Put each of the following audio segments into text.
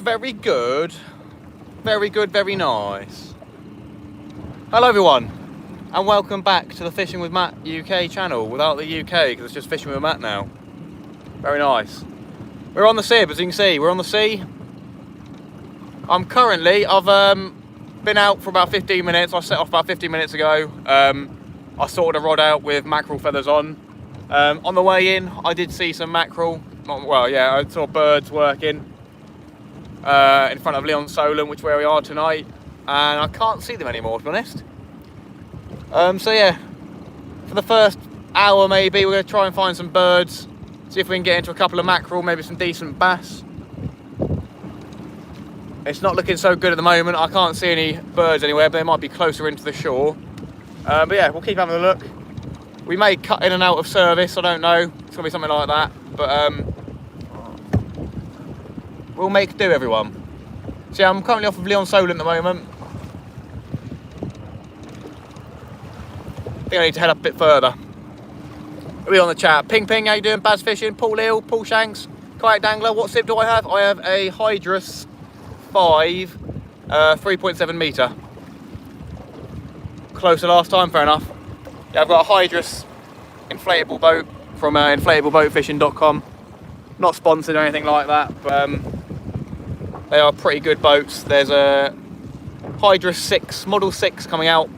very good. Very good, very nice. Hello everyone, and welcome back to the Fishing with Matt UK channel, without the UK, because it's just Fishing with Matt now. Very nice. We're on the Sib, as you can see, we're on the sea. I've been out for about 15 minutes, I set off about 15 minutes ago. I sorted a rod out with mackerel feathers on. On the way in, I did see some mackerel. I saw birds working in front of Leon Solent, which is where we are tonight, and I can't see them anymore, to be honest. So yeah, for the first hour maybe, we're going to try and find some birds, see if we can get into a couple of mackerel, maybe some decent bass. It's not looking so good at the moment. I can't see any birds anywhere, but they might be closer into the shore. But yeah, we'll keep having a look. We may cut in and out of service, I don't know. It's going to be something like that. But we'll make do, everyone. So yeah, I'm currently off of Leon Solent at the moment. I think I need to head up a bit further. We'll be on the chat. Ping Ping, how you doing? Baz Fishing, Paul Hill, Paul Shanks, Kayak Dangler. What sip do I have? I have a Hydrus 5, 3.7 metre. Closer last time, fair enough. Yeah, I've got a Hydrus inflatable boat from inflatableBoatFishing.com. Not sponsored or anything like that, but they are pretty good boats. There's a Hydrus 6, Model 6 coming out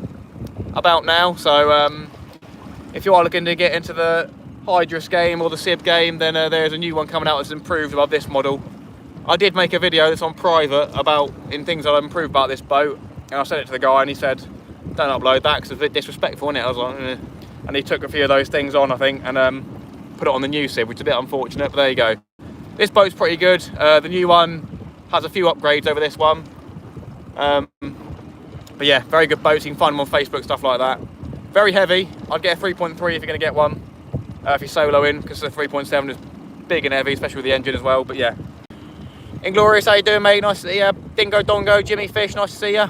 about now, so if you are looking to get into the Hydrus game or the Sib game, then there's a new one coming out that's improved above this model. I did make a video that's on private about things that I've improved about this boat, and I sent it to the guy and he said, don't upload that because it's a bit disrespectful, isn't it? I was like, eh. And he took a few of those things on, I think, and put it on the new Sib, which is a bit unfortunate, but there you go. This boat's pretty good. The new one has a few upgrades over this one. But yeah, very good boats. You can find them on Facebook, stuff like that. Very heavy. I'd get a 3.3 if you're going to get one. If you're soloing, because the 3.7 is big and heavy, especially with the engine as well. But yeah. Inglorious, how you doing, mate? Nice to see you. Dingo Dongo, Jimmy Fish, nice to see you.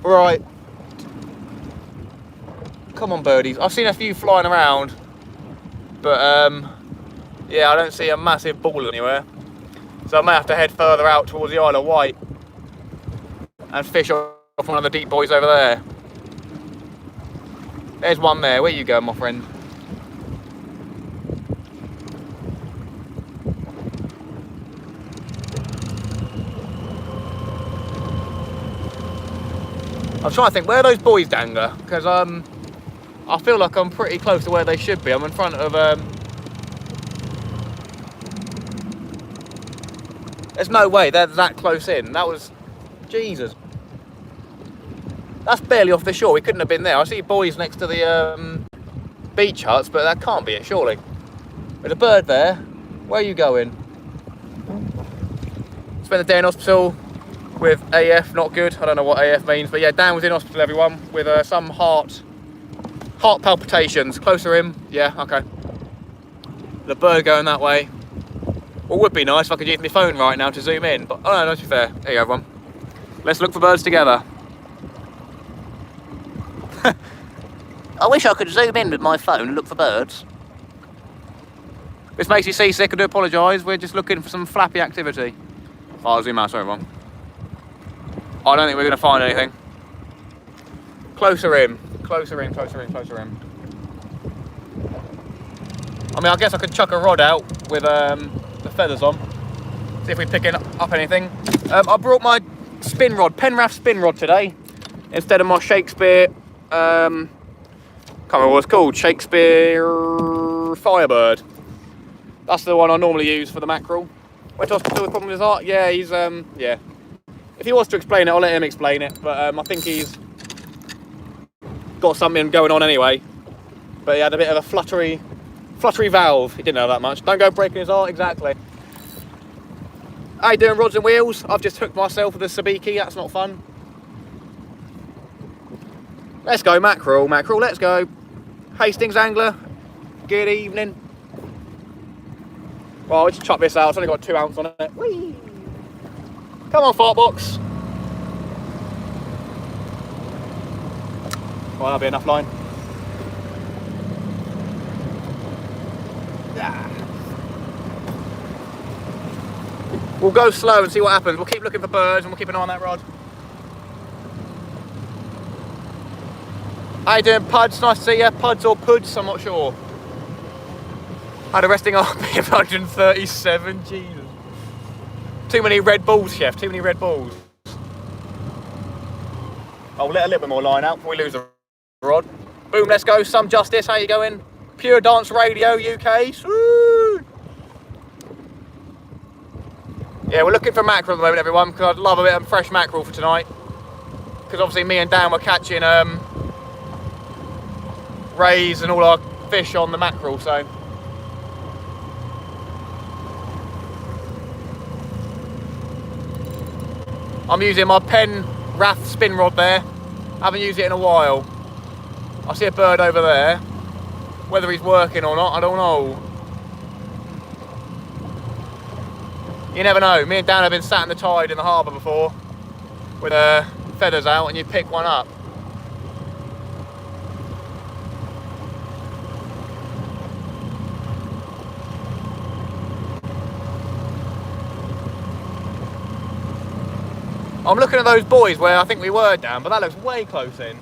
Right. Come on, birdies. I've seen a few flying around, but yeah, I don't see a massive ball anywhere. So I may have to head further out towards the Isle of Wight and fish off one of the deep boys over there. There's one there. Where you going, my friend? I'm trying to think, where are those boys, Dangler? Because I feel like I'm pretty close to where they should be. I'm in front of there's no way they're that close in. That was, Jesus. That's barely off the shore. We couldn't have been there. I see boys next to the beach huts, but that can't be it, surely. There's a bird there. Where are you going? Spent the day in hospital with AF, not good. I don't know what AF means, but yeah, Dan was in hospital, everyone, with some heart palpitations. Closer in, yeah, okay. The bird going that way. Well, it would be nice if I could use my phone right now to zoom in, but oh no, to be fair. There you go, everyone. Let's look for birds together. I wish I could zoom in with my phone and look for birds. This makes you seasick, I do apologise. We're just looking for some flappy activity. Oh, I'll zoom out, sorry, everyone. I don't think we're going to find anything. Closer in, closer in, closer in, closer in. I mean, I guess I could chuck a rod out with the feathers on. See if we pick up anything. I brought my spin rod, Penrath spin rod today, instead of my Shakespeare, can't remember what it's called, Shakespeare Firebird. That's the one I normally use for the mackerel. Went to hospital with problems with his heart. Yeah, he's, yeah. If he wants to explain it, I'll let him explain it. But I think he's got something going on anyway. But he had a bit of a fluttery valve. He didn't know that much. Don't go breaking his heart, exactly. How you doing, rods and wheels? I've just hooked myself with a sabiki. That's not fun. Let's go, mackerel, mackerel, let's go. Hastings angler, good evening. Well, I'll just chuck this out. It's only got 2 ounce on it. Whee! Come on, fart box. Well, that'll be enough line. Yeah. We'll go slow and see what happens. We'll keep looking for birds and we'll keep an eye on that rod. How you doing, Puds? Nice to see you. Puds or Puds, I'm not sure. Had a resting RP of 137, Jesus. Too many Red Bulls, Chef, too many Red Bulls. I'll let a little bit more line out before we lose the rod. Boom, let's go. Some Justice, how you going? Pure Dance Radio UK. Sweet. Yeah, we're looking for mackerel at the moment, everyone, because I'd love a bit of fresh mackerel for tonight. Because obviously me and Dan were catching rays and all our fish on the mackerel, so. I'm using my Pen Wrath spin rod there. I haven't used it in a while. I see a bird over there. Whether he's working or not, I don't know. You never know. Me and Dan have been sat in the tide in the harbour before with feathers out and you pick one up. I'm looking at those buoys where I think we were, Dan, but that looks way close in.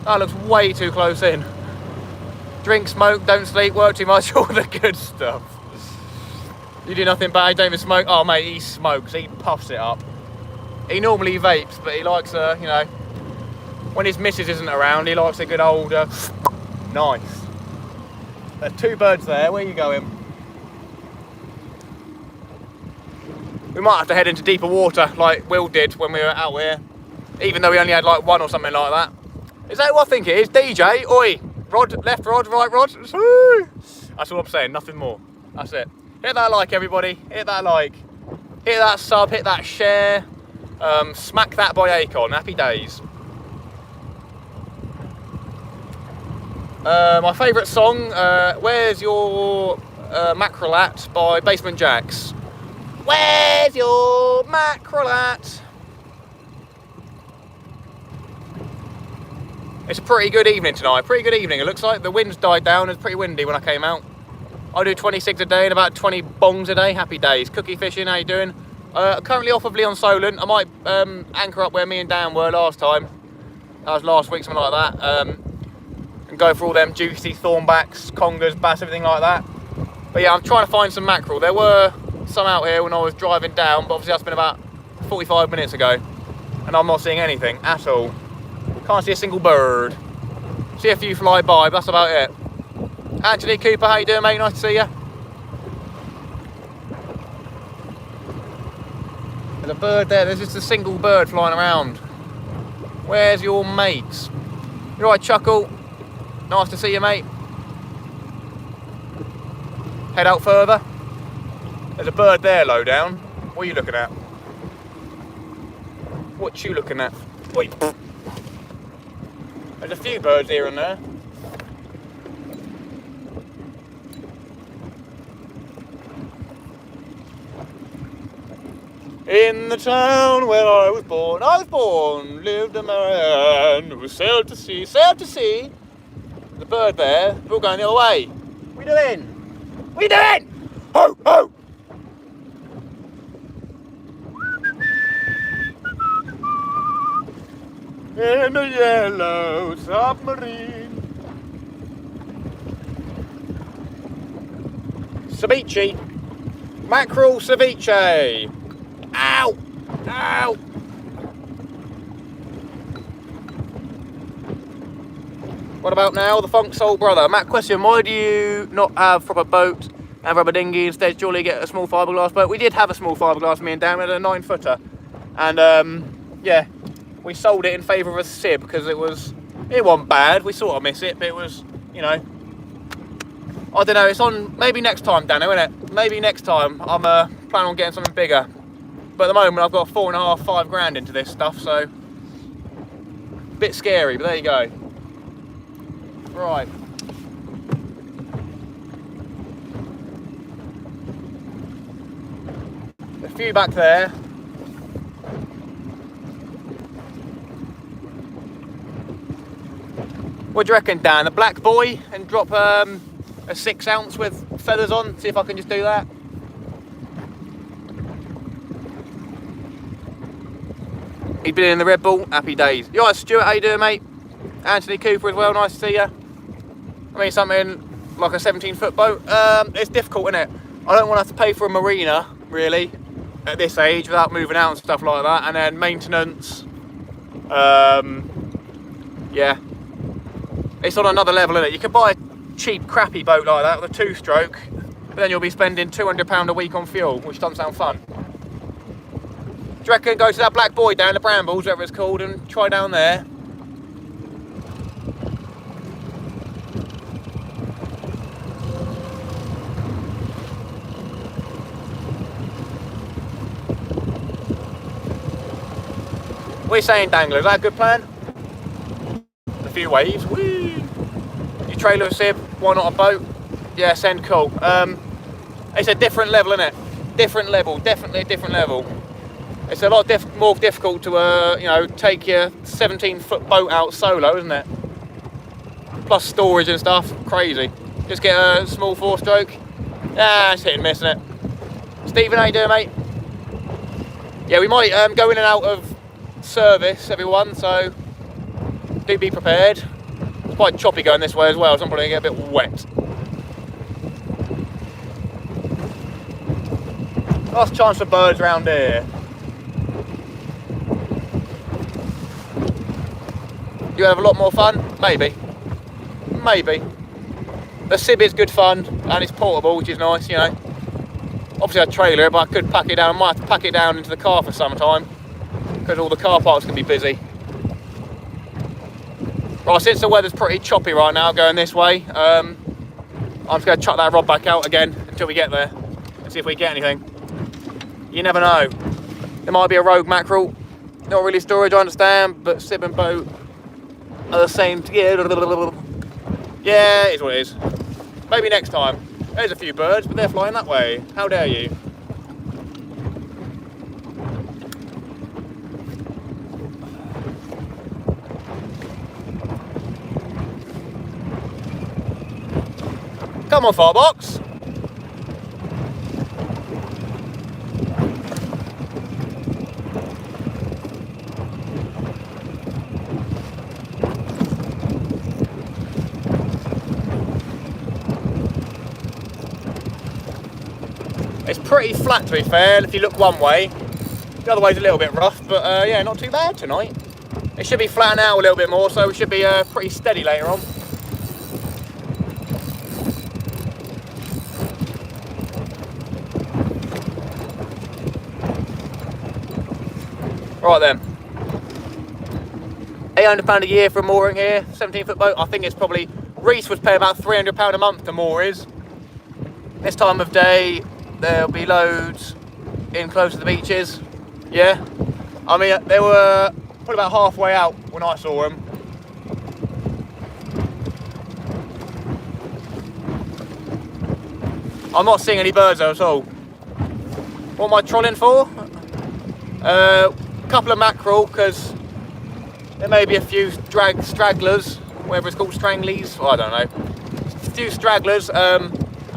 That looks way too close in. Drink, smoke, don't sleep, work too much, all the good stuff. You do nothing bad, don't even smoke. Oh, mate, he smokes, he puffs it up. He normally vapes, but he likes, you know, when his missus isn't around, he likes a good old, nice. There's two birds there, where are you going? We might have to head into deeper water like Will did when we were out here, even though we only had like one or something like that. Is that what I think it is? DJ, oi, rod, left rod, right rod. That's all I'm saying, nothing more. That's it. Hit that like, everybody. Hit that like. Hit that sub, hit that share. Smack that by Akon. Happy days. My favourite song, Where's Your Mackerel At by Basement Jacks. Where's your mackerel at? It's a pretty good evening tonight, pretty good evening. It looks like the wind's died down, it's pretty windy when I came out. I do 26 a day and about 20 bongs a day, happy days. Cookie fishing, how you doing? Currently off of Leon Solent. I might anchor up where me and Dan were last time. That was last week, something like that. And go for all them juicy thornbacks, congers, bass, everything like that. But yeah, I'm trying to find some mackerel. There were some out here when I was driving down, but obviously that's been about 45 minutes ago and I'm not seeing anything at all. Can't see a single bird. See a few fly by, but that's about it. Anthony Cooper, how you doing, mate? Nice to see you. There's a bird there. There's just a single bird flying around. Where's your mates? You alright, Chuckle? Nice to see you, mate. Head out further. There's a bird there low down. What are you looking at? What you looking at? Wait. There's a few birds here and there. In the town where I was born, lived a man who sailed to sea, There's a bird there, we're all going the other way. What are you doing? What are you doing? Ho, ho! In a yellow submarine. Ceviche. Mackerel ceviche. Ow! Ow! What about now? The Funk Soul Brother. Matt, question, why do you not have proper boat and rubber dinghy instead? Surely get a small fiberglass boat. We did have a small fiberglass, me and Dan. We had a 9-footer. And, yeah. We sold it in favour of a sib because it wasn't bad. We sort of miss it, but it was, you know. I don't know, it's on, maybe next time, Dano, innit? Maybe next time. I'm planning on getting something bigger. But at the moment, I've got 4.5, 5 grand into this stuff, so. A bit scary, but there you go. Right. A few back there. What do you reckon, Dan? A black boy and drop a 6 ounce with feathers on? See if I can just do that. He's been in the Red Bull, happy days. You alright, Stuart, how you doing, mate? Anthony Cooper as well, nice to see you. I mean, something like a 17-foot boat, it's difficult, isn't it? I don't want to have to pay for a marina, really, at this age, without moving out and stuff like that, and then maintenance, yeah. It's on another level, isn't it? You can buy a cheap, crappy boat like that with a 2-stroke, but then you'll be spending £200 a week on fuel, which doesn't sound fun. Do you reckon go to that black boy down the Brambles, whatever it's called, and try down there? What are you saying, Dangler? Is that a good plan? A few waves. Whee! You trailer a sib, why not a boat? Yeah, send cool. It's a different level, isn't it? Different level, definitely a different level. It's a lot more difficult to, you know, take your 17-foot boat out solo, isn't it? Plus storage and stuff, crazy. Just get a small 4-stroke. Ah, it's hit and miss, isn't it? Stephen, how you doing, mate? Yeah, we might go in and out of service, everyone, so do be prepared. It's quite choppy going this way as well, so I'm probably going to get a bit wet. Last chance for birds around here. You have a lot more fun? Maybe. Maybe. The sib is good fun and it's portable, which is nice, you know. Obviously a trailer, but I could pack it down. I might have to pack it down into the car for some time because all the car parks can be busy. Right, since the weather's pretty choppy right now going this way, I'm just going to chuck that rod back out again until we get there and see if we get anything. You never know. There might be a rogue mackerel. Not really storage, I understand, but sib and boat are the same together. Yeah, it is what it is. Maybe next time. There's a few birds, but they're flying that way. How dare you? Come on, Firebox. It's pretty flat, to be fair, if you look one way. The other way's a little bit rough, but yeah, not too bad tonight. It should be flattened out a little bit more, so we should be pretty steady later on. Right then. £800 a year for a mooring here, 17-foot boat. I think it's probably, Reese was paying about £300 a month to moor his. This time of day, there'll be loads in close to the beaches. Yeah, I mean they were probably about halfway out when I saw them. I'm not seeing any birds though at all. What am I trolling for? A couple of mackerel, because there may be a few stragglers, whatever it's called, stranglies, I don't know. A few stragglers.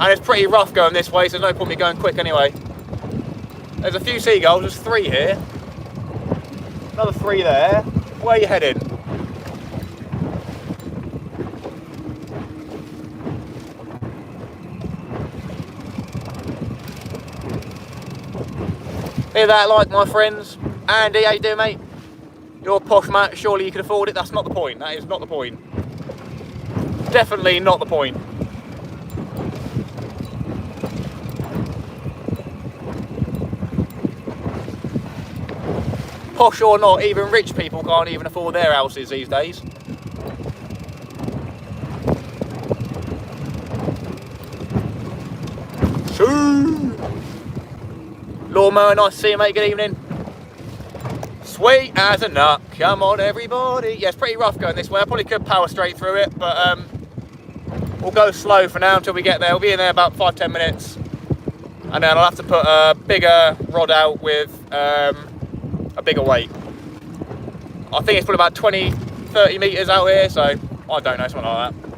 And it's pretty rough going this way, so there's no point me going quick anyway. There's a few seagulls, there's 3 here. Another 3 there. Where are you heading? Hear that, like, my friends? Andy, how you doing, mate? You're posh, Matt, surely you can afford it. That's not the point, that is not the point. Definitely not the point. Posh or not, even rich people can't even afford their houses these days. Lawnmower, nice to see you, mate. Good evening. Sweet as a nut. Come on, everybody. Yeah, it's pretty rough going this way. I probably could power straight through it, but we'll go slow for now until we get there. We'll be in there about 5-10 minutes. And then I'll have to put a bigger rod out with a bigger weight. I think it's probably about 20-30 metres out here, so I don't know, something like that.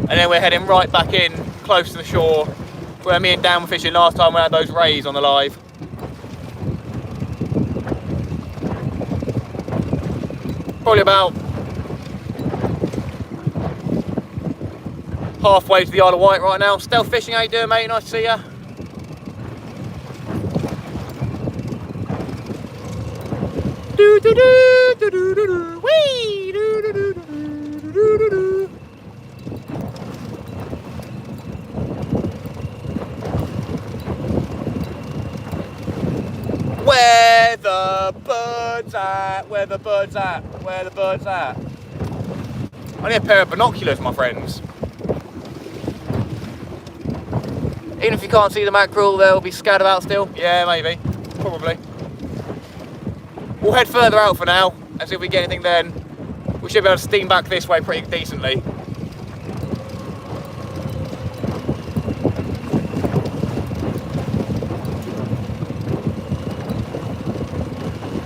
And then we're heading right back in close to the shore where me and Dan were fishing last time we had those rays on the live. Probably about halfway to the Isle of Wight right now. Stealth fishing, how you doing, mate? Nice to see ya. Do do do do do do do. Wee do do do do do do do. Where the birds at? Where the birds at? Where the birds at? I need a pair of binoculars, my friends. Even if you can't see the mackerel, they'll be scattered about still. Yeah, maybe. Probably. We'll head further out for now and see if we get anything then. We should be able to steam back this way pretty decently.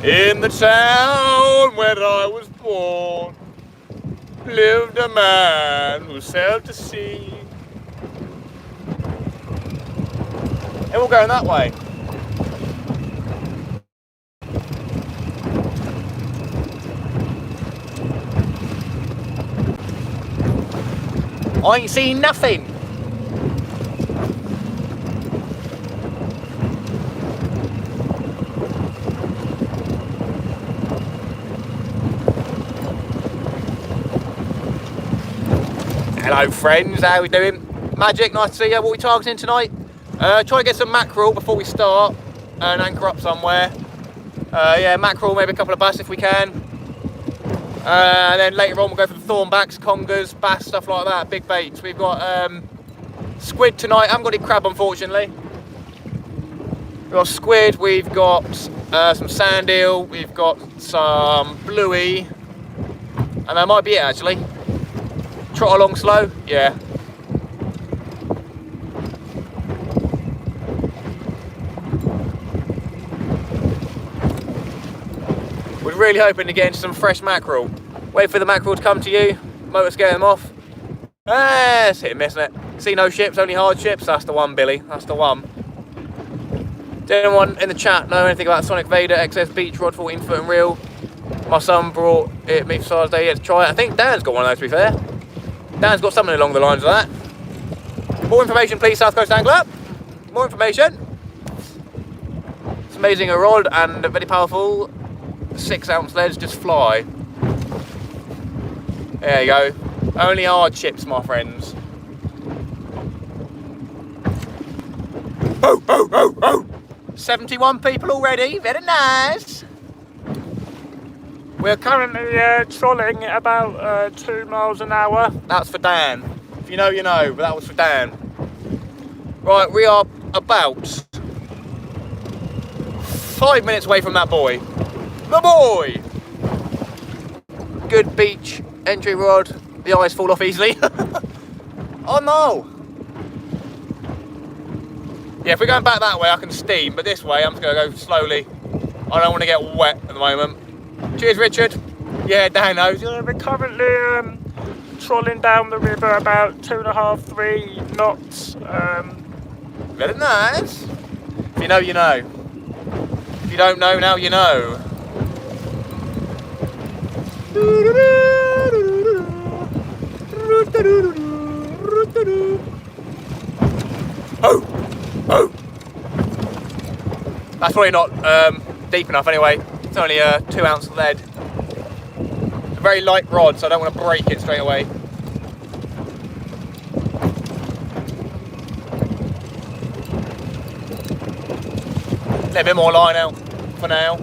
In the town where I was born lived a man who sailed to sea. And we're going that way. I ain't seen nothing. Hello friends, how we doing? Magic, nice to see you. What are we targeting tonight? Try to get some mackerel before we start and anchor up somewhere. Yeah, mackerel, maybe a couple of bass if we can. And then later on we'll go for the thornbacks, congers, bass, stuff like that, big baits. We've got squid tonight. I haven't got any crab unfortunately. We've got squid, we've got some sand eel, we've got some bluey, and that might be it actually. Trot along slow, yeah. We're really hoping to get into some fresh mackerel. Wait for the mackerel to come to you, motor scare them off. It's hit and miss, isn't it? See no ships, only hard ships. That's the one, Billy, that's the one. Did anyone in the chat know anything about Sonic Vader XS Beach Rod 14 foot and reel? My son brought it me for Father's Day to try it. I think Dan's got one of those to be fair. Dan's got something along the lines of that. More information please, South Coast Angler. More information. It's amazing a rod and very powerful. 6 ounce leads just fly. There you go. Only hard chips, my friends. Oh, oh, oh, oh. 71 people already, very nice. We're currently trolling at about 2 miles an hour. That's for Dan. If you know, you know, but that was for Dan. Right, we are about 5 minutes away from that boy. The boy! Good beach entry rod. The eyes fall off easily. Oh no! Yeah, if we're going back that way I can steam, but this way I'm just going to go slowly. I don't want to get wet at the moment. Cheers Richard. Yeah, Dan knows. We're currently trolling down the river about 2.5, 3 knots. Very nice. If you know, you know. If you don't know, now you know. Oh! Oh! That's probably not deep enough anyway. It's only a 2 ounce lead. It's a very light rod, so I don't want to break it straight away. A little bit more line out for now.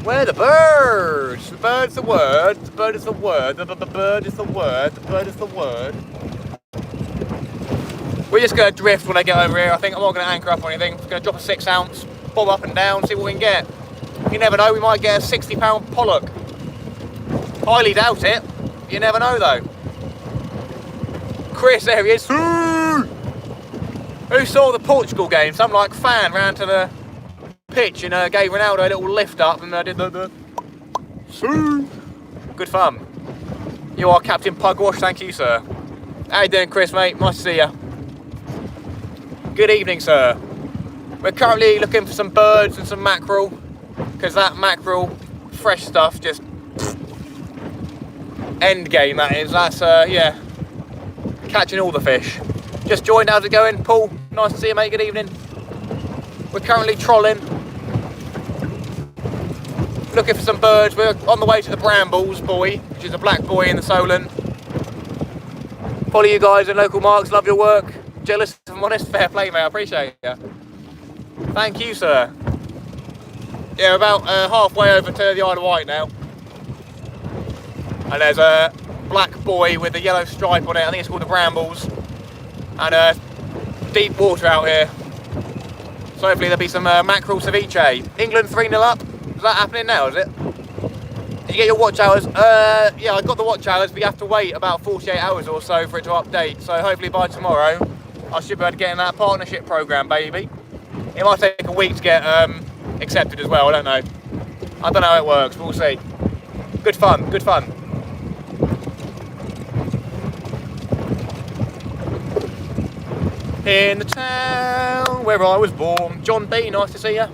Where are the birds? The bird's the word, the bird is the word, the bird is the word, the bird is the word. We're just going to drift when I get over here. I think I'm not going to anchor up or anything. I'm just going to drop a 6 ounce, bob up and down, see what we can get. You never know, we might get a 60-pound pollock. Highly doubt it. You never know though. Chris, there he is. Who saw the Portugal game? Some like fan ran to the pitch and gave Ronaldo a little lift up and did the good fun. You are Captain Pugwash, thank you sir. How you doing Chris mate, nice to see you. Good evening, sir. We're currently looking for some birds and some mackerel, because that mackerel, fresh stuff, just end game that is. That's, yeah, catching all the fish. Just joined, how's it going? Paul, nice to see you, mate, good evening. We're currently trolling, looking for some birds. We're on the way to the Brambles buoy, which is a black buoy in the Solent. Follow you guys and local marks, love your work. Jealous, if I'm honest, fair play, mate, I appreciate it. Thank you, sir. Yeah, about halfway over to the Isle of Wight now. And there's a black buoy with a yellow stripe on it, I think it's called the Brambles. And deep water out here. So hopefully there'll be some mackerel ceviche. England 3-0 up. Is that happening now, is it? Did you get your watch hours? Yeah, I got the watch hours, but you have to wait about 48 hours or so for it to update. So hopefully by tomorrow, I should be able to get in that partnership programme, baby. It might take a week to get accepted as well, I don't know. I don't know how it works, but we'll see. Good fun, good fun. In the town where I was born. John B, nice to see you.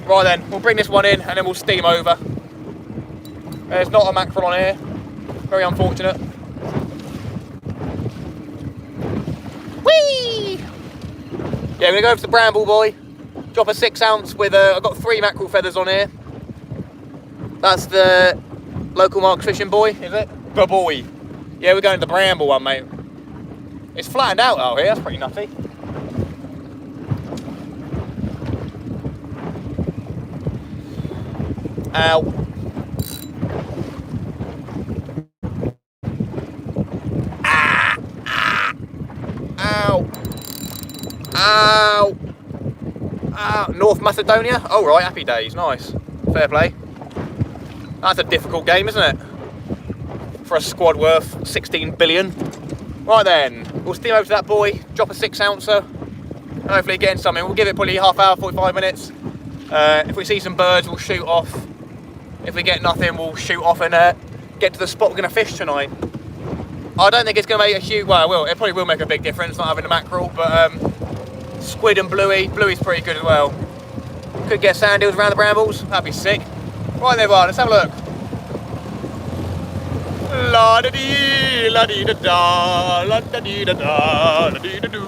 Right then, we'll bring this one in and then we'll steam over. There's not a mackerel on here. Very unfortunate. Whee! Yeah, we're gonna go over to the Bramble buoy. Drop a 6 ounce with I've got 3 mackerel feathers on here. That's the local marks fishing buoy, is it? The buoy. Yeah, we're going to the Bramble one, mate. It's flattened out here, that's pretty nutty. Ow. Ah! Ah! Ow. Ow. Ow. North Macedonia? Oh right, happy days, nice. Fair play. That's a difficult game, isn't it? For a squad worth 16 billion. Right then, we'll steam over to that buoy, drop a 6 ouncer, and hopefully get in something. We'll give it probably half hour, 45 minutes. If we see some birds, we'll shoot off. If we get nothing, we'll shoot off and get to the spot we're going to fish tonight. I don't think it's going to make a huge, well, it probably will make a big difference not having a mackerel, but squid and bluey, bluey's pretty good as well. Could get sand eels around the Brambles, that'd be sick. Right there, let's have a look. La da dee, la dee da da, la da dee da da, la dee da do,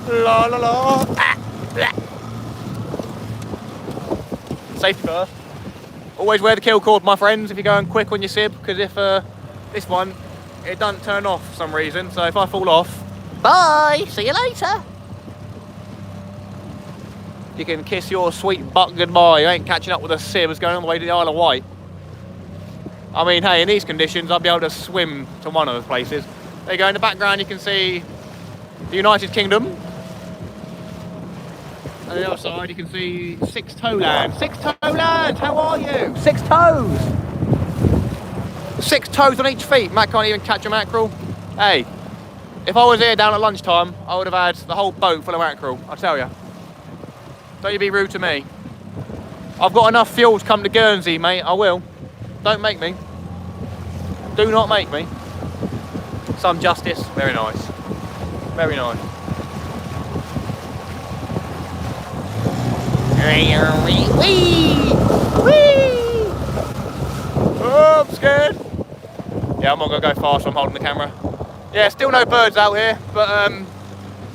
la la la. Safety first. Always wear the kill cord, my friends, if you're going quick on your sib, because if this one, it doesn't turn off for some reason, so if I fall off, bye, see you later. You can kiss your sweet butt goodbye. You ain't catching up with the sibs going all the way to the Isle of Wight. I mean, hey, in these conditions, I'll be able to swim to one of those places. There you go, in the background you can see the United Kingdom. And on the other side you can see Six Toe Land. Six Toe Land, how are you? 6 toes! 6 toes on each feet. Matt can't even catch a mackerel. Hey, if I was here down at lunchtime, I would have had the whole boat full of mackerel, I tell you. Don't you be rude to me. I've got enough fuel to come to Guernsey, mate, I will. Don't make me. Do not make me. Some justice. Very nice. Very nice. Whee! Oh, I'm scared. Yeah, I'm not going to go fast, so I'm holding the camera. Yeah, still no birds out here, but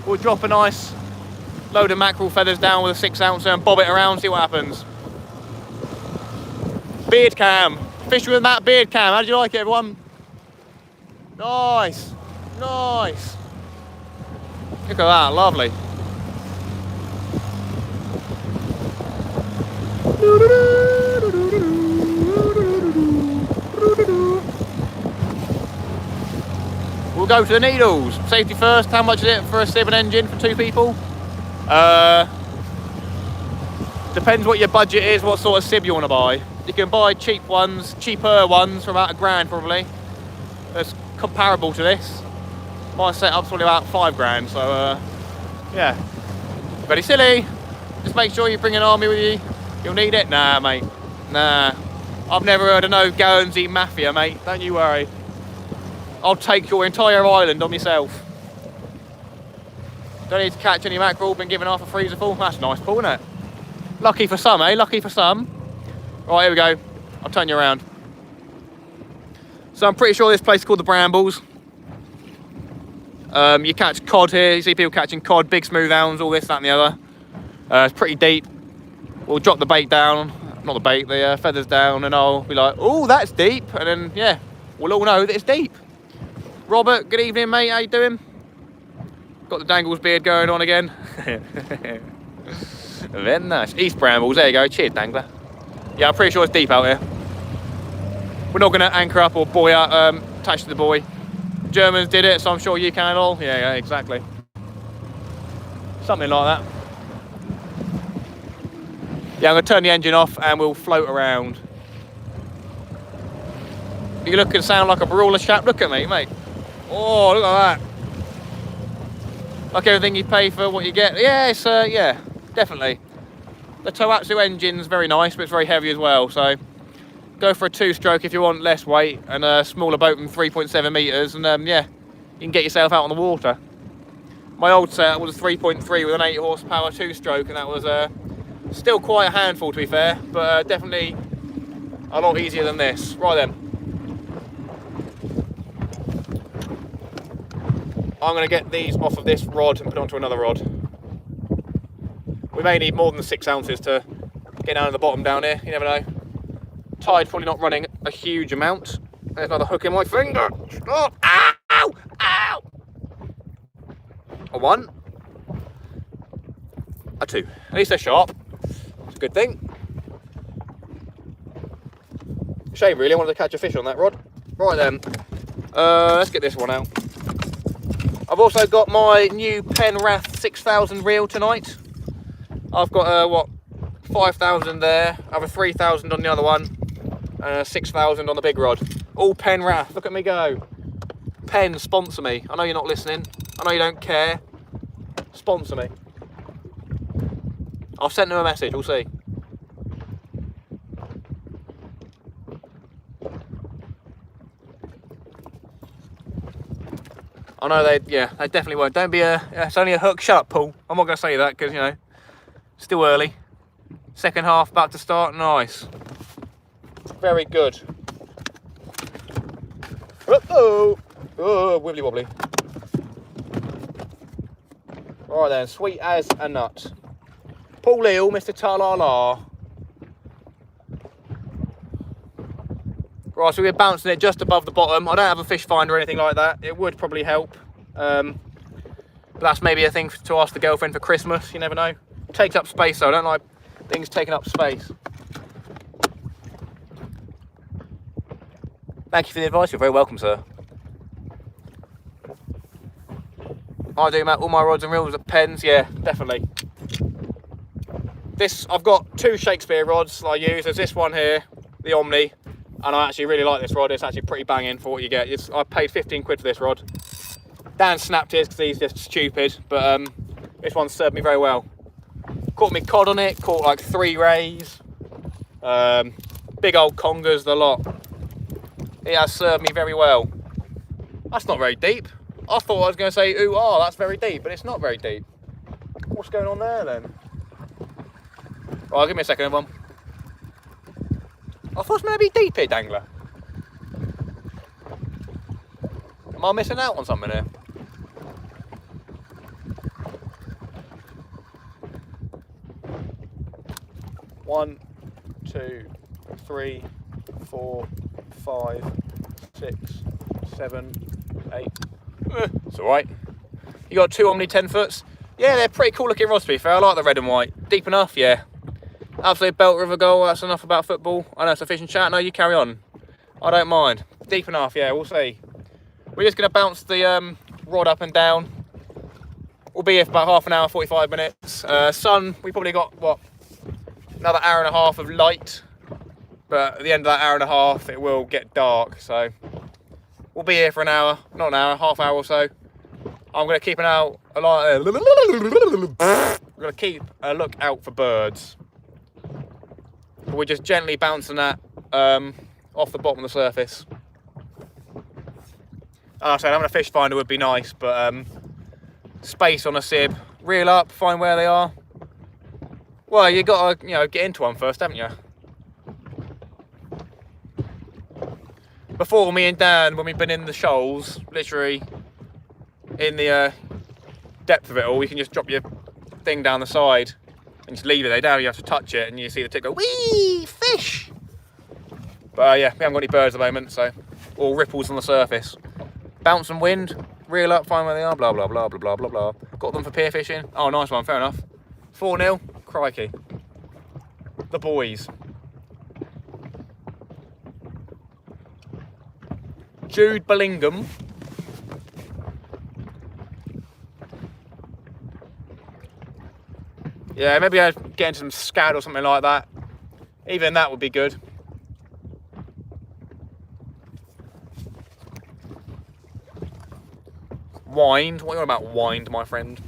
we'll drop a nice load of mackerel feathers down with a 6 ouncer and bob it around, see what happens. Beard cam. Fishing with Matt beard cam. How did you like it, everyone? Nice. Nice. Look at that, lovely. We'll go to the needles. Safety first. How much is it for a sieve and engine for 2 people? Depends what your budget is, what sort of sieve you want to buy. You can buy cheaper ones for about £1,000 probably. That's comparable to this. My setup's probably about £5,000, so yeah. Very silly. Just make sure you bring an army with you. You'll need it. Nah, mate. Nah. I've never heard of no Guernsey mafia, mate. Don't you worry. I'll take your entire island on myself. Don't need to catch any mackerel, been given half a freezer full. That's a nice pull, isn't it? Lucky for some, eh? Lucky for some. Right, here we go. I'll turn you around. So I'm pretty sure this place is called the Brambles. You catch cod here. You see people catching cod, big smooth hounds, all this, that and the other. It's pretty deep. We'll drop the bait down. Not the bait, the feathers down, and I'll be like, oh, that's deep. And then, yeah, we'll all know that it's deep. Robert, good evening, mate. How you doing? Got the Dangles beard going on again. Very nice. East Brambles, there you go. Cheers, Dangler. Yeah, I'm pretty sure it's deep out here. We're not going to anchor up or buoy up, attach to the buoy. Germans did it, so I'm sure you can all. Yeah, exactly. Something like that. Yeah, I'm going to turn the engine off and we'll float around. You look and sound like a brawler chap. Look at me, mate. Oh, look at that. Like everything you pay for what you get. Yeah, it's, yeah, definitely. The Tohatsu engine's very nice, but it's very heavy as well, so go for a 2-stroke if you want less weight and a smaller boat than 3.7 metres, and yeah, you can get yourself out on the water. My old setup was a 3.3 with an 8 horsepower 2-stroke, and that was still quite a handful to be fair, but definitely a lot easier than this. Right then. I'm going to get these off of this rod and put onto another rod. We may need more than 6 ounces to get down to the bottom down here, you never know. Tide's probably not running a huge amount. There's another hook in my finger. Stop! Ow! Ow! A 1. A 2. At least they're sharp. It's a good thing. Shame really, I wanted to catch a fish on that rod. Right then, let's get this one out. I've also got my new Penrath 6000 reel tonight. I've got what, 5,000 there, I have a 3,000 on the other one, and a 6,000 on the big rod. All Penrath, look at me go. Pen, sponsor me. I know you're not listening, I know you don't care. Sponsor me. I've sent them a message, we'll see. I know they definitely won't. Don't be it's only a hook. Shut up, Paul. I'm not going to say that because, you know, still early. Second half about to start. Nice. Very good. Uh-oh. Oh, wibbly wobbly. Right then, sweet as a nut. Paul Eel, Mr. Ta-la-la. Right, so we're bouncing it just above the bottom. I don't have a fish finder or anything like that. It would probably help. But that's maybe a thing to ask the girlfriend for Christmas. You never know. It takes up space though. I don't like things taking up space. Thank you for the advice. You're very welcome, sir. I do, Matt. All my rods and reels are pens. Yeah, definitely. This, I've got 2 Shakespeare rods I use. There's this one here, the Omni. And I actually really like this rod. It's actually pretty banging for what you get. I paid 15 quid for this rod. Dan snapped his because he's just stupid, but this one served me very well. Caught me cod on it, caught like 3 rays, big old congers, the lot. It has served me very well. That's not very deep. I thought I was going to say, ooh, ah, that's very deep, but it's not very deep. What's going on there then? Right, give me a second, everyone. I thought it was meant to be deep here, Dangler. Am I missing out on something here? One, 2, 3, 4, 5, 6, 7, 8. It's alright. You got 2 Omni 10-foots? Yeah, they're pretty cool looking rods to be fair. I like the red and white. Deep enough, yeah. Absolute belter of a goal. That's enough about football. I know it's a fishing chat. No, you carry on. I don't mind. Deep enough, yeah, we'll see. We're just going to bounce the rod up and down. We'll be here for about half an hour, 45 minutes. Sun, we probably got, what, another hour and a half of light. But at the end of that hour and a half, it will get dark. So we'll be here for an hour, not an hour, half hour or so. I'm going to keep I'm going to keep a look out for birds. But we're just gently bouncing that off the bottom of the surface. Like I said, having a fish finder would be nice, but space on a sib, reel up, find where they are. Well, you got to, you know, get into one first, haven't you? Before, me and Dan, when we've been in the shoals, literally in the depth of it all, you can just drop your thing down the side and just leave it there. Down, you have to touch it and you see the tip go, wee, fish. But yeah, we haven't got any birds at the moment, so all ripples on the surface. Bounce and wind, reel up, find where they are, blah, blah, blah, blah, blah, blah, blah. Got them for pier fishing. Oh, nice one, fair enough. 4-0, crikey. The boys. Jude Bellingham. Yeah, maybe I'd get into some scad or something like that. Even that would be good. Wind. What are you on about wind, my friend?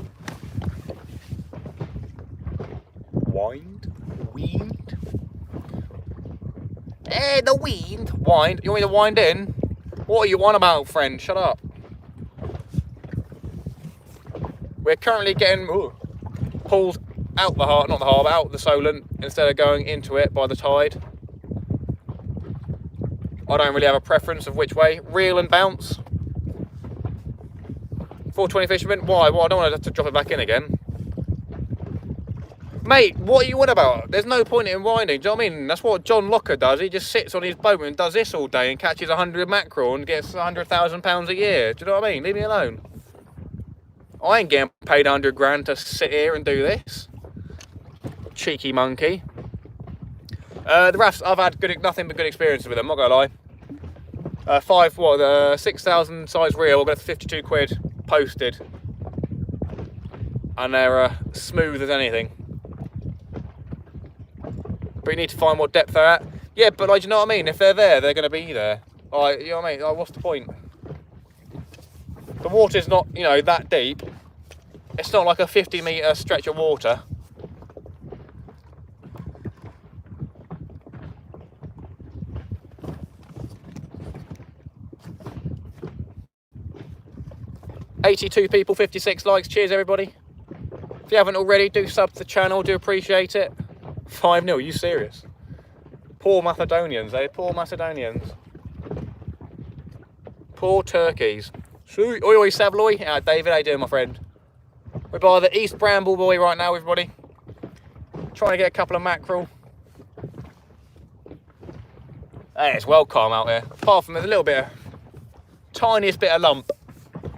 Wind? Wind? Eh, the wind. Wind. You want me to wind in? What are you on about, friend? Shut up. We're currently getting pulled out the harbour, not the harbour, out the solent instead of going into it by the tide. I don't really have a preference of which way. Reel and bounce. 420 fishermen. Why? Well, I don't want to have to drop it back in again. Mate, what are you on about? There's no point in winding. Do you know what I mean? That's what John Locker does. He just sits on his boat and does this all day and catches 100 mackerel and gets £100,000 a year. Do you know what I mean? Leave me alone. I ain't getting paid 100 grand to sit here and do this. Cheeky monkey. The rafts, I've had nothing but good experiences with them, I'm not gonna lie. 6,000 size reel, I've got 52 quid posted. And they're smooth as anything. But you need to find what depth they're at. Yeah, but like, you know what I mean? If they're there, they're going to be there. Like, you know what I mean? Like, what's the point? The water's not, you know, that deep. It's not like a 50-metre stretch of water. $82 people, 56 likes. Cheers, everybody. If you haven't already, do sub to the channel. Do appreciate it. 5-0, you serious? Poor Macedonians, eh? Poor Macedonians. Poor turkeys. Oi, oi, Savloy. David, how you doing, my friend? We're by the East Bramble Buoy right now, everybody. Trying to get a couple of mackerel. Hey, it's well calm out here. Apart from there's a little bit of, tiniest bit of lump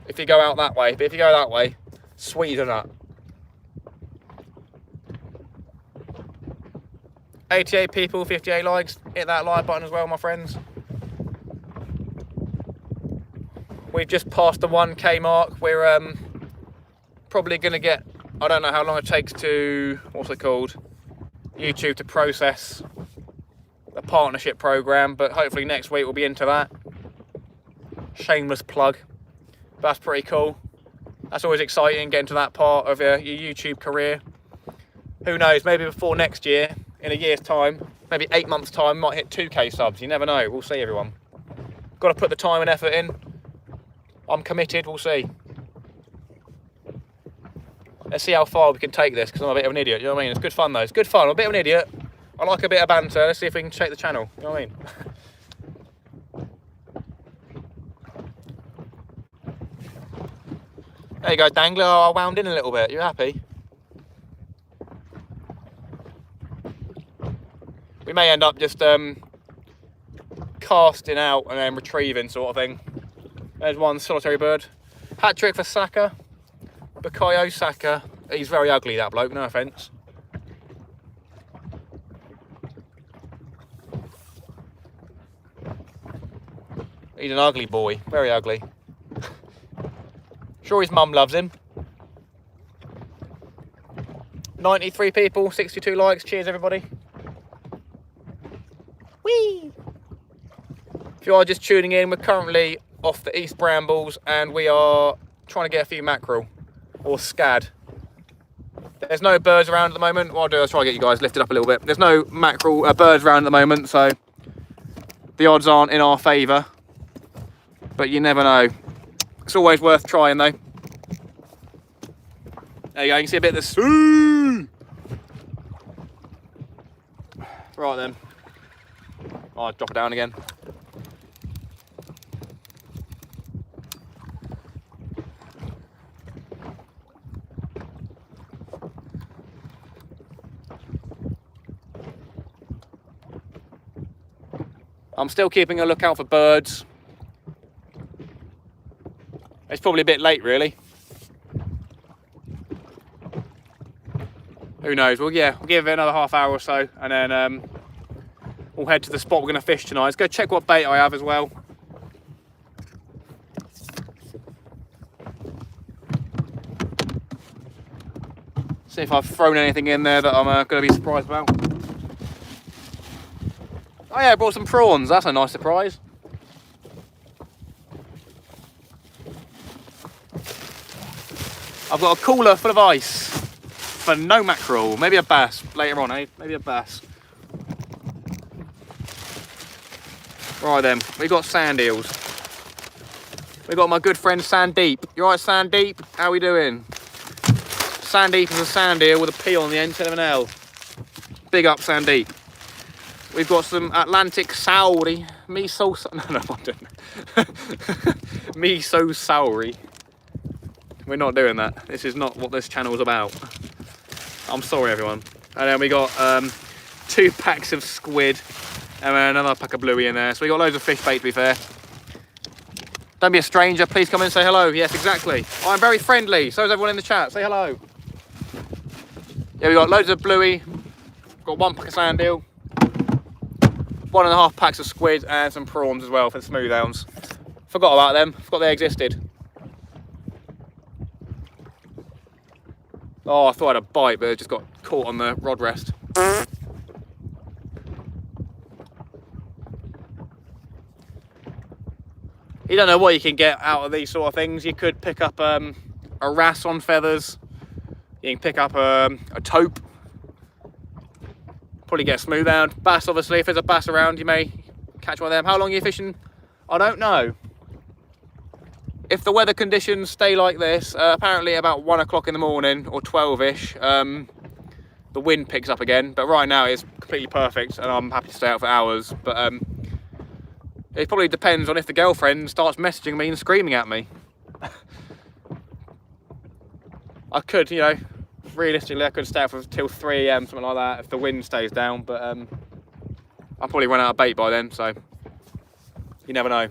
if you go out that way. But if you go that way, sweet as that. 88 people, 58 likes. Hit that like button as well, my friends. We've just passed the 1k mark. We're probably going to get, I don't know how long it takes to, what's it called, YouTube to process the partnership program, but hopefully next week we'll be into that. Shameless plug. But that's pretty cool. That's always exciting, getting to that part of your YouTube career. Who knows, maybe before next year, in a year's time, maybe 8 months' time, might hit 2k subs. You never know. We'll see, everyone. Got to put the time and effort in. I'm committed. We'll see. Let's see how far we can take this, because I'm a bit of an idiot. You know what I mean? It's good fun, though. It's good fun. I'm a bit of an idiot. I like a bit of banter. Let's see if we can shake the channel. You know what I mean? There you go, Dangler. I wound in a little bit. You happy? We may end up just casting out and then retrieving sort of thing. There's one solitary bird. Hat trick for Saka. Bukayo Saka. He's very ugly, that bloke, no offence. He's an ugly boy, very ugly. Sure his mum loves him. 93 people, 62 likes. Cheers, everybody. Whee! If you are just tuning in, we're currently off the East Brambles and we are trying to get a few mackerel or scad. There's no birds around at the moment. What I'll do is try to get you guys lifted up a little bit. There's no mackerel birds around at the moment, so the odds aren't in our favour. But you never know. It's always worth trying though. There you go, you can see a bit of the sea. Right then. I'll drop it down again. I'm still keeping a lookout for birds. It's probably a bit late, really. Who knows? Well, yeah, we'll give it another half hour or so, and then we'll head to the spot we're going to fish tonight. Let's go check what bait I have as well. See if I've thrown anything in there that I'm going to be surprised about. Oh yeah, I brought some prawns. That's a nice surprise. I've got a cooler full of ice for no mackerel. Maybe a bass later on, eh? Maybe a bass. Right then, we got sand eels. We got my good friend Sandeep. You alright, Sandeep? How we doing? Sandeep is a sand eel with a P on the end instead of an L. Big up, Sandeep. We've got some Atlantic Sauri. Miso... No, I don't know. Miso Sauri. We're not doing that. This is not what this channel is about. I'm sorry, everyone. And then we got 2 packs of squid and then another pack of bluey in there. So we got loads of fish bait, to be fair. Don't be a stranger. Please come in and say hello. Yes, exactly. I'm very friendly. So is everyone in the chat. Say hello. Yeah, we got loads of bluey. Got 1 pack of sand eel. 1.5 packs of squid and some prawns as well for the smooth hounds. Forgot about them. Forgot they existed. Oh, I thought I had a bite, but it just got caught on the rod rest. You don't know what you can get out of these sort of things. You could pick up a wrasse on feathers. You can pick up a taupe. Probably get a smooth hound. Bass, obviously. If there's a bass around, you may catch one of them. How long are you fishing? I don't know. If the weather conditions stay like this, apparently about 1 o'clock in the morning or 12ish, the wind picks up again. But right now it's completely perfect and I'm happy to stay out for hours. But it probably depends on if the girlfriend starts messaging me and screaming at me. I could, you know, realistically I could stay out for till 3 AM, something like that, if the wind stays down. But I'll probably run out of bait by then, so you never know.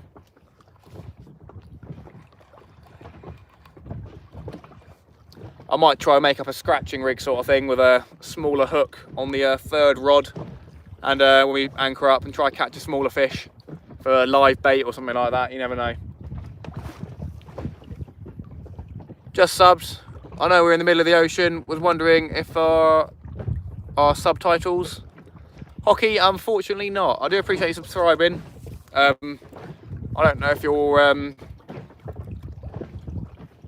I might try and make up a scratching rig sort of thing with a smaller hook on the 3rd rod, and when we anchor up and try to catch a smaller fish for a live bait or something like that. You never know. Just subs. I know we're in the middle of the ocean. Was wondering if our subtitles. Hockey, unfortunately not. I do appreciate you subscribing. I don't know if you're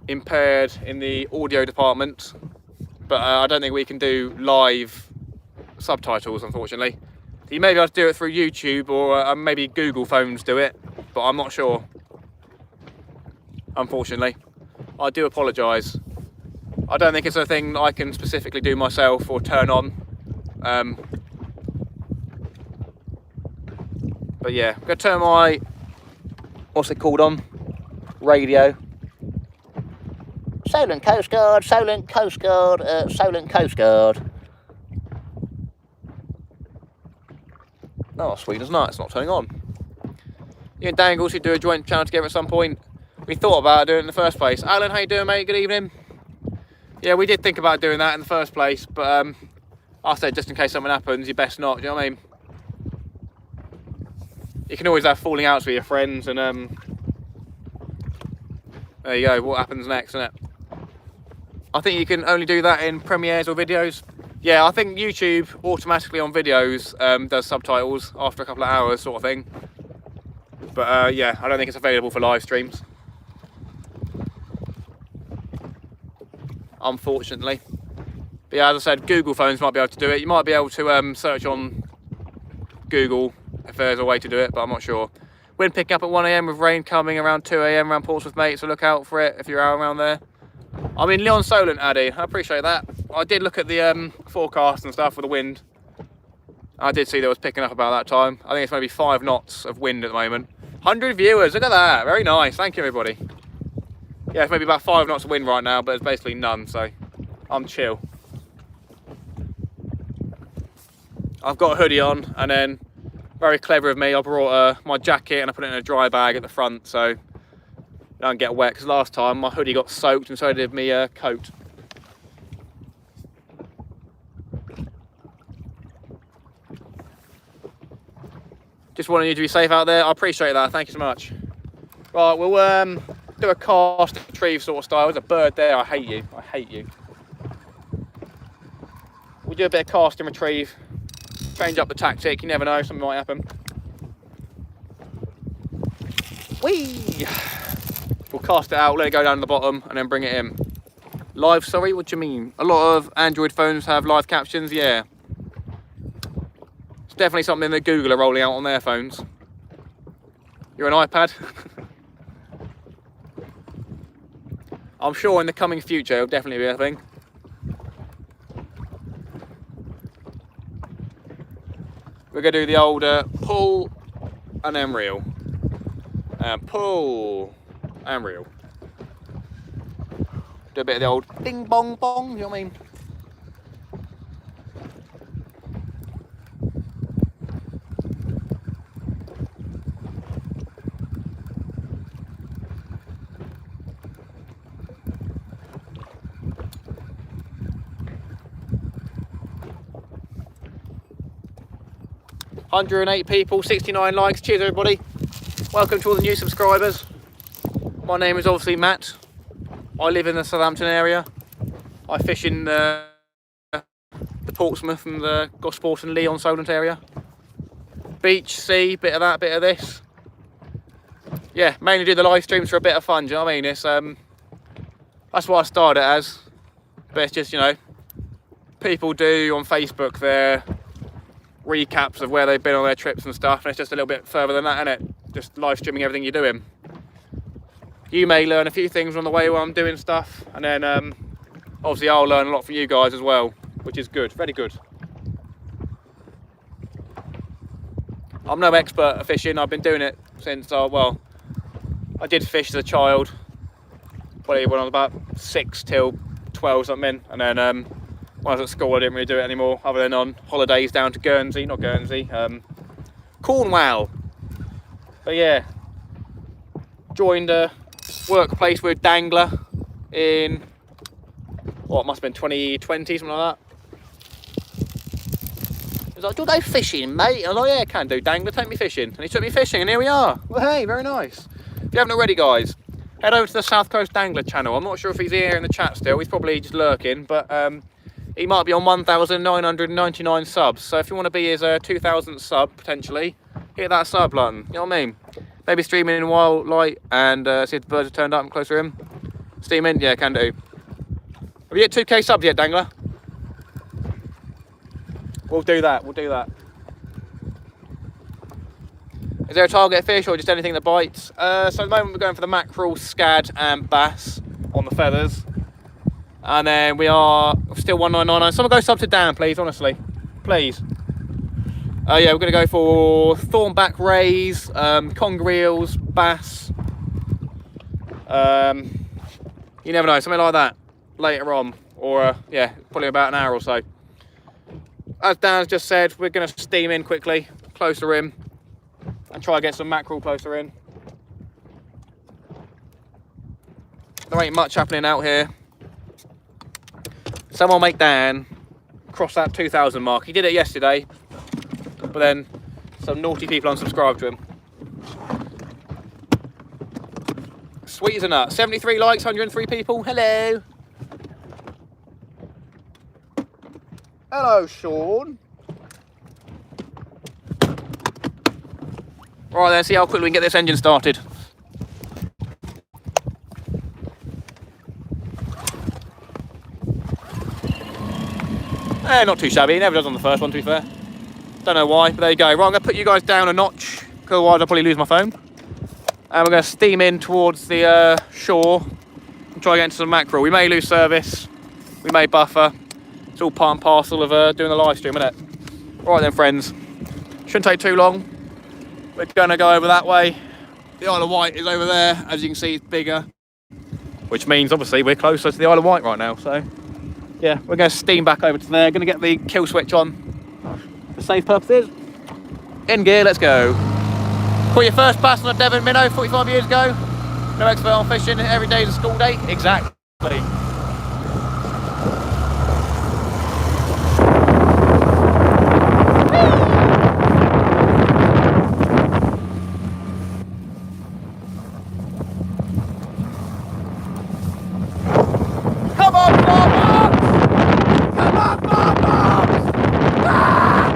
impaired in the audio department, but I don't think we can do live subtitles, unfortunately. You may be able to do it through YouTube, or maybe Google phones do it, but I'm not sure, unfortunately. I do apologise. I don't think it's a thing that I can specifically do myself or turn on. But yeah, I'm going to turn my, what's it called on? Radio. Solent Coast Guard, Solent Coast Guard, Solent Coast Guard. Oh, sweet as nuts, it's not turning on. You and Dangle should do a joint channel together at some point. We thought about doing it in the first place. Alan, how you doing, mate? Good evening. Yeah, we did think about doing that in the first place, but I said just in case something happens, you best not, do you know what I mean? You can always have falling outs with your friends, and there you go, what happens next, isn't it? I think you can only do that in premieres or videos. Yeah, I think YouTube automatically on videos does subtitles after a couple of hours sort of thing. But yeah, I don't think it's available for live streams, unfortunately. But yeah, as I said, Google phones might be able to do it. You might be able to search on Google if there's a way to do it, but I'm not sure. Wind picking up at 1 AM with rain coming around 2 AM around Portsmouth, mate, so look out for it if you're out around there. I'm in Leon Solent, At.I. I appreciate that. I did look at the forecast and stuff with the wind. I did see that it was picking up about that time. I think it's maybe 5 knots of wind at the moment. 100 viewers, look at that. Very nice. Thank you, everybody. Yeah, it's maybe about 5 knots of wind right now, but it's basically none, so I'm chill. I've got a hoodie on, and then, very clever of me, I brought my jacket and I put it in a dry bag at the front, so I don't get wet, because last time my hoodie got soaked and so did my coat. Just wanted you to be safe out there. I appreciate that. Thank you so much. Right, we'll do a cast and retrieve sort of style. There's a bird there. I hate you. I hate you. We'll do a bit of cast and retrieve. Change up the tactic. You never know. Something might happen. Whee! We'll cast it out, let it go down to the bottom, and then bring it in. Live, sorry? What do you mean? A lot of Android phones have live captions, yeah. It's definitely something that Google are rolling out on their phones. You're an iPad? I'm sure in the coming future it'll definitely be a thing. We're going to do the old pull and then reel. Pull and reel. Do a bit of the old ding bong bong, you know what I mean? "108 people, 69 likes. Cheers, everybody. Welcome to all the new subscribers. My name is obviously Matt. I live in the Southampton area. I fish in the Portsmouth and the Gosport and Leon Solent area. Beach, sea, bit of that, bit of this. Yeah, mainly do the live streams for a bit of fun, do you know what I mean? It's that's what I started as. But it's just, you know, people do on Facebook their recaps of where they've been on their trips and stuff, and it's just a little bit further than that, isn't it? Just live streaming everything you're doing. You may learn a few things on the way while I'm doing stuff, and then obviously I'll learn a lot from you guys as well, which is good, very good. I'm no expert at fishing. I've been doing it since well, I did fish as a child, probably when I was about 6 till 12 something, and then when I was at school I didn't really do it anymore, other than on holidays down to Guernsey, not Guernsey, Cornwall. But yeah, joined a workplace with Dangler in, what, must have been 2020, something like that. He was like, "Do you go fishing, mate?" I was like, "Yeah, I can do, Dangler, take me fishing." And he took me fishing, and here we are. Well, hey, very nice. If you haven't already, guys, head over to the South Coast Dangler channel. I'm not sure if he's here in the chat still. He's probably just lurking, but he might be on 1,999 subs. So if you want to be his 2,000th sub, potentially, hit that sub button. You know what I mean? Maybe streaming in wild light and see if the birds have turned up and close to him. Steaming, yeah, can do. Have you hit 2k subs yet, Dangler? We'll do that, we'll do that. Is there a target fish or just anything that bites? So at the moment we're going for the mackerel, scad and bass on the feathers. And then we are still 1999. Someone go sub to Dan, please, honestly. Please. Yeah, we're going to go for thornback rays, conger eels, bass. You never know, something like that later on. Or, yeah, probably about an hour or so. As Dan's just said, we're going to steam in quickly, closer in, and try to get some mackerel closer in. There ain't much happening out here. Someone make Dan cross that 2,000 mark. He did it yesterday, but then some naughty people unsubscribed to him. Sweet as a nut. 73 likes, 103 people. Hello. Hello, Sean. Right then, see how quickly we can get this engine started. Not too shabby, he never does on the first one, to be fair. Don't know why, but there you go. Right, I'm going to put you guys down a notch, because otherwise I'll probably lose my phone. And we're going to steam in towards the shore, Try to get into some mackerel. We may lose service, we may buffer. It's all part and parcel of doing the live stream, isn't it? Right then, friends. Shouldn't take too long. We're gonna go over that way. The Isle of Wight is over there. As you can see, it's bigger. Which means, obviously, we're closer to the Isle of Wight right now. So, yeah, we're gonna steam back over to there. Gonna get the kill switch on for safe purposes. In gear, let's go. Caught your first bass on a Devon minnow 45 years ago. No expert on fishing, every day is a school day. Exactly. Come on, thornbacks! Come on, thornbacks! Ah!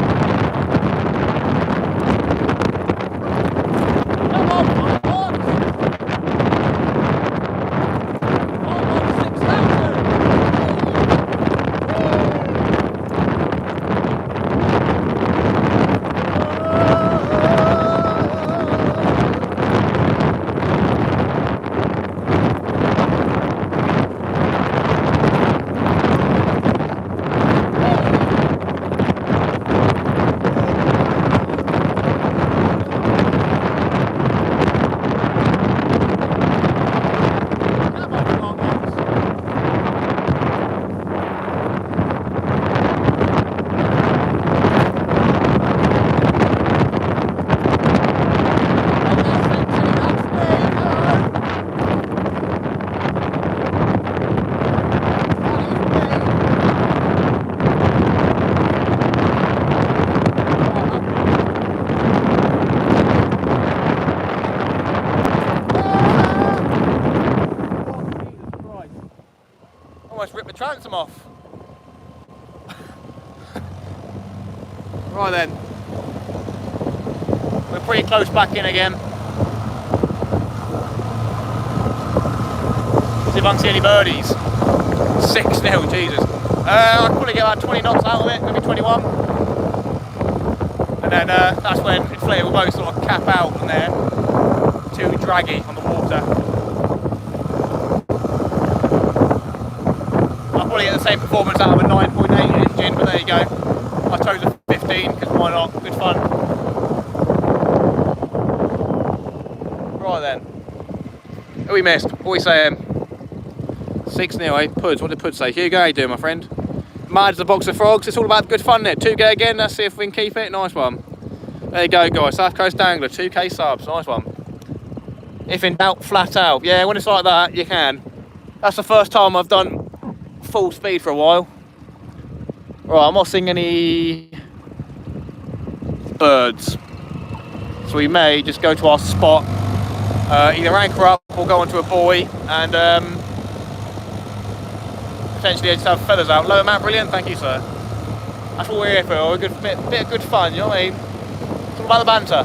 Come on, thornbacks! Thornbacks 6,000! Almost ripped the transom off. Right then. We're pretty close back in again. See if I can see any birdies. 6-0, Jesus. I could probably get about 20 knots out of it, maybe 21. And then that's when inflatable boats sort of cap out and they're too draggy on the water. Probably get the same performance out of a 9.8 engine, but there you go. I chose a 15 because why not? Good fun. Right then. Who we missed? What are we saying? 6-0, eh? Puds, what did Puds say? Hugo, how you doing, my friend? Mad as a box of frogs. It's all about good fun, isn't it? 2K again, let's see if we can keep it. Nice one. There you go, guys. South Coast Angler, 2K subs. Nice one. If in doubt, flat out. Yeah, when it's like that, you can. That's the first time I've done full speed for a while. Right, I'm not seeing any birds, so we may just go to our spot, either anchor up or go onto a buoy and potentially just have feathers out. Lower Matt, brilliant, thank you, sir. That's what we're here for, a good bit of good fun, you know what I mean? It's all about the banter.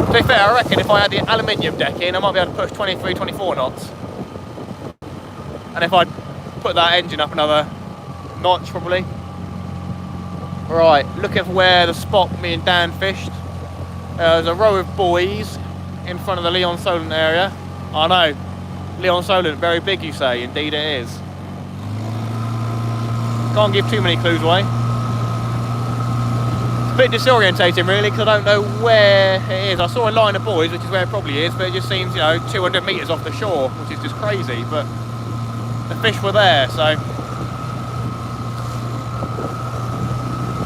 To be fair, I reckon if I had the aluminium deck in, I might be able to push 23, 24 knots. And if I put that engine up another notch, probably. Right, looking for where the spot me and Dan fished. There's a row of buoys in front of the Leon Solent area. I know, Leon Solent, very big you say, indeed it is. Can't give too many clues away. A bit disorientating really, because I don't know where it is. I saw a line of buoys, which is where it probably is, but it just seems, you know, 200 metres off the shore, which is just crazy, but the fish were there, so.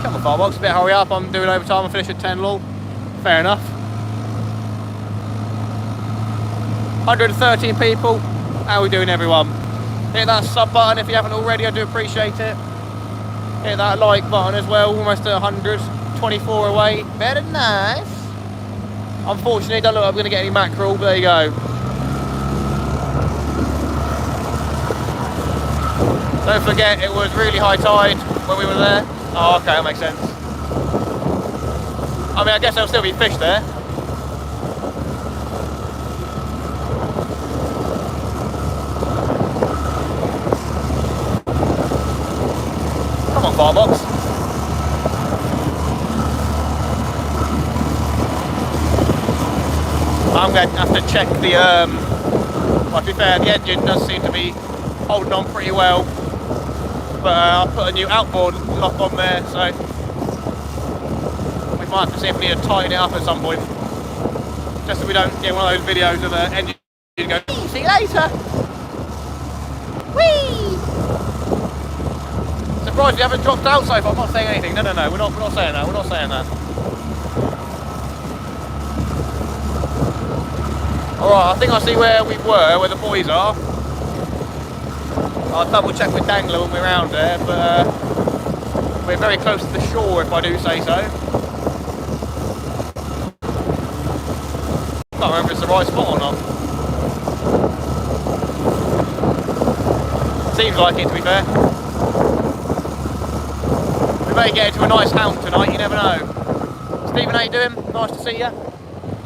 Come on, Firebox, a bit hurry up, I'm doing overtime, I finish at 10 lol. Fair enough. 113 people, how are we doing everyone? Hit that sub button if you haven't already, I do appreciate it. Hit that like button as well, almost at 100. 24 away, very nice. Unfortunately, don't look like I'm going to get any mackerel, but there you go. Don't forget, it was really high tide when we were there. Oh, okay, that makes sense. I mean, I guess there'll still be fish there. Come on, Firebox. I'm going to have to check the, well, to be fair, the engine does seem to be holding on pretty well. But I'll put a new outboard lock on there, so we might have to see if we need to tighten it up at some point. Just so we don't get one of those videos of the engine go, see you later! Whee! Surprised you haven't dropped out so far. I'm not saying anything. No, we're not saying that. We're not saying that. Alright, I think I see where we were, where the boys are. I'll double check with Dangler when we're around there, but we're very close to the shore if I do say so. Can't remember if it's the right spot or not. Seems like it, to be fair. We may get into a nice hound tonight, you never know. Stephen, how you doing? Nice to see you.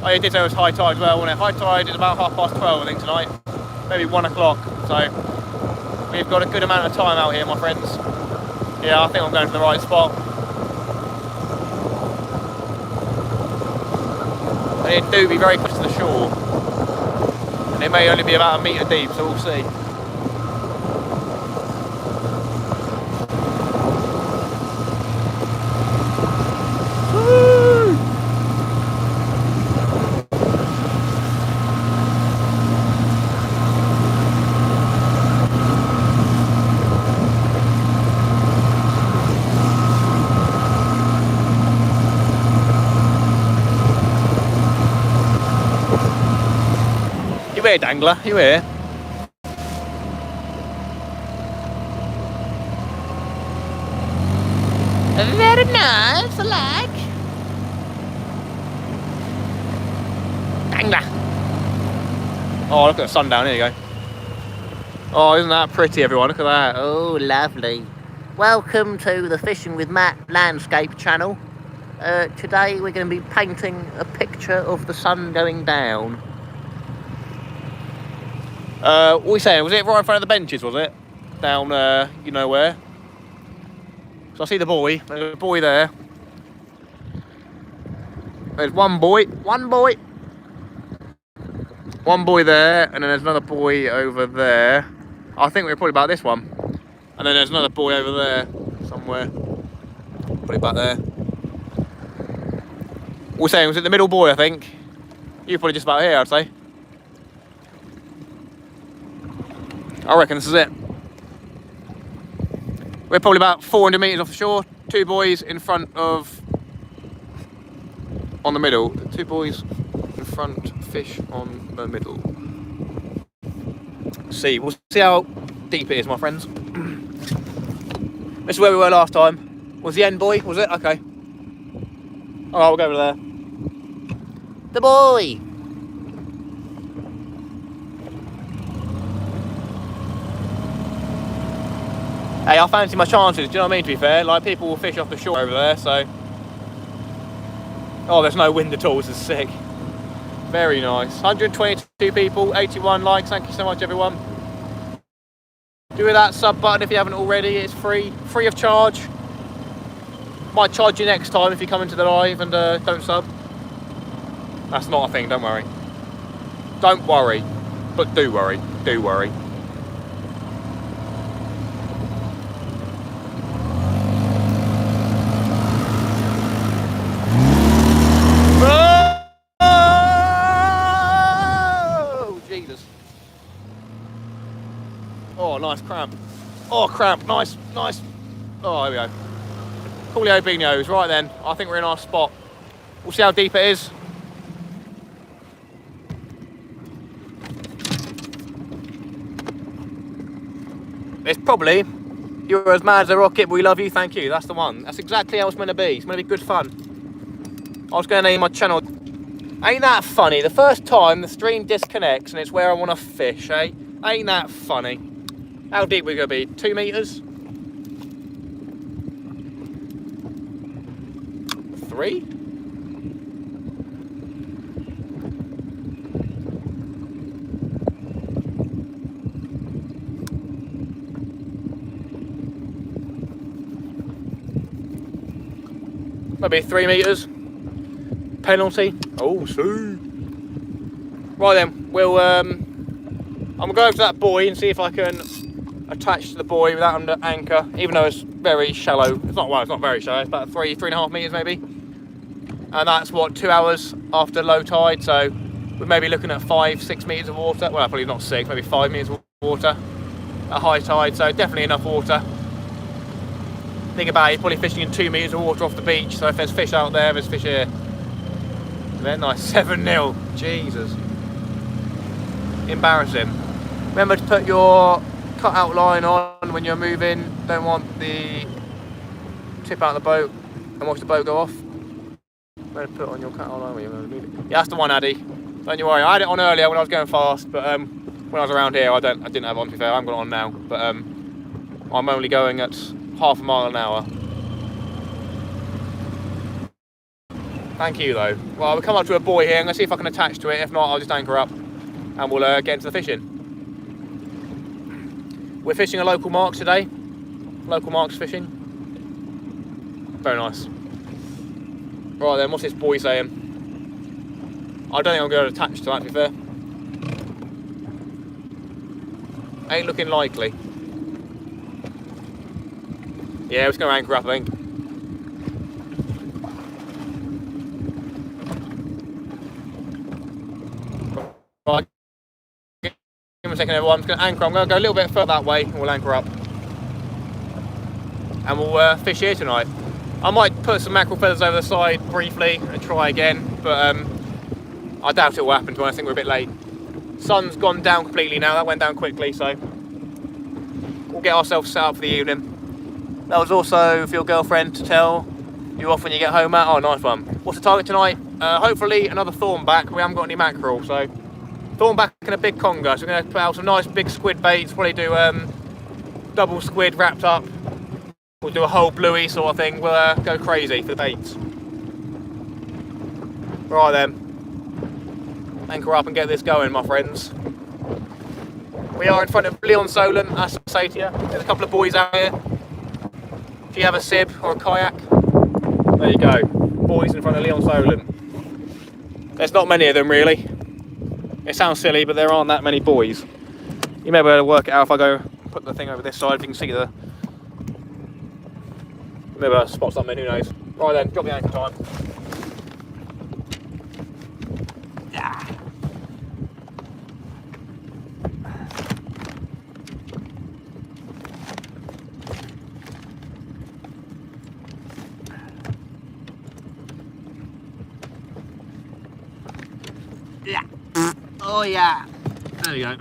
Oh, you did say it was high tide as well, wasn't it? High tide is about 12:30, I think, tonight. Maybe 1 o'clock, so we've got a good amount of time out here, my friends. Yeah, I think I'm going to the right spot. They do be very close to the shore. And it may only be about 1 metre deep, so we'll see. You here, Dangler? You here? Very nice, I like. Dangler. Oh, look at the sun down, here you go. Oh, isn't that pretty, everyone? Look at that. Oh, lovely. Welcome to the Fishing with Matt landscape channel. Today we're going to be painting a picture of the sun going down. What were we saying? Was it right in front of the benches, was it? Down, you know where? So I see the boy. There's a boy there. There's one boy. One boy there, and then there's another boy over there. I think we're probably about this one. And then there's another boy over there, somewhere. Put it back there. What were we saying? Was it the middle boy, I think? You're probably just about here, I'd say. I reckon this is it. We're probably about 400 metres off the shore. 2 boys in front of... on the middle. 2 boys in front, fish on the middle. See, we'll see how deep it is, my friends. This is where we were last time. Was the end boy, was it? Okay. Alright, we'll go over there. The boy! Hey, I fancy my chances, do you know what I mean, to be fair? Like, people will fish off the shore over there, so... Oh, there's no wind at all, this is sick. Very nice. 122 people, 81 likes, thank you so much, everyone. Do hit that sub button if you haven't already, it's free of charge. Might charge you next time if you come into the live and don't sub. That's not a thing, don't worry. Don't worry, but do worry, do worry. Oh, nice cramp. Oh, cramp. Nice, nice. Oh, there we go. Coolio Beanios. Right then, I think we're in our spot. We'll see how deep it is. It's probably, you're as mad as a rocket, but we love you, thank you. That's the one. That's exactly how it's meant to be. It's meant to be good fun. I was going to name my channel. Ain't that funny? The first time the stream disconnects and it's where I want to fish, eh? Ain't that funny? How deep we're going to be? 2 metres? 3? Maybe 3 metres. Penalty. Oh, see. Right then, we'll I'm gonna go over to that buoy and see if I can attach to the buoy without under anchor, even though it's very shallow. It's not, well, it's not very shallow, it's about 3.5 meters maybe. And that's what, 2 hours after low tide, so we may be looking at 5-6 meters of water. Well, probably not 6, maybe 5 meters of water at high tide, so definitely enough water. Think about it, you're probably fishing in 2 meters of water off the beach, so if there's fish out there, there's fish here. They're nice, 7-0, Jesus. Embarrassing. Remember to put your cut out line on when you're moving. Don't want the tip out of the boat and watch the boat go off. Better put on your cut out line when you're moving. Yeah, that's the one, Addy. Don't you worry. I had it on earlier when I was going fast, but when I was around here, I didn't have it on. To be fair, I haven't got it on now. But I'm only going at half a mile an hour. Thank you though. Well, we'll come up to a buoy here. I'm gonna see if I can attach to it. If not, I'll just anchor up and we'll get into the fishing. We're fishing a local marks today. Local marks fishing. Very nice. Right then, what's this buoy saying? I don't think I'm going to attach to that, to be fair. Ain't looking likely. Yeah, we're just going to anchor up, I think. Right. Give me a second, everyone. I'm just going to anchor. I'm going to go a little bit further that way and we'll anchor up. And we'll fish here tonight. I might put some mackerel feathers over the side briefly and try again, but I doubt it will happen, to be honest. I think we're a bit late. Sun's gone down completely now. That went down quickly, so we'll get ourselves set up for the evening. That was also for your girlfriend to tell you off when you get home, Matt. Oh, nice one. What's the target tonight? Hopefully another thornback. We haven't got any mackerel, so thornback and a big conger. So we're going to put out some nice big squid baits. Probably do double squid wrapped up. We'll do a whole bluey sort of thing. We'll go crazy for the baits. Right then. Anchor up and get this going, my friends. We are in front of Leon Solent, as I say to you. There's a couple of boys out here. If you have a sib or a kayak, there you go. Boys in front of Leon Solent. There's not many of them really. It sounds silly, but there aren't that many boys. You may be able to work it out if I go put the thing over this side. If you can see the... Maybe I'll spot something, who knows. Right then, drop the anchor time. Yeah. Yeah. Oh yeah. There we go.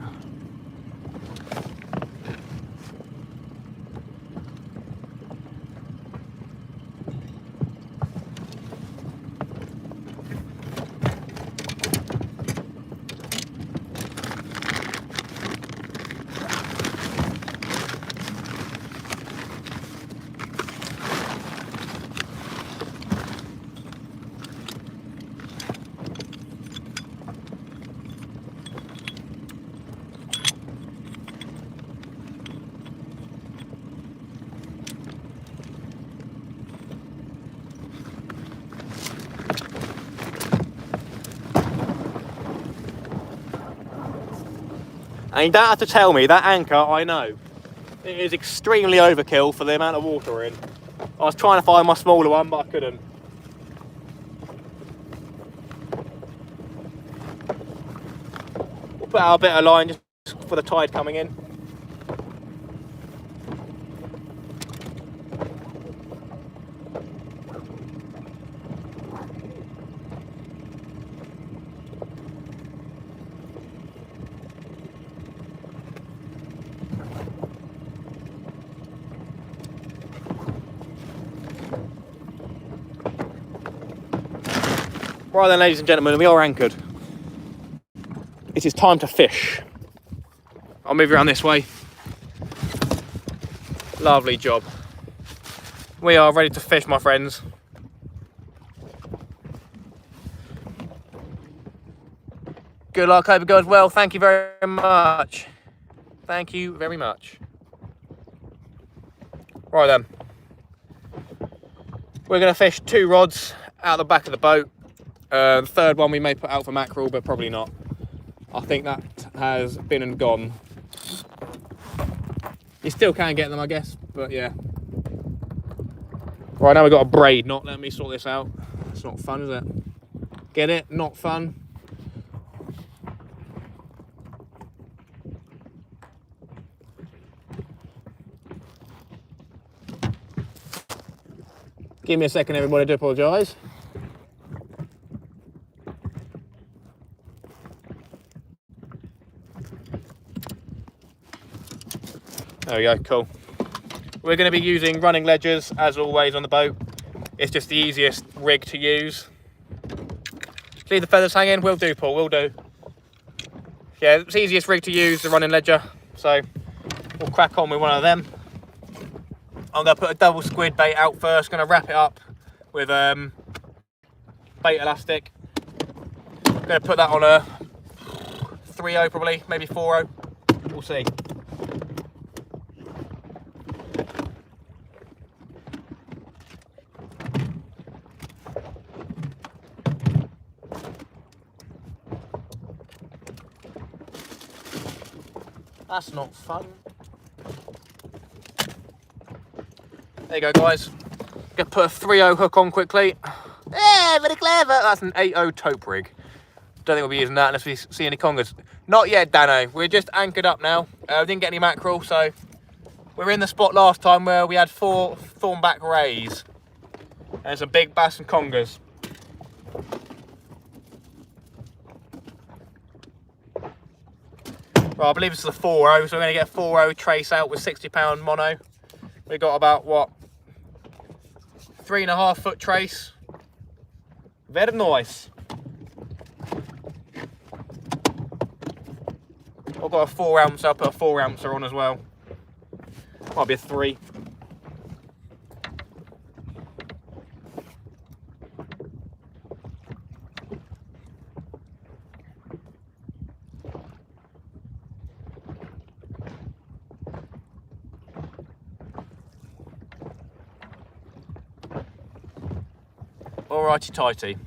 And you don't have to tell me, that anchor, I know. It is extremely overkill for the amount of water we're in. I was trying to find my smaller one, but I couldn't. We'll put out a bit of line just for the tide coming in. Right then, ladies and gentlemen, we are anchored. It is time to fish. I'll move around this way. Lovely job. We are ready to fish, my friends. Good luck, hope it goes well. Thank you very much. Thank you very much. Right then. We're going to fish 2 rods out the back of the boat. The third one we may put out for mackerel, but probably not. I think that has been and gone. You still can get them, I guess, but yeah. Right, now we've got a braid knot. Let me sort this out. It's not fun, is it? Get it? Not fun. Give me a second, everybody. I do apologise. There we go, cool. We're going to be using running ledgers, as always, on the boat. It's just the easiest rig to use. Leave the feathers hanging. Will do, Paul, will do. Yeah, it's the easiest rig to use, the running ledger. So we'll crack on with one of them. I'm going to put a double squid bait out first. Going to wrap it up with bait elastic. Going to put that on a 3.0 probably, maybe 4.0. We'll see. That's not fun. There you go, guys. Gonna put a 3.0 hook on quickly. Yeah, very clever. That's an 8.0 taupe rig. Don't think we'll be using that unless we see any congers. Not yet, Dano. We're just anchored up now. We didn't get any mackerel, so we were in the spot last time where we had 4 thornback rays and some big bass and congers. Right, I believe it's the 4.0, so we're going to get a 4.0 trace out with 60-pound mono. We got about, what, 3.5 foot trace. Very nice. I've got a 4 ounce, I'll put a 4 ouncer on as well. Might be a 3. Alrighty tighty.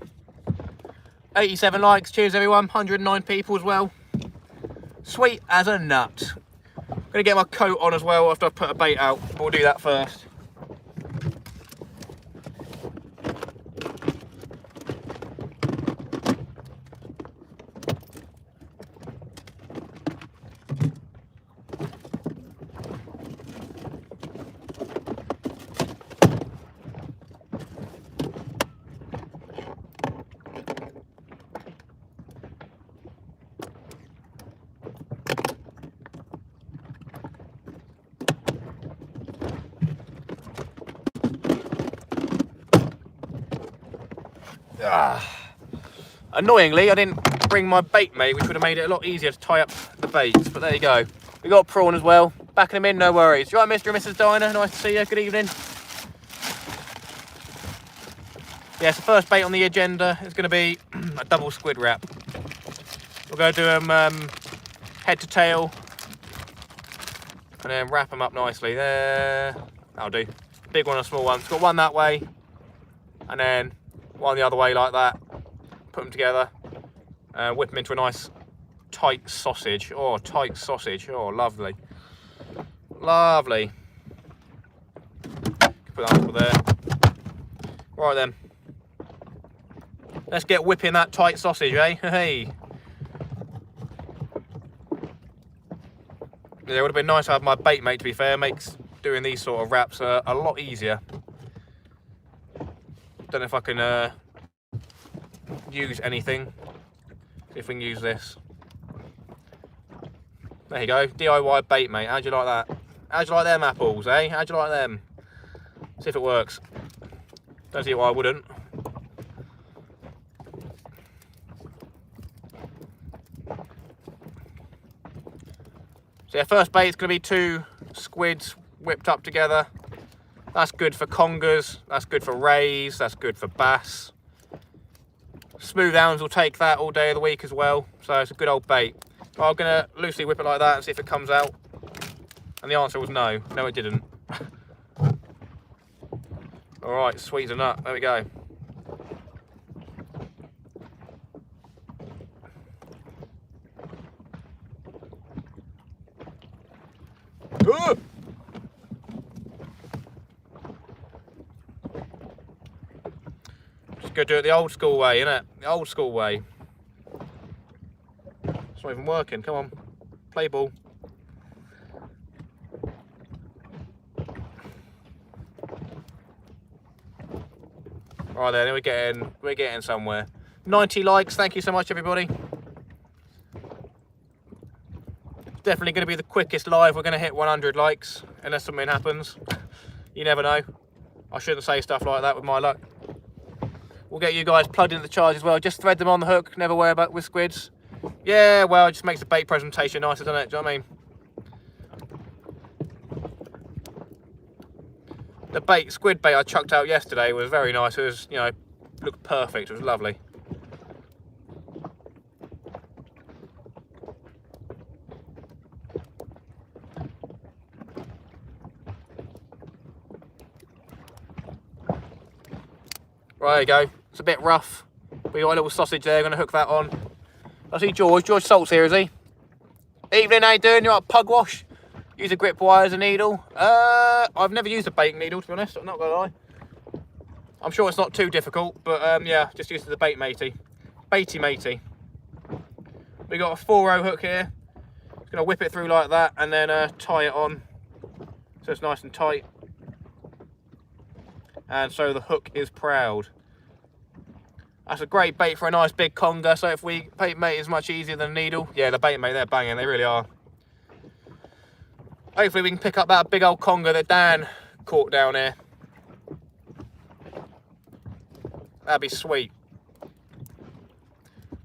87 likes, cheers everyone, 109 people as well. Sweet as a nut. Gonna get my coat on as well after I put a bait out, but we'll do that first. Annoyingly, I didn't bring my bait mate, which would have made it a lot easier to tie up the baits, but there you go. We got prawn as well. Backing them in, no worries. You right, Mr. and Mrs. Diner? Nice to see you. Good evening. Yeah, so first bait on the agenda is going to be a double squid wrap. We're going to do them head to tail and then wrap them up nicely. There, that'll do. Big one and a small one. It's got one that way and then one the other way like that. Put them together, whip them into a nice tight sausage. Oh, tight sausage. Oh, lovely. Lovely. Put that over there. Right then. Let's get whipping that tight sausage, eh? Hey. Yeah, it would have been nice to have my bait mate, to be fair. Makes doing these sort of wraps a lot easier. Don't know if I can use anything. See if we can use this. There you go, DIY bait mate. How'd you like that? How'd you like them apples, eh? How'd you like them? See if it works. Don't see why I wouldn't. So yeah, first bait is going to be 2 squids whipped up together. That's good for congers, that's good for rays, that's good for bass. Smooth hounds will take that all day of the week as well, so it's a good old bait. I'm going to loosely whip it like that and see if it comes out. And the answer was no. No, it didn't. Alright, sweet as a nut. There we go. Go do it the old school way, innit? The old school way. It's not even working. Come on, play ball. Right then, we're getting somewhere. 90 likes. Thank you so much, everybody. Definitely going to be the quickest live. We're going to hit 100 likes unless something happens. You never know. I shouldn't say stuff like that with my luck. We'll get you guys plugged into the charge as well. Just thread them on the hook. Never worry about with squids. Yeah, well, it just makes the bait presentation nicer, doesn't it? Do you know what I mean? The bait, squid bait I chucked out yesterday was very nice. It was, you know, looked perfect. It was lovely. Right, there you go. It's a bit rough. We got a little sausage there. Going to hook that on. I see George. George Salt's here, is he? Evening, how you doing? You're at pug wash. Use a grip wire as a needle. I've never used a bait needle, to be honest. I'm not gonna lie. I'm sure it's not too difficult, but yeah, just use the bait matey. Baity matey. We got a 4-row hook here. Just gonna whip it through like that and then tie it on so it's nice and tight. And so the hook is proud. That's a great bait for a nice big conger. So if we bait mate is much easier than a needle. Yeah, the bait mate, they're banging. They really are. Hopefully we can pick up that big old conger that Dan caught down here. That'd be sweet.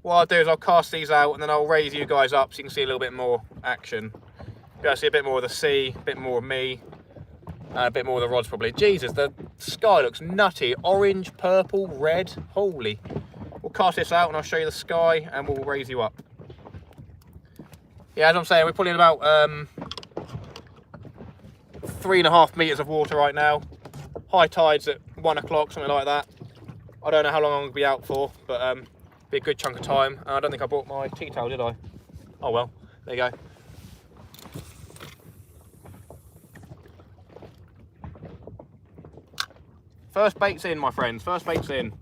What I'll do is I'll cast these out and then I'll raise you guys up so you can see a little bit more action. You'll be able to see a bit more of the sea, a bit more of me, and a bit more of the rods probably. Jesus, the sky looks nutty. Orange, purple, red. Holy. We'll cast this out and I'll show you the sky and we'll raise you up. Yeah, as I'm saying, we're pulling about 3.5 meters of water right now. High tide's at 1 o'clock, something like that. I don't know how long I'm gonna be out for, but be a good chunk of time. And I don't think I brought my tea towel, did I? Oh well, there you go. First bait's in, my friends. First bait's in.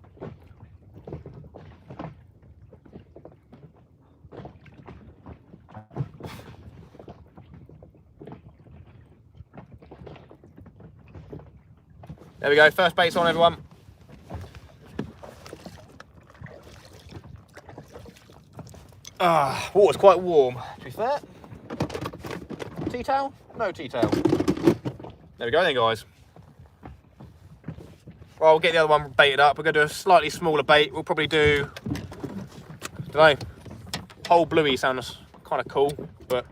There we go, first bait's on, everyone. Water's quite warm, to be fair. Tea towel? No tea towel. There we go then, guys. Well, we'll get the other one baited up. We're going to do a slightly smaller bait. We'll probably do, I don't know, whole bluey sounds kind of cool, but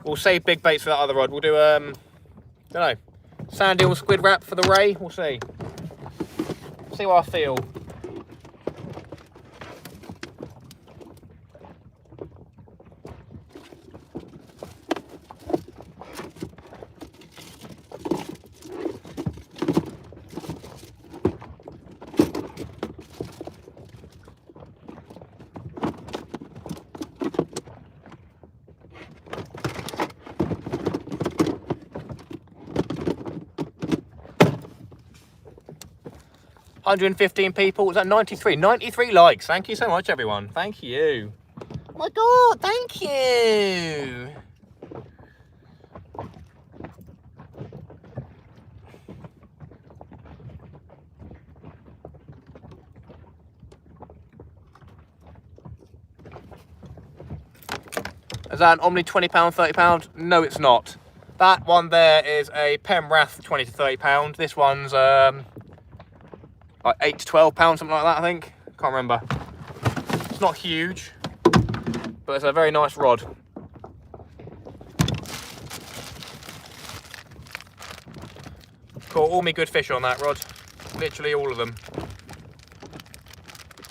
we'll save big baits for that other rod. We'll do, don't know, sand eel squid wrap for the ray. We'll see. See what I feel. $115 people. Was that 93? 93 likes. Thank you so much, everyone. Thank you. Oh my God, thank you. Is that an Omni £20, £30? No, it's not. That one there is a Penrath 20 to £30. This one's like 8 to £12, something like that, I think. Can't remember. It's not huge, but it's a very nice rod. Caught all my good fish on that rod. Literally all of them.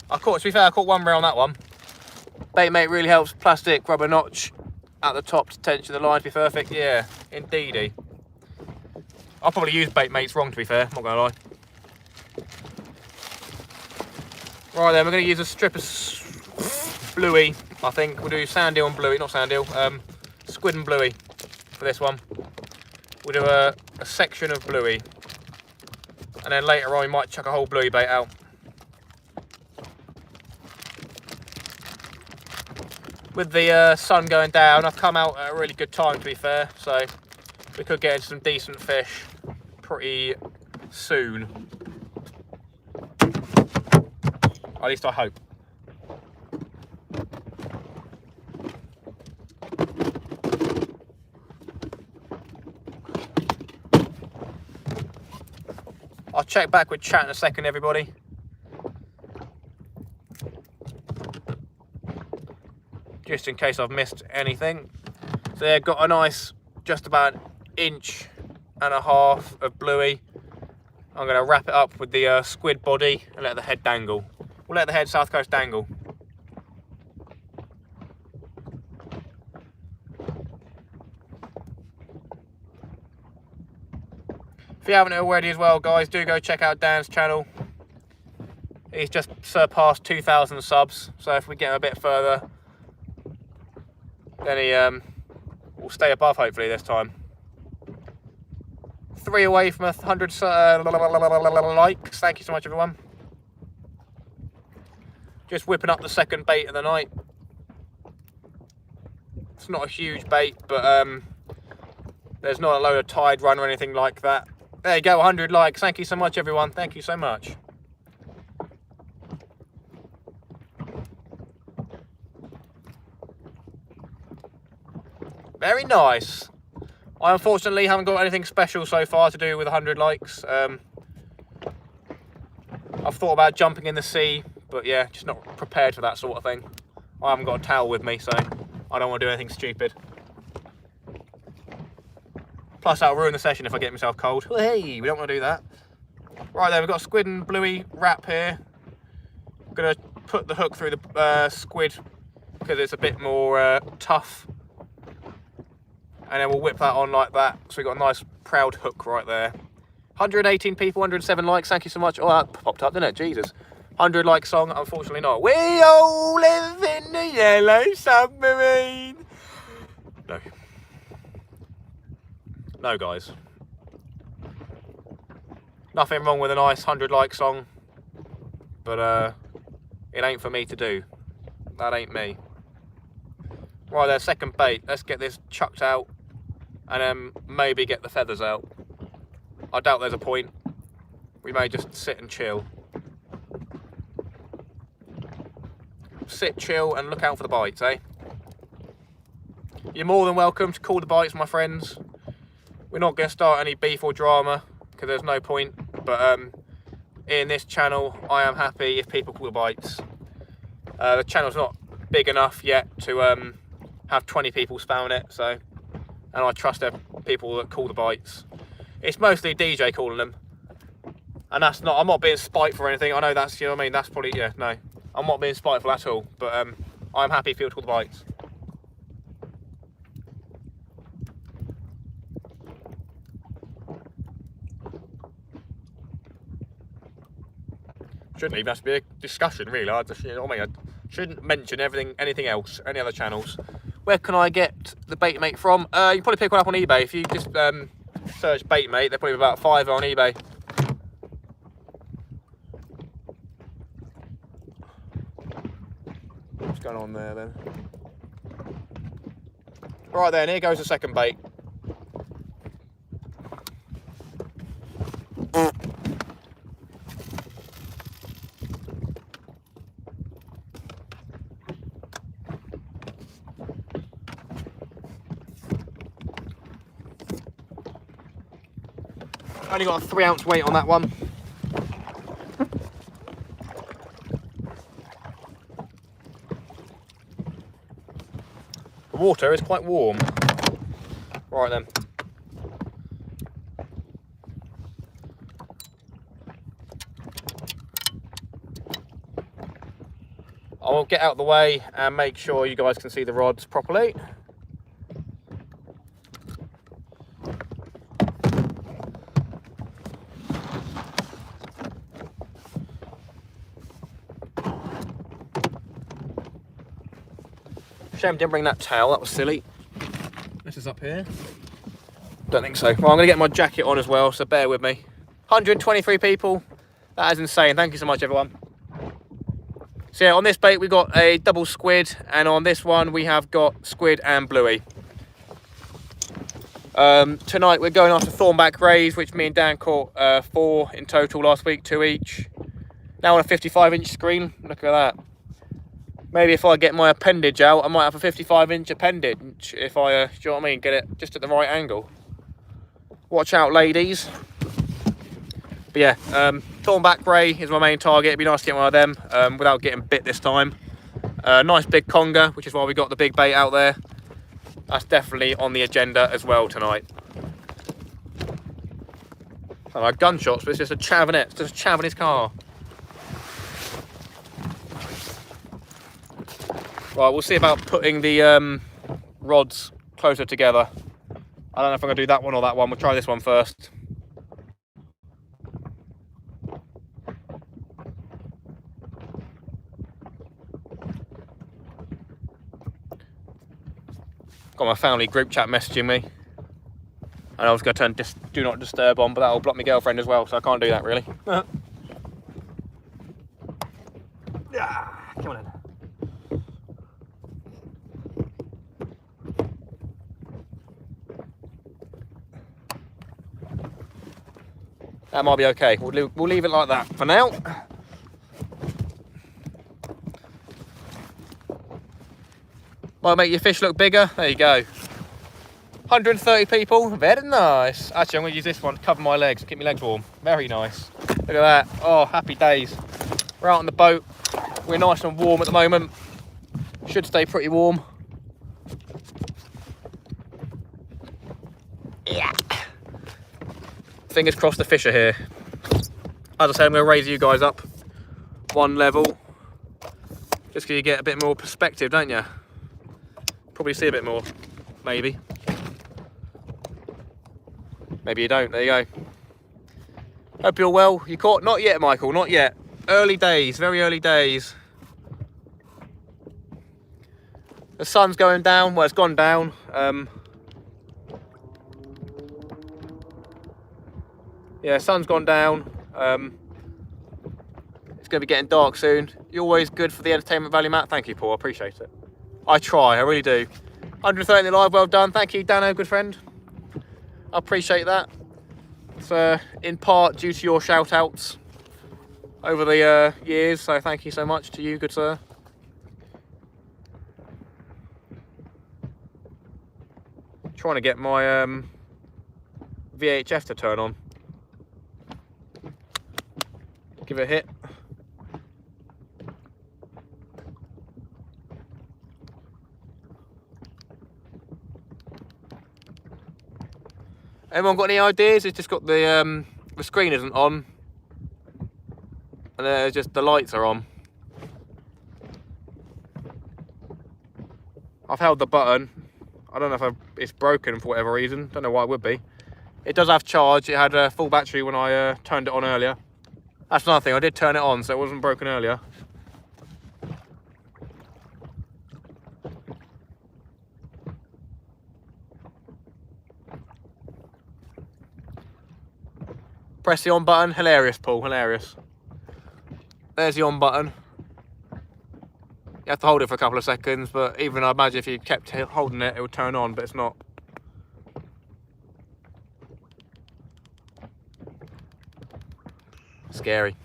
To be fair, I caught one ray on that one. Bait mate really helps. Plastic rubber notch at the top to tension the line to be perfect. Yeah, indeedy. I'll probably use bait mates wrong, to be fair. Not gonna lie. Right then, we're going to use a strip of bluey, I think. We'll do sand eel and bluey, not sand eel, squid and bluey for this one. We'll do a section of bluey. And then later on, we might chuck a whole bluey bait out. with the sun going down, I've come out at a really good time, to be fair, so we could get into some decent fish pretty soon. At least I hope. I'll check back with chat in a second, everybody. Just in case I've missed anything. So yeah, got a nice, just about 1.5 inches of bluey. I'm going to wrap it up with the squid body and let the head dangle. We'll let the head South Coast dangle. If you haven't already as well, guys, do go check out Dan's channel. He's just surpassed 2,000 subs, so if we get a bit further, then he will stay above, hopefully, this time. 3 away from 100 likes. Thank you so much, everyone. Just whipping up the second bait of the night. It's not a huge bait, but there's not a load of tide run or anything like that. There you go, 100 likes. Thank you so much, everyone. Thank you so much. Very nice. I unfortunately haven't got anything special so far to do with 100 likes. I've thought about jumping in the sea, but yeah, just not prepared for that sort of thing. I haven't got a towel with me, so I don't want to do anything stupid. Plus, that'll ruin the session if I get myself cold. Well, hey, we don't want to do that. Right there, we've got a squid and bluey wrap here. I'm going to put the hook through the squid because it's a bit more tough. And then we'll whip that on like that. So we've got a nice proud hook right there. 118 people, 107 likes. Thank you so much. Oh, that popped up, didn't it? Jesus. 100 like song, unfortunately not. We all live in the yellow submarine. No. No, guys. Nothing wrong with a nice 100 like song. But it ain't for me to do. That ain't me. Right there, second bait. Let's get this chucked out. And then maybe get the feathers out. I doubt there's a point. We may just sit and chill. Sit, chill, and look out for the bites, eh? You're more than welcome to call the bites, my friends. We're not going to start any beef or drama, because there's no point. But in this channel, I am happy if people call the bites. The channel's not big enough yet to have 20 people spamming it, so... And I trust the people that call the bites. It's mostly DJ calling them. And that's not... I'm not being spiteful or anything. I know that's... You know what I mean? That's probably... Yeah, no. I'm not being spiteful at all. But I'm happy if people call the bites. Shouldn't even have to be a discussion, really. I just, you know what I mean? I shouldn't mention anything else, any other channels. Where can I get the bait mate from? You can probably pick one up on eBay. If you just search bait mate, they're probably about £5 on eBay. What's going on there then? Right then, here goes the second bait. Only got a 3-ounce weight on that one. The water is quite warm. Right then. I'll get out of the way and make sure you guys can see the rods properly. Shame I didn't bring that towel, that was silly. This is up here. Don't think so. Well, I'm going to get my jacket on as well, so bear with me. 123 people. That is insane. Thank you so much, everyone. So yeah, on this bait we got a double squid, and on this one we have got squid and bluey. Tonight we're going after thornback rays, which me and Dan caught 4 in total last week, 2 each. Now on a 55-inch screen, look at that. Maybe if I get my appendage out, I might have a 55-inch appendage if I, do you know what I mean, get it just at the right angle. Watch out, ladies. But yeah, thornback ray is my main target. It'd be nice to get one of them without getting bit this time. Nice big conger, which is why we got the big bait out there. That's definitely on the agenda as well tonight. I like gunshots, but it's just a chav in it. It's just a chav in his car. Right, we'll see about putting the rods closer together. I don't know if I'm going to do that one or that one. We'll try this one first. Got my family group chat messaging me. And I was going to turn do not disturb on, but that'll block my girlfriend as well, so I can't do that really. Yeah, come on in. That might be okay. We'll leave it like that for now. Might make your fish look bigger. There you go. 130 people. Very nice. Actually, I'm going to use this one to cover my legs, keep my legs warm. Very nice. Look at that. Oh, happy days. We're out on the boat. We're nice and warm at the moment. Should stay pretty warm. Yeah. Fingers crossed the fish are here. As I said, I'm going to raise you guys up one level. Just so you get a bit more perspective, don't you? Probably see a bit more, maybe. Maybe you don't, there you go. Hope you're well. You caught? Not yet, Michael, not yet. Early days, very early days. The sun's going down, well, it's gone down. Yeah, sun's gone down. It's going to be getting dark soon. You're always good for the entertainment value, Matt. Thank you, Paul, I appreciate it. I try, I really do. 130 in the live, well done. Thank you, Dano, good friend. I appreciate that. It's in part due to your shout outs over the years, so thank you so much to you, good sir. Trying to get my VHF to turn on. Give it a hit. Anyone got any ideas? It's just got the screen isn't on, and just the lights are on. I've held the button. I don't know if it's broken for whatever reason. Don't know why it would be. It does have charge. It had a full battery when I turned it on earlier. That's another thing. I did turn it on, so it wasn't broken earlier. Press the on button. Hilarious, Paul. Hilarious. There's the on button. You have to hold it for a couple of seconds, but even I imagine if you kept holding it, it would turn on, but it's not. Scary.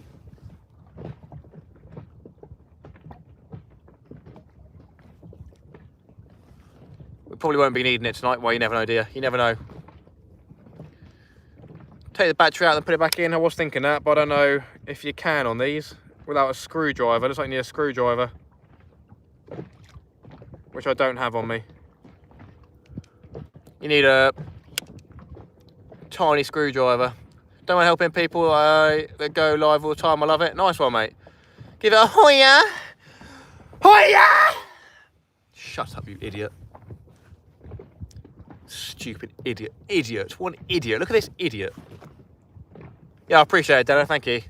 We probably won't be needing it tonight. Well, you never know, dear. You never know. Take the battery out and put it back in. I was thinking that, but I don't know if you can on these without a screwdriver. Looks like you need a screwdriver, which I don't have on me. You need a tiny screwdriver. Don't mind helping people that go live all the time. I love it. Nice one, mate. Give it a hoya. Hoya! Shut up, you idiot. Stupid idiot. Idiot. What an idiot. Look at this idiot. Yeah, I appreciate it, Dana. Thank you.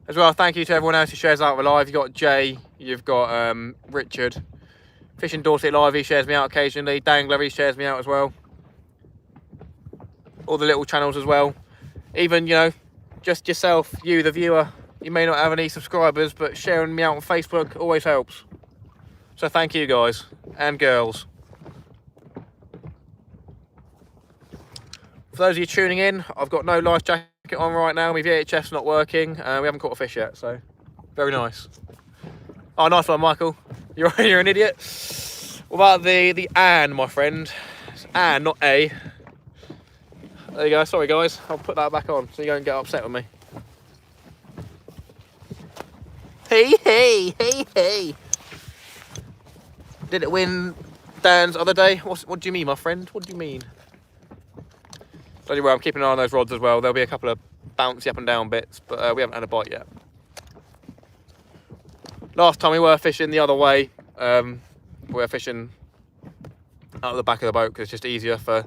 As well, thank you to everyone else who shares out live. You've got Jay. You've got Richard. Fishing Dorset Live, he shares me out occasionally. Dangler, he shares me out as well. All the little channels as well. Even, you know, just yourself, you, the viewer, You may not have any subscribers, but sharing me out on Facebook always helps. So thank you guys and girls. For those of you tuning in, I've got no life jacket on right now. My VHF's not working. We haven't caught a fish yet, so very nice. Oh, nice one, Michael. You're an idiot. What about the Anne, my friend? It's Anne, not A. There you go. Sorry, guys. I'll put that back on so you don't get upset with me. Hey. Did it win Dan's other day? What do you mean, my friend? What do you mean? So anyway, I'm keeping an eye on those rods as well. There'll be a couple of bouncy up and down bits, but we haven't had a bite yet. Last time we were fishing the other way, we were fishing out of the back of the boat because it's just easier for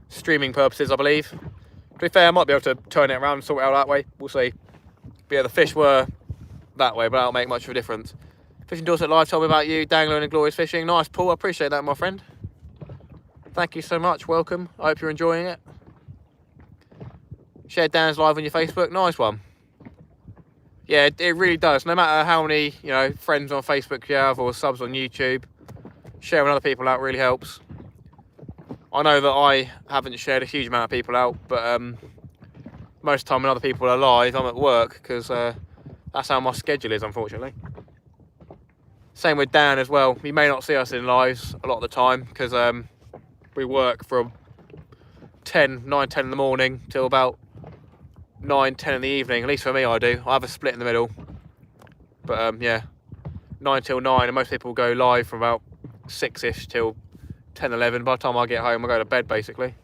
streaming purposes, I believe. To be fair, I might be able to turn it around and sort it out that way. We'll see. But yeah, the fish were that way, but that'll make much of a difference. Fishing Dorset Live told me about you, dangling and glorious fishing. Nice, Paul. I appreciate that, my friend. Thank you so much. Welcome. I hope you're enjoying it. Share Dan's live on your Facebook. Nice one. Yeah, it really does. No matter how many, friends on Facebook you have or subs on YouTube, sharing other people out really helps. I know that I haven't shared a huge amount of people out, but most of the time when other people are live, I'm at work because that's how my schedule is, unfortunately. Same with Dan as well. You may not see us in lives a lot of the time because we work from 9, 10 in the morning till about 9, 10 in the evening. At least for me, I do. I have a split in the middle. But yeah, 9 till 9, and most people go live from about 6ish till 10, 11. By the time I get home, I go to bed basically.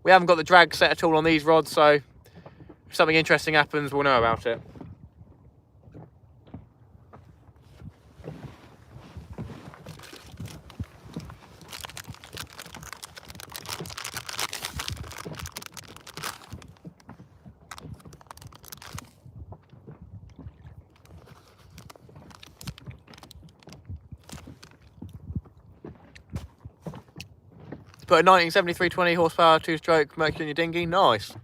We haven't got the drag set at all on these rods, so if something interesting happens, we'll know about it. Put a 1973 20 horsepower 2-stroke Mercury in your dinghy. Nice.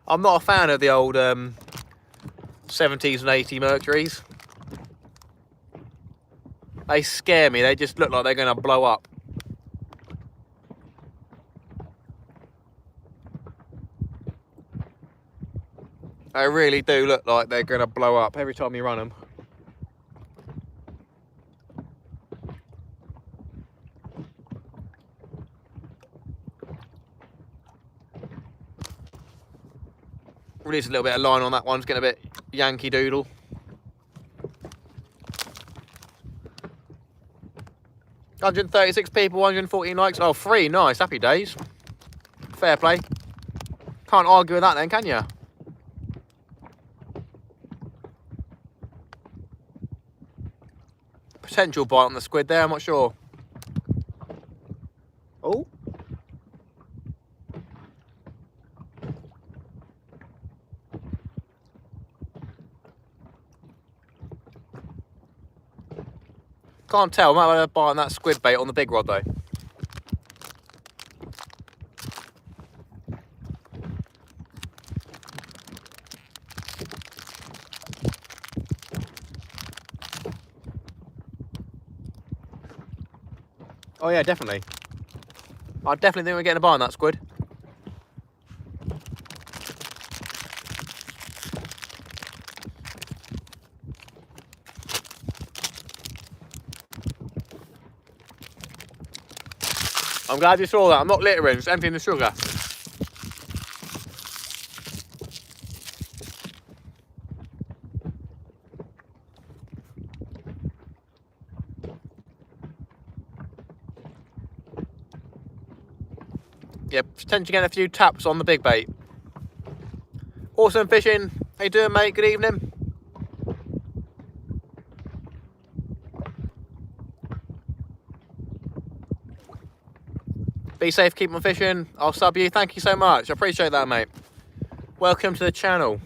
I'm not a fan of the old 70s and 80s Mercuries. They scare me. They just look like they're going to blow up. They really do look like they're going to blow up every time you run them. Release a little bit of line on that one. It's getting a bit Yankee Doodle. $136 people, 114 likes. Oh, 3, nice, happy days. Fair play. Can't argue with that then, can you? Potential bite on the squid there, I'm not sure. Oh. Can't tell, I might have a bite on that squid bait on the big rod though. Oh yeah, definitely. I definitely think we're getting a bite on that squid. I'm glad you saw that. I'm not littering, just emptying the sugar. Yeah, potentially getting a few taps on the big bait. Awesome fishing. How you doing, mate? Good evening. Be safe, keep on fishing. I'll sub you. Thank you so much. I appreciate that, mate. Welcome to the channel.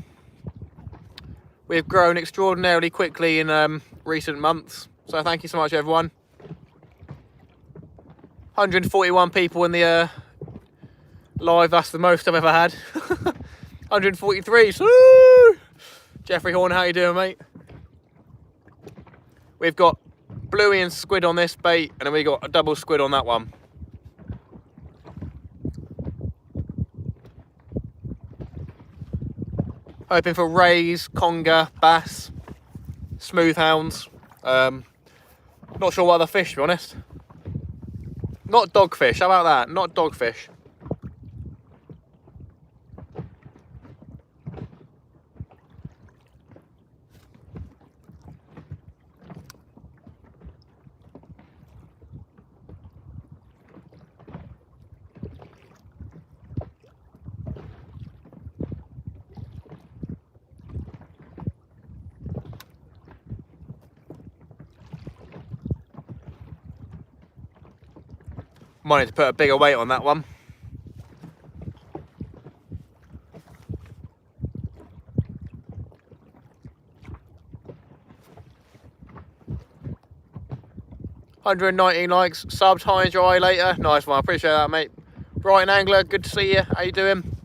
We've grown extraordinarily quickly in recent months. So thank you so much, everyone. 141 people in the live. That's the most I've ever had. 143. Woo! Jeffrey Horn, how you doing, mate? We've got bluey and squid on this bait, and then we got a double squid on that one. Hoping for rays, conger, bass, smooth hounds. Not sure what other fish, to be honest. Not dogfish, how about that? Not dogfish. Might need to put a bigger weight on that one. $119 likes, subbed, high and dry later. Nice one, I appreciate that, mate. Brighton Angler, good to see you. How you doing?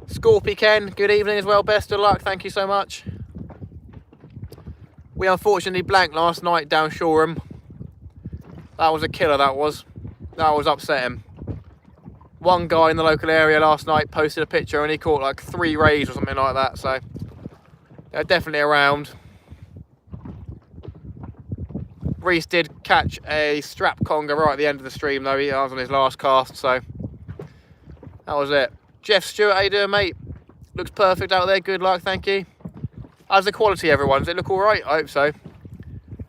Scorpy Ken, good evening as well. Best of luck, thank you so much. We unfortunately blanked last night down Shoreham. That was a killer, that was. That was upsetting. One guy in the local area last night posted a picture and he caught like 3 rays or something like that, so they're definitely around. Reese did catch a strap conger right at the end of the stream though. He was on his last cast, so that was it. Jeff Stewart, how you doing, mate? Looks perfect out there, good luck, thank you. How's the quality, everyone? Does it look alright? I hope so.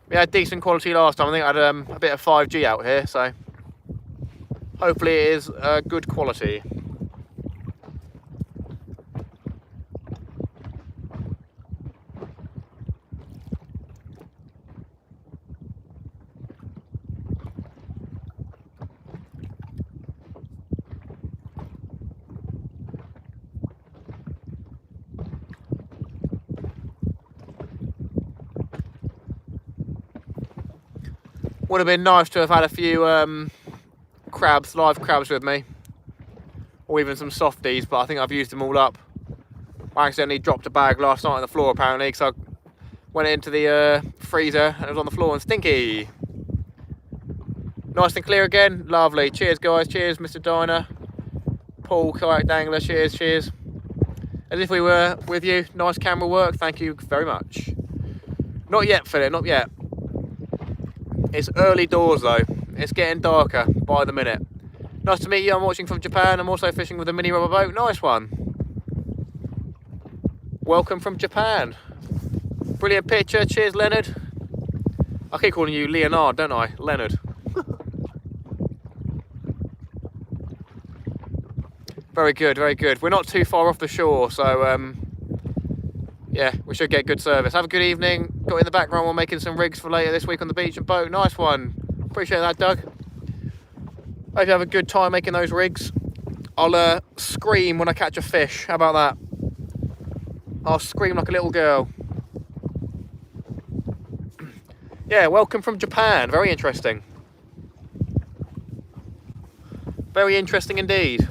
We had decent quality last time. I think I had a bit of 5G out here, so hopefully it is good quality. Would have been nice to have had a few crabs, live crabs with me, or even some softies, but I think I've used them all up. I accidentally dropped a bag last night on the floor apparently, because I went into the freezer and it was on the floor and stinky. Nice and clear again, lovely. Cheers guys, cheers Mr. Diner, Paul, Kayak Dangler, cheers, cheers. As if we were with you, nice camera work, thank you very much. Not yet, Philip, not yet. It's early doors though. It's getting darker by the minute. Nice to meet you. I'm watching from Japan. I'm also fishing with a mini rubber boat. Nice one. Welcome from Japan. Brilliant picture. Cheers, Leonard. I keep calling you Leonard, don't I? Leonard. Very good, very good. We're not too far off the shore, so yeah, we should get good service. Have a good evening. Got in the background, we're making some rigs for later this week on the beach and boat. Nice one. Appreciate that, Doug. Hope you have a good time making those rigs. I'll scream when I catch a fish. How about that? I'll scream like a little girl. Yeah, welcome from Japan. Very interesting. Very interesting indeed.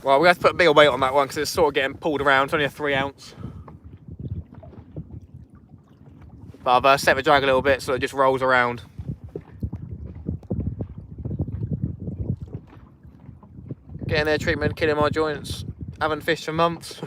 Well, we have to put a bigger weight on that one because it's sort of getting pulled around. It's only a 3 ounce. But I've set the drag a little bit so it just rolls around. Getting their treatment, killing my joints. Haven't fished for months.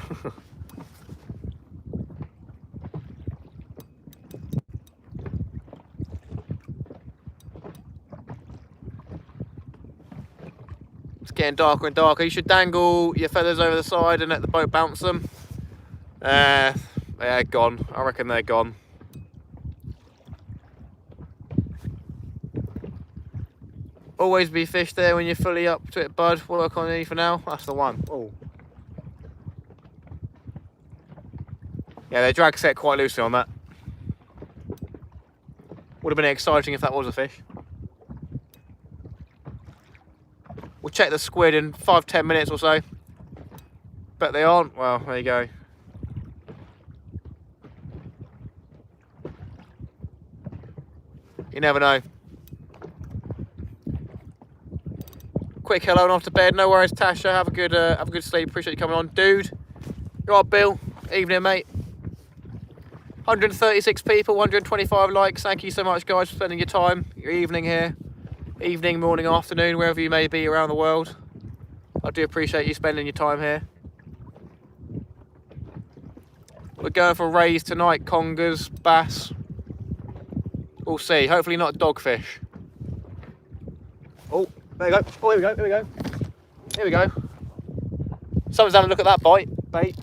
It's getting darker and darker. You should dangle your feathers over the side and let the boat bounce them. They're gone. I reckon they're gone. Always be fish there when you're fully up to it, bud. What look on you for now? That's the one. Oh. Yeah, they drag set quite loosely on that. Would have been exciting if that was a fish. We'll check the squid in 5-10 minutes or so. Bet they aren't. Well, there you go. You never know. Quick hello and off to bed. No worries, Tasha. Have a good sleep. Appreciate you coming on, dude. You're right, Bill. Evening, mate. 136 people, 125 likes. Thank you so much, guys, for spending your time, your evening here. Evening, morning, afternoon, wherever you may be around the world. I do appreciate you spending your time here. We're going for rays tonight, congers, bass. We'll see. Hopefully not dogfish. Oh, there you go. Oh, here we go. Here we go. Here we go. Someone's having a look at that bait.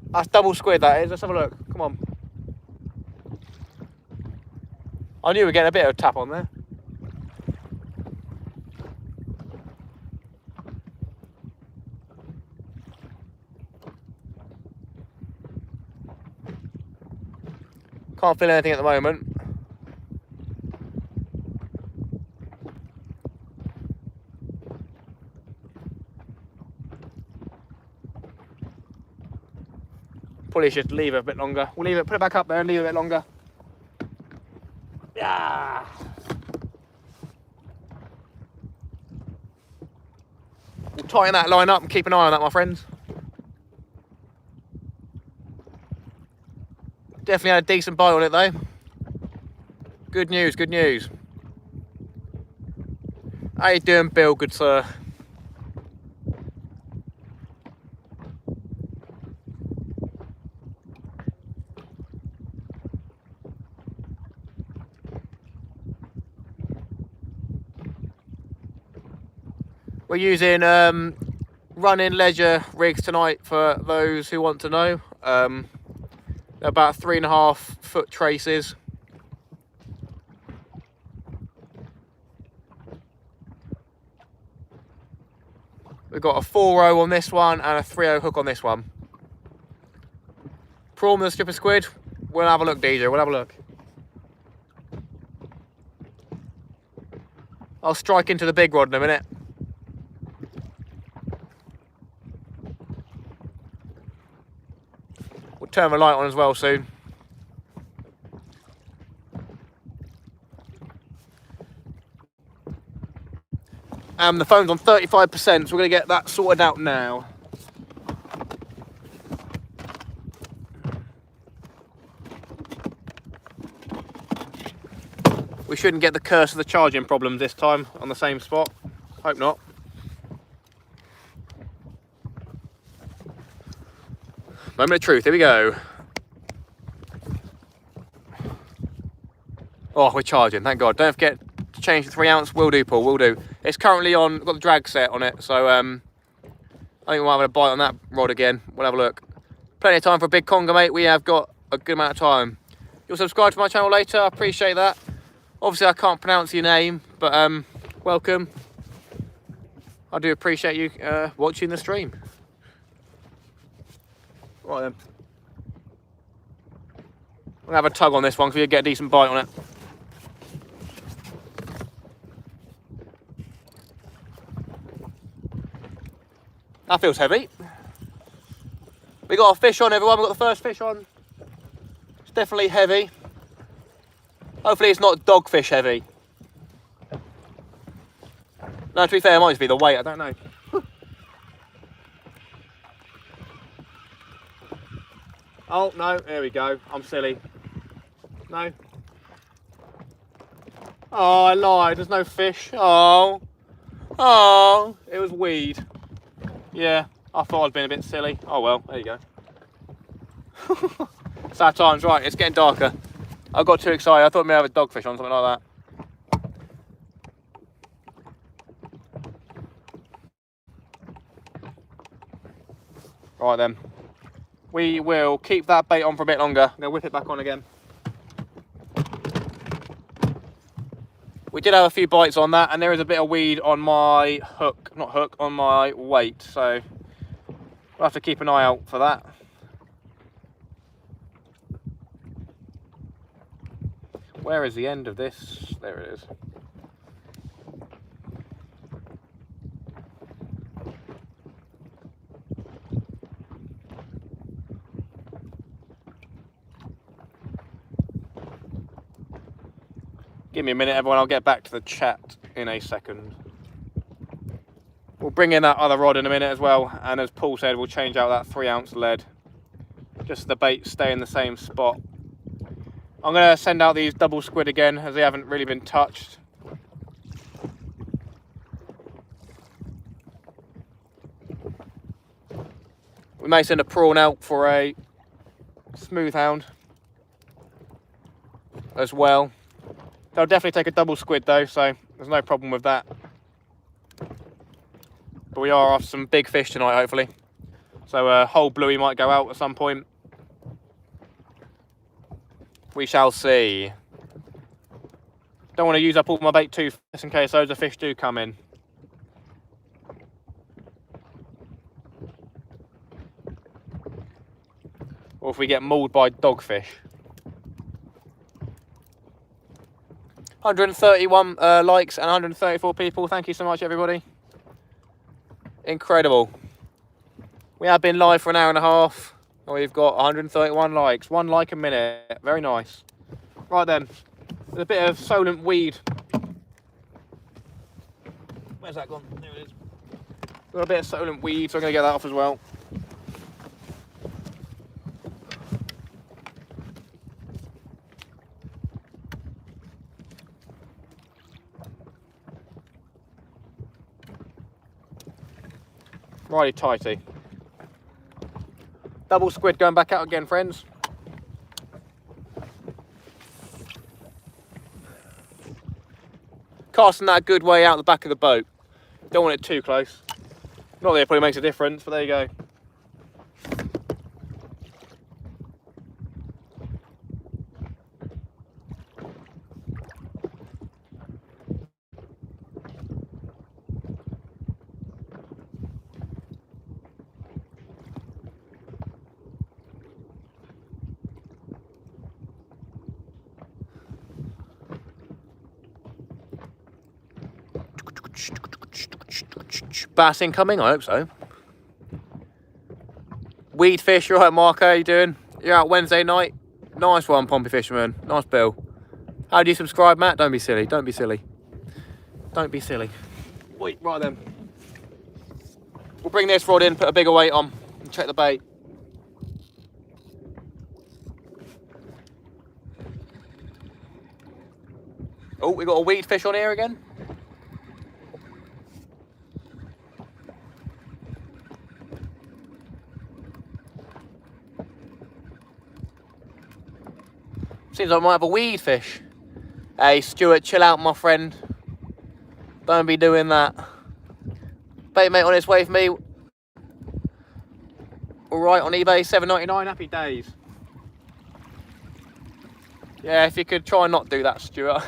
That's double squid, that is. Let's have a look. Come on. I knew we were getting a bit of a tap on there. Can't feel anything at the moment. Probably should leave it a bit longer. We'll leave it, put it back up there and leave it a bit longer. Yeah. We'll tighten that line up and keep an eye on that, my friends. Definitely had a decent bite on it though. Good news, good news. How you doing, Bill, good sir? We're using running leisure rigs tonight for those who want to know. They're about 3.5 foot traces. We've got a 4-0 on this one and a 3-0 hook on this one. Prawn with a strip of squid. We'll have a look, DJ. We'll have a look. I'll strike into the big rod in a minute. We'll turn the light on as well soon. The phone's on 35%, so we're going to get that sorted out now. We shouldn't get the curse of the charging problems this time on the same spot. Hope not. Moment of truth, here we go. Oh, we're charging, thank God. Don't forget to change the 3 ounce. Will do, Paul, will do. It's currently on, got the drag set on it, so I think we might have a bite on that rod again. We'll have a look. Plenty of time for a big conger, mate. We have got a good amount of time. You'll subscribe to my channel later, I appreciate that. Obviously I can't pronounce your name, but welcome. I do appreciate you watching the stream. Right then. I'm gonna have a tug on this one because you'll get a decent bite on it. That feels heavy. We got a fish on, everyone. We got the first fish on. It's definitely heavy. Hopefully it's not dogfish heavy. No, to be fair, it might just be the weight, I don't know. Oh, no, there we go. I'm silly. No. Oh, I lied. There's no fish. Oh. Oh, it was weed. Yeah, I thought I'd been a bit silly. Oh, well, there you go. Sad times, right, it's getting darker. I got too excited. I thought we might have a dogfish on, something like that. Right then. we will keep that bait on for a bit longer. I'm gonna whip it back on again. We did have a few bites on that, and there is a bit of weed on my hook, not hook, on my weight, so we'll have to keep an eye out for that. Where is the end of this? There it is. Give me a minute, everyone. I'll get back to the chat in a second. We'll bring in that other rod in a minute as well, and as Paul said, we'll change out that 3-ounce lead. Just so the bait stay in the same spot. I'm going to send out these double squid again, as they haven't really been touched. We may send a prawn out for a smooth hound as well. They'll definitely take a double squid though, so there's no problem with that. But we are after some big fish tonight, hopefully. So a whole bluey might go out at some point. We shall see. Don't want to use up all my bait too fast in case loads of fish do come in. Or if we get mauled by dogfish. 131 likes and 134 people. Thank you so much, everybody. Incredible. We have been live for an hour and a half, and we've got 131 likes. 1 like a minute. Very nice. Right then, with a bit of solent weed. Where's that gone? There it is. Got a bit of solent weed, so I'm going to get that off as well. Righty tighty. Double squid going back out again, friends. Casting that a good way out the back of the boat. Don't want it too close. Not that it probably makes a difference, but there you go. Bass incoming, I hope so. Weed fish, you're right, Mark, how you doing? You're out Wednesday night. Nice one, Pompey Fisherman. Nice bill. How do you subscribe, Matt? Don't be silly, don't be silly. Don't be silly. Wait, right then. We'll bring this rod in, put a bigger weight on, and check the bait. Oh, we got a weed fish on here again. Seems like I might have a weed fish. Hey, Stuart, chill out, my friend. Don't be doing that. Bait mate on its way for me. All right, on eBay, $7.99. Happy days. Yeah, if you could try and not do that, Stuart.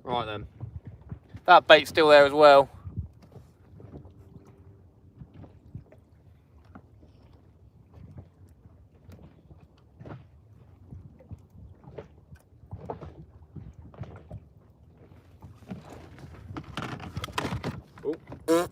Right then. That bait's still there as well. Oh.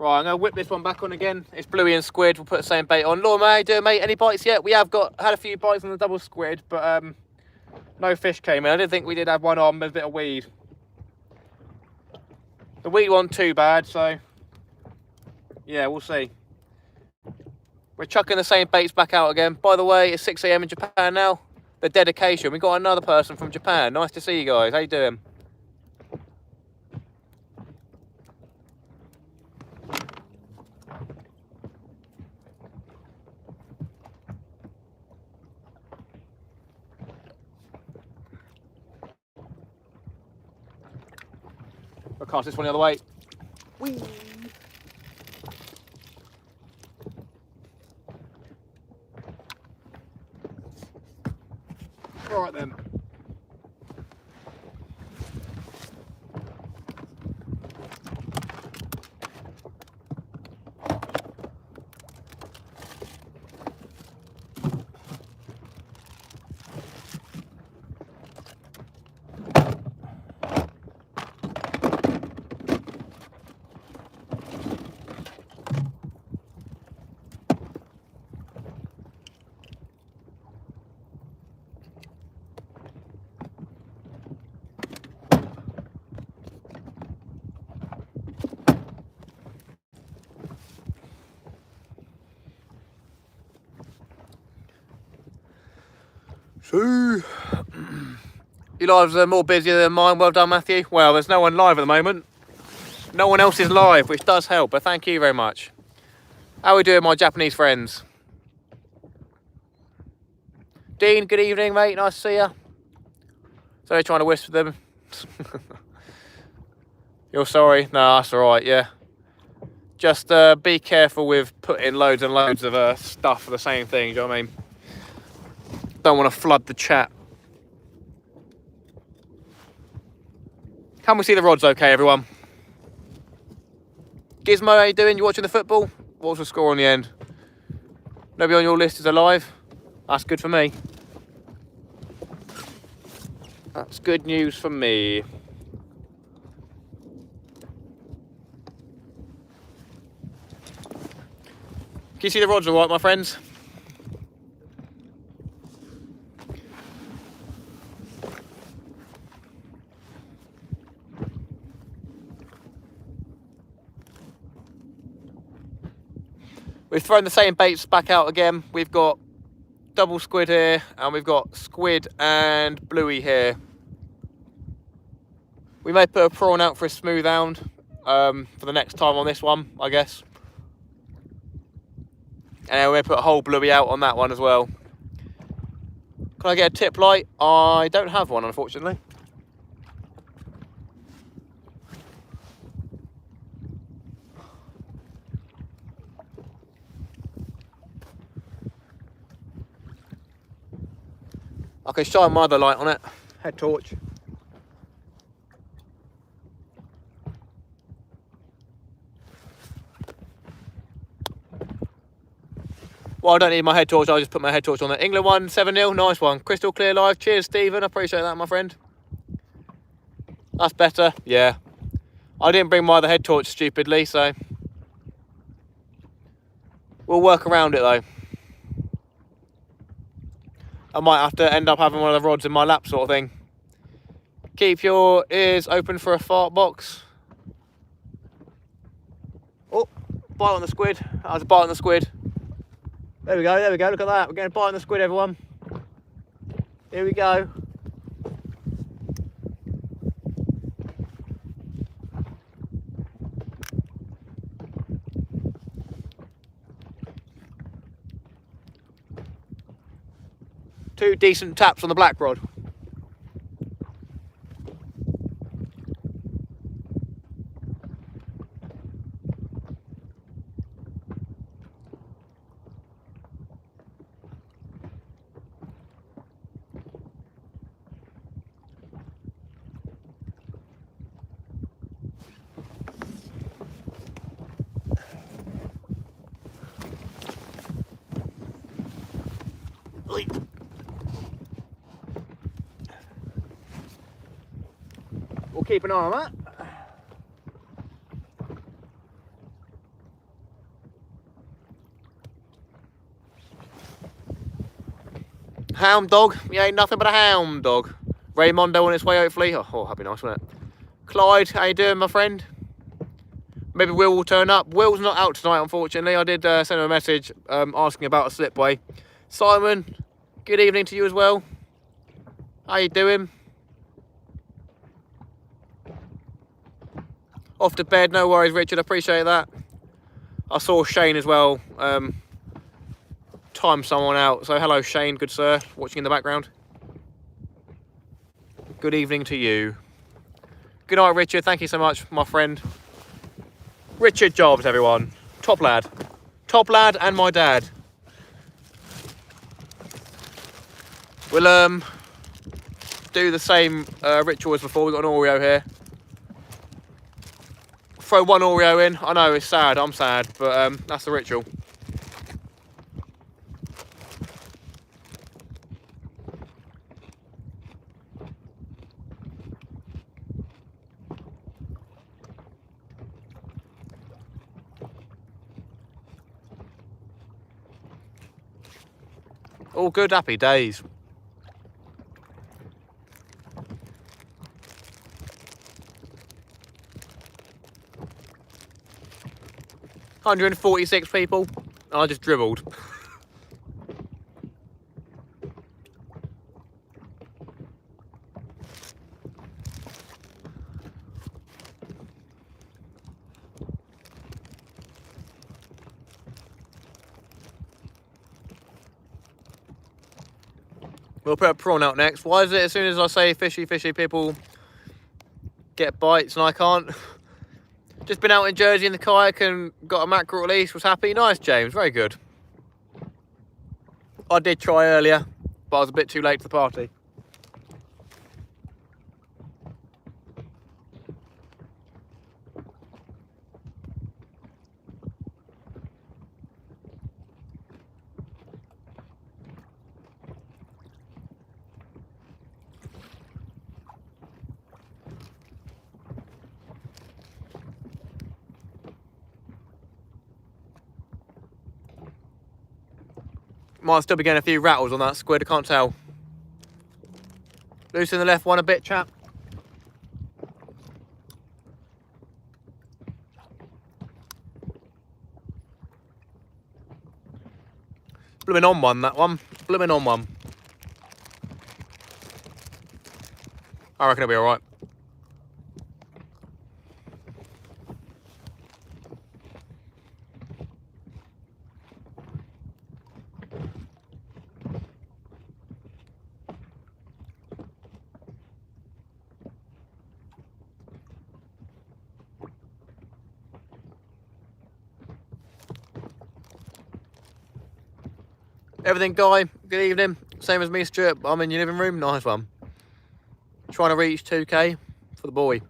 Right, I'm going to whip this one back on again. It's bluey and squid. We'll put the same bait on. Laura, how you doing, mate? Any bites yet? We have had a few bites on the double squid, but no fish came in. I didn't think we did have one on. There's a bit of weed. The weed wasn't too bad, so yeah, we'll see. We're chucking the same baits back out again. By the way, it's 6 AM in Japan now. The dedication. We got another person from Japan. Nice to see you guys. How you doing? I'll cast this one the other way. Whee! All right then. So, your lives are more busier than mine. Well done, Matthew. Well, there's no one live at the moment. No one else is live, which does help, but thank you very much. How are we doing, my Japanese friends? Dean, good evening, mate. Nice to see you. Sorry, trying to whisper them. You're sorry? No, that's all right, yeah. Just be careful with putting loads and loads of stuff for the same thing, do you know what I mean? Don't want to flood the chat. Can we see the rods okay, everyone? Gizmo, how you doing? You watching the football? What was the score on the end? Nobody on your list is alive? That's good for me. That's good news for me. Can you see the rods all right, my friends? We've thrown the same baits back out again. We've got double squid here, and we've got squid and bluey here. We may put a prawn out for a smooth hound for the next time on this one, I guess. And then we may put a whole bluey out on that one as well. Can I get a tip light? I don't have one, unfortunately. I can shine my other light on it. Head torch. Well, I don't need my head torch. I'll just put my head torch on there. England won 7-0. Nice one. Crystal clear live. Cheers, Stephen. I appreciate that, my friend. That's better. Yeah. I didn't bring my other head torch stupidly, so we'll work around it though. I might have to end up having one of the rods in my lap sort of thing. Keep your ears open for a fart box. Oh, bite on the squid. That was a bite on the squid. There we go, look at that. We're getting a bite on the squid, everyone. Here we go. Two decent taps on the black rod. We'll keep an eye on that. Hound dog, he ain't nothing but a hound dog. Raymondo on its way, hopefully. Oh, that'd be nice, wouldn't it? Clyde, how you doing, my friend? Maybe Will turn up. Will's not out tonight, unfortunately. I did send him a message asking about a slipway. Simon, good evening to you as well. How you doing? Off to bed, no worries, Richard, appreciate that. I saw Shane as well time someone out. So hello, Shane, good sir, watching in the background. Good evening to you. Good night, Richard. Thank you so much, my friend. Richard Jobs, everyone. Top lad. Top lad and my dad. We'll do the same ritual as before. We've got an Oreo here. Throw one Oreo in. I know, it's sad. I'm sad, but that's the ritual. All good, happy days. $146 people. I just dribbled. We'll put a prawn out next. Why is it as soon as I say fishy, fishy, people get bites and I can't? Just been out in Jersey in the kayak and got a mackerel release. Was happy. Nice, James. Very good. I did try earlier, but I was a bit too late to the party. Might still be getting a few rattles on that squid, I can't tell. Loosen the left one a bit, chap. Blooming on one, that one. Blooming on one. I reckon it'll be alright. Everything, Guy? Good evening. Same as me, Stuart. I'm in your living room. Nice one. Trying to reach 2K for the boy.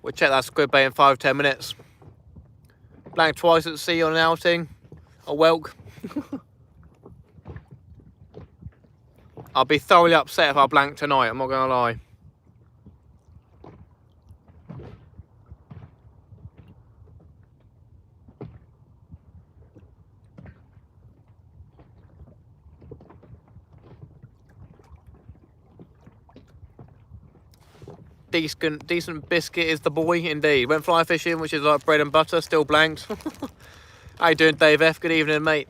We'll check that squid bait in 5-10 minutes. Blanked twice at sea on an outing. A whelk. I'll be thoroughly upset if I blank tonight, I'm not going to lie. Decent biscuit is the boy, indeed. Went fly fishing, which is like bread and butter, still blanked. How you doing, Dave F? Good evening, mate.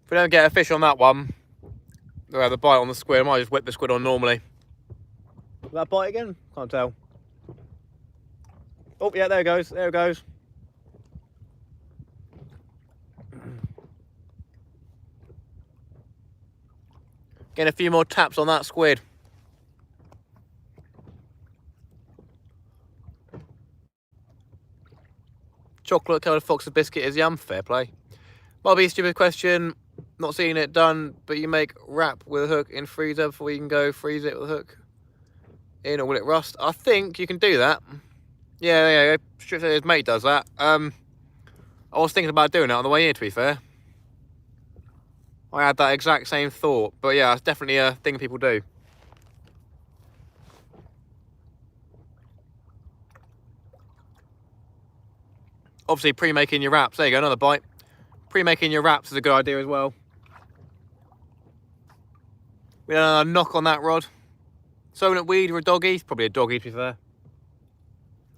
If we don't get a fish on that one, we'll have a bite on the squid. I might just whip the squid on normally. That bite again? Can't tell. Oh, yeah, there it goes. There it goes. Getting a few more taps on that squid. Chocolate covered Fox's biscuit is yum. Fair play. Might be a stupid question. Not seeing it done, but you make wrap with a hook in freezer before you can go freeze it with a hook in, or will it rust? I think you can do that. Yeah. Strip said his mate does that. I was thinking about doing it on the way here, to be fair. I had that exact same thought, but yeah, it's definitely a thing people do. Obviously, pre-making your wraps. There you go, another bite. Pre-making your wraps is a good idea as well. We had a knock on that rod. Solent weed or a doggy? Probably a doggy, to be fair.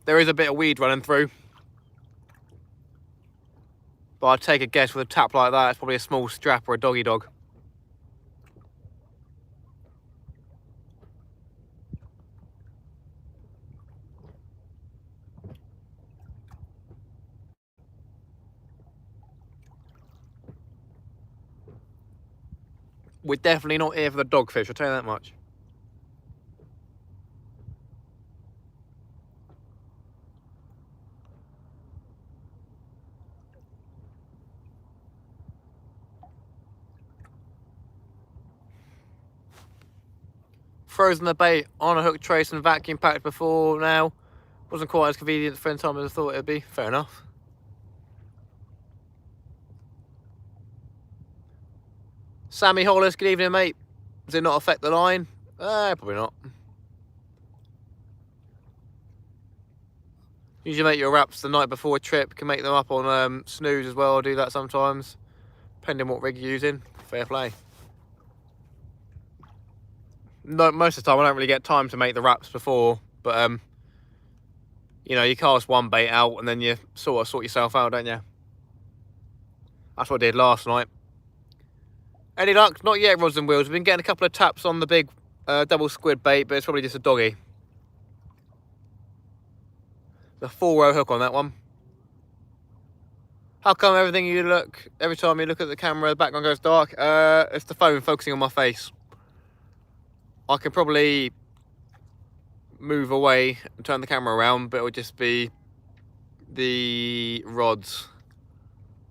There is a bit of weed running through. But I'd take a guess with a tap like that, it's probably a small strap or a doggy dog. We're definitely not here for the dogfish, I'll tell you that much. Frozen the bait on a hook trace and vacuum packed before now. Wasn't quite as convenient for time as I thought it'd be. Fair enough. Sammy Hollis, good evening, mate. Does it not affect the line? Probably not. Usually make your wraps the night before a trip. Can make them up on snooze as well. I do that sometimes, depending on what rig you're using. Fair play. No, most of the time I don't really get time to make the wraps before, but you know, you cast one bait out and then you sort yourself out, don't you? That's what I did last night. Any luck? Not yet, rods and wheels. We've been getting a couple of taps on the big double squid bait, but it's probably just a doggy. The 4-row hook on that one. How come every time you look at the camera, the background goes dark? It's the phone focusing on my face. I can probably move away and turn the camera around, but it would just be the rods.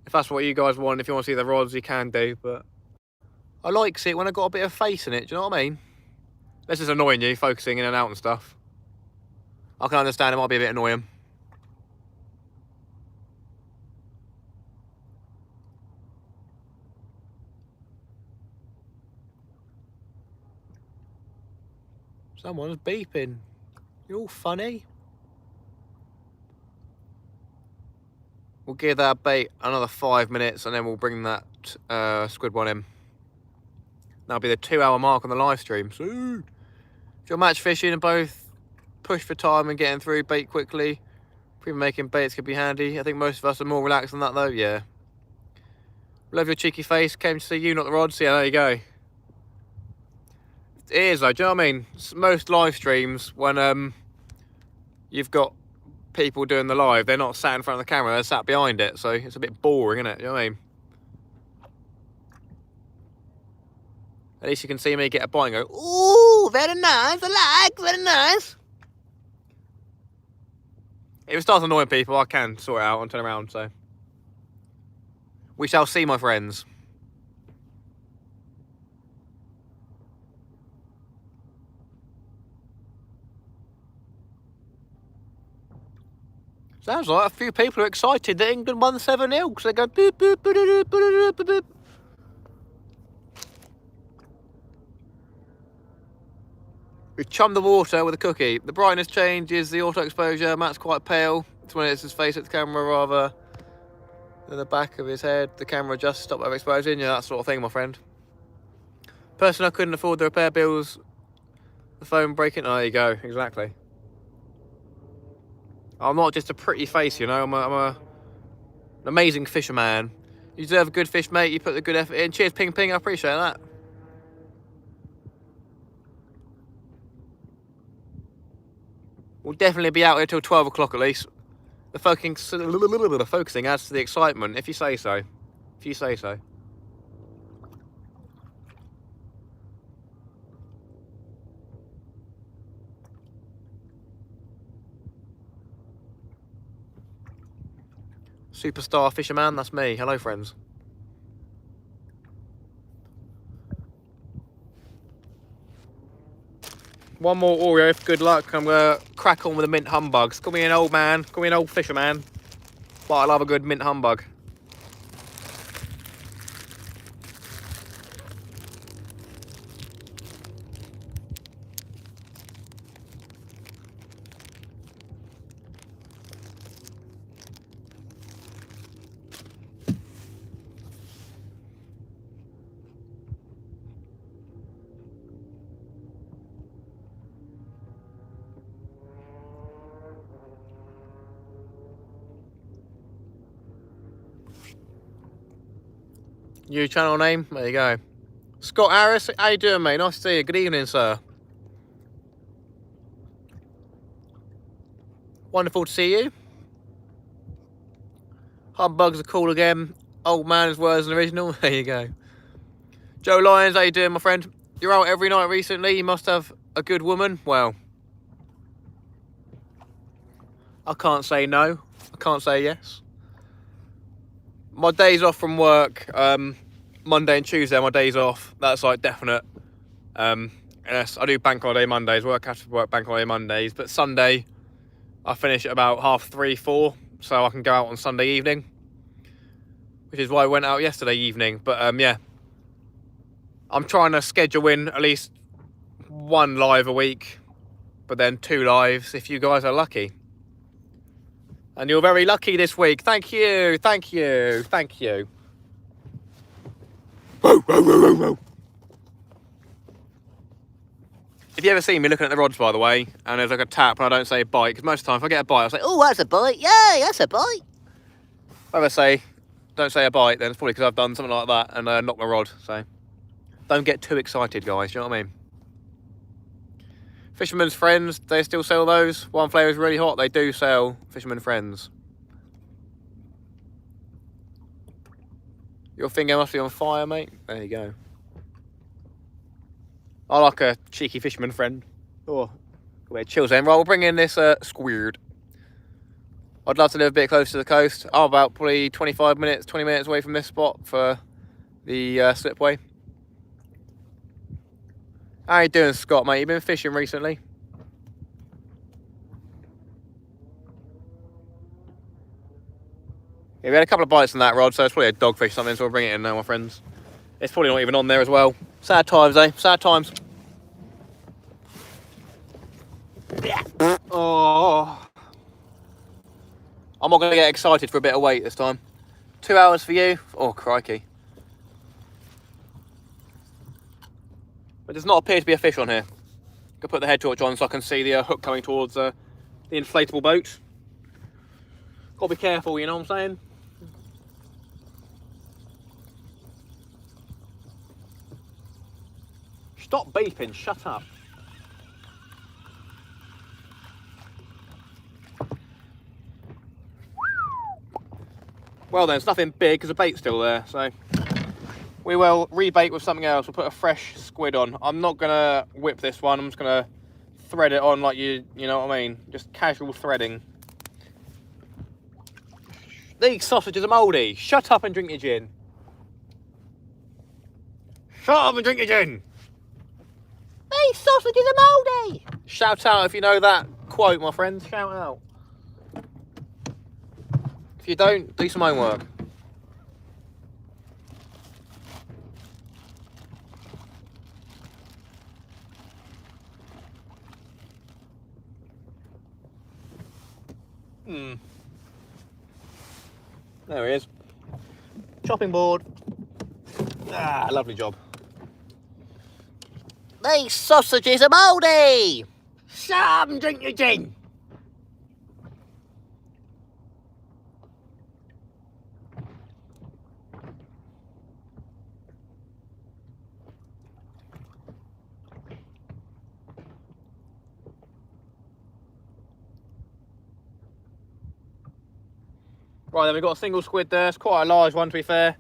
If that's what you guys want, if you want to see the rods, you can do, but I like it when I got a bit of face in it, do you know what I mean? This is annoying you, focusing in and out and stuff. I can understand it might be a bit annoying. Someone's beeping. You're all funny. We'll give that bait another 5 minutes and then we'll bring that squid one in. That'll be the 2-hour mark on the live stream. So, if you're match fishing and both push for time and getting through bait quickly, pre-making baits could be handy. I think most of us are more relaxed than that though, yeah. Love your cheeky face. Came to see you, not the rods. Yeah, there you go. It is though, do you know what I mean? Most live streams, when you've got people doing the live, they're not sat in front of the camera, they're sat behind it, so it's a bit boring, isn't it? Do you know what I mean? At least you can see me get a bite and go, ooh, very nice, I like, very nice. If it starts annoying people, I can sort it out and turn around, so. We shall see, my friends. Sounds like a few people are excited that England won 7-0 because they go boop, boop, boop, boop, boop, boop, boop. We chummed the water with a cookie. The brightness changes, the auto exposure. Matt's quite pale. It's when it's his face at the camera rather than the back of his head. The camera just stopped overexposing. Yeah, that sort of thing, my friend. Person I couldn't afford the repair bills. The phone breaking. Oh, there you go. Exactly. I'm not just a pretty face, you know. I'm an amazing fisherman. You deserve a good fish, mate. You put the good effort in. Cheers, Ping Ping. I appreciate that. We'll definitely be out here till 12 o'clock at least. The focusing adds to the excitement, if you say so. If you say so. Superstar fisherman, that's me. Hello, friends. One more Oreo for good luck. I'm gonna crack on with the mint humbugs. Call me an old man, call me an old fisherman, but I love a good mint humbug. New channel name, there you go. Scott Harris, how you doing, mate? Nice to see you. Good evening, sir. Wonderful to see you. Humbugs are cool again. Old man as well as an original. There you go. Joe Lyons, how you doing, my friend? You're out every night recently. You must have a good woman. Well, I can't say no. I can't say yes. My days off from work, Monday and Tuesday, my days off. That's like definite. Yes, I do bank holiday Mondays. Work after work bank holiday Mondays. But Sunday, I finish at about 3:30, 4, so I can go out on Sunday evening, which is why I went out yesterday evening. But yeah, I'm trying to schedule in at least 1 live a week, but then 2 lives if you guys are lucky. And you're very lucky this week. Thank you, thank you, thank you. If you ever see me looking at the rods, by the way, and there's like a tap and I don't say a bite, because most of the time if I get a bite, I say, oh, that's a bite, yay, that's a bite. If I ever don't say a bite, then it's probably because I've done something like that and knocked my rod, so. Don't get too excited, guys, you know what I mean? Fisherman's Friends, they still sell those. One flavour is really hot, they do sell Fisherman Friends. Your finger must be on fire, mate. There you go. I like a cheeky fisherman friend. Oh, weird chills then. Right, we'll bring in this squid. I'd love to live a bit closer to the coast. I'm about probably 25 minutes, 20 minutes away from this spot for the slipway. How you doing, Scott, mate? You been fishing recently? Yeah, we had a couple of bites on that rod, so it's probably a dogfish or something, so we'll bring it in now, my friends. It's probably not even on there as well. Sad times, eh? Sad times. Oh. I'm not going to get excited for a bit of weight this time. 2 hours for you? Oh, crikey. But does not appear to be a fish on here. I'll put the head torch on so I can see the hook coming towards the inflatable boat. Got to be careful, you know what I'm saying? Stop beeping, shut up. Well then, it's nothing big because the bait's still there, so we will rebait with something else. We'll put a fresh squid on. I'm not gonna whip this one, I'm just gonna thread it on like you know what I mean? Just casual threading. These sausages are mouldy. Shut up and drink your gin. Shut up and drink your gin. These sausages are mouldy. Shout out if you know that quote, my friends. Shout out. If you don't, do some homework. There he is. Chopping board. Ah, lovely job. These sausages are mouldy. Shut up and drink your gin. Right, then we've got a single squid there. It's quite a large one, to be fair.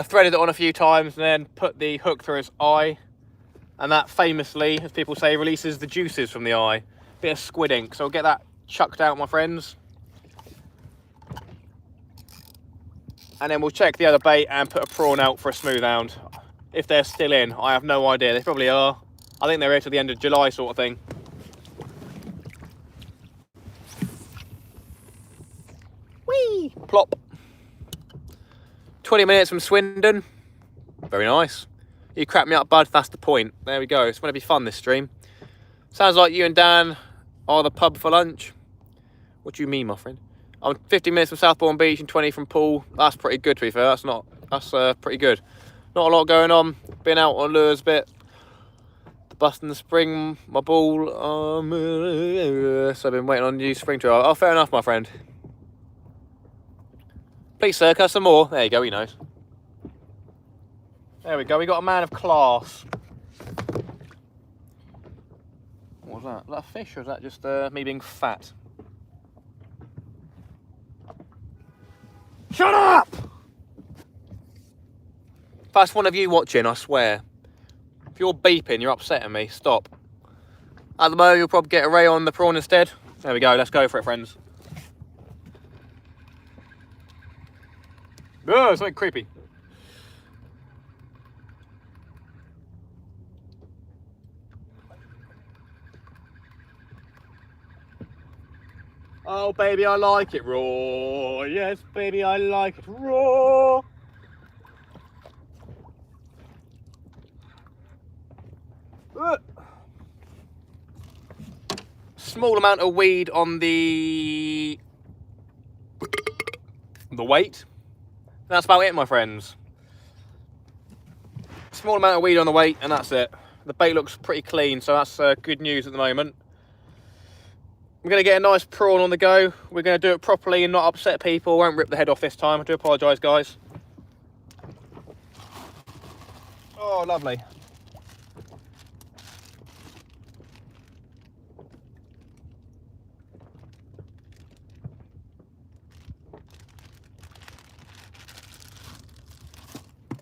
Threaded it on a few times and then put the hook through its eye. And that famously, as people say, releases the juices from the eye. Bit of squid ink. So I'll get that chucked out, my friends. And then we'll check the other bait and put a prawn out for a smooth hound. If they're still in, I have no idea. They probably are. I think they're here till the end of July sort of thing. Whee! Plop. 20 minutes from Swindon. Very nice. You crap me up, bud. That's the point. There we go. It's going to be fun, this stream. Sounds like you and Dan are the pub for lunch. What do you mean, my friend? I'm 15 minutes from Southbourne Beach and 20 from Poole. That's pretty good, to be fair. That's pretty good. Not a lot going on. Been out on lures a bit. Busting the spring, my ball. So I've been waiting on you spring trail. Oh, fair enough, my friend. Please, sir, can I have some more? There you go, he knows. There we go, we got a man of class. What was that? Was that a fish or is that just me being fat? Shut up! If that's one of you watching, I swear. If you're beeping, you're upsetting me. Stop. At the moment, you'll probably get a ray on the prawn instead. There we go, let's go for it, friends. Oh, something creepy. Oh, baby, I like it raw. Yes, baby, I like it raw. Small amount of weed on the weight. That's about it, my friends. Small amount of weed on the weight, and that's it. The bait looks pretty clean, so that's good news at the moment. We're going to get a nice prawn on the go. We're going to do it properly and not upset people. Won't rip the head off this time. I do apologise, guys. Oh, lovely.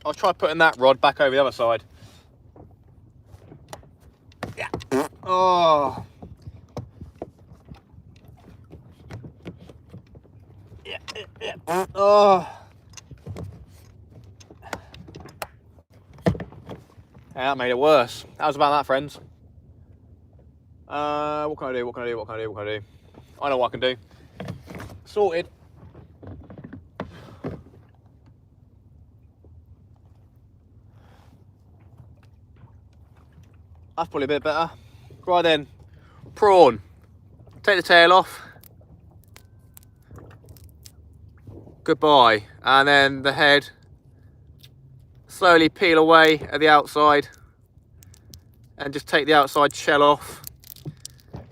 I'll try putting that rod back over the other side. Yeah. Oh. Yeah. Oh. Yeah, that made it worse. How's about that, friends? What can I do? What can I do? What can I do? What can I do? I know what I can do. Sorted. That's probably a bit better. Right then, prawn. Take the tail off. Goodbye. And then the head. Slowly peel away at the outside. And just take the outside shell off.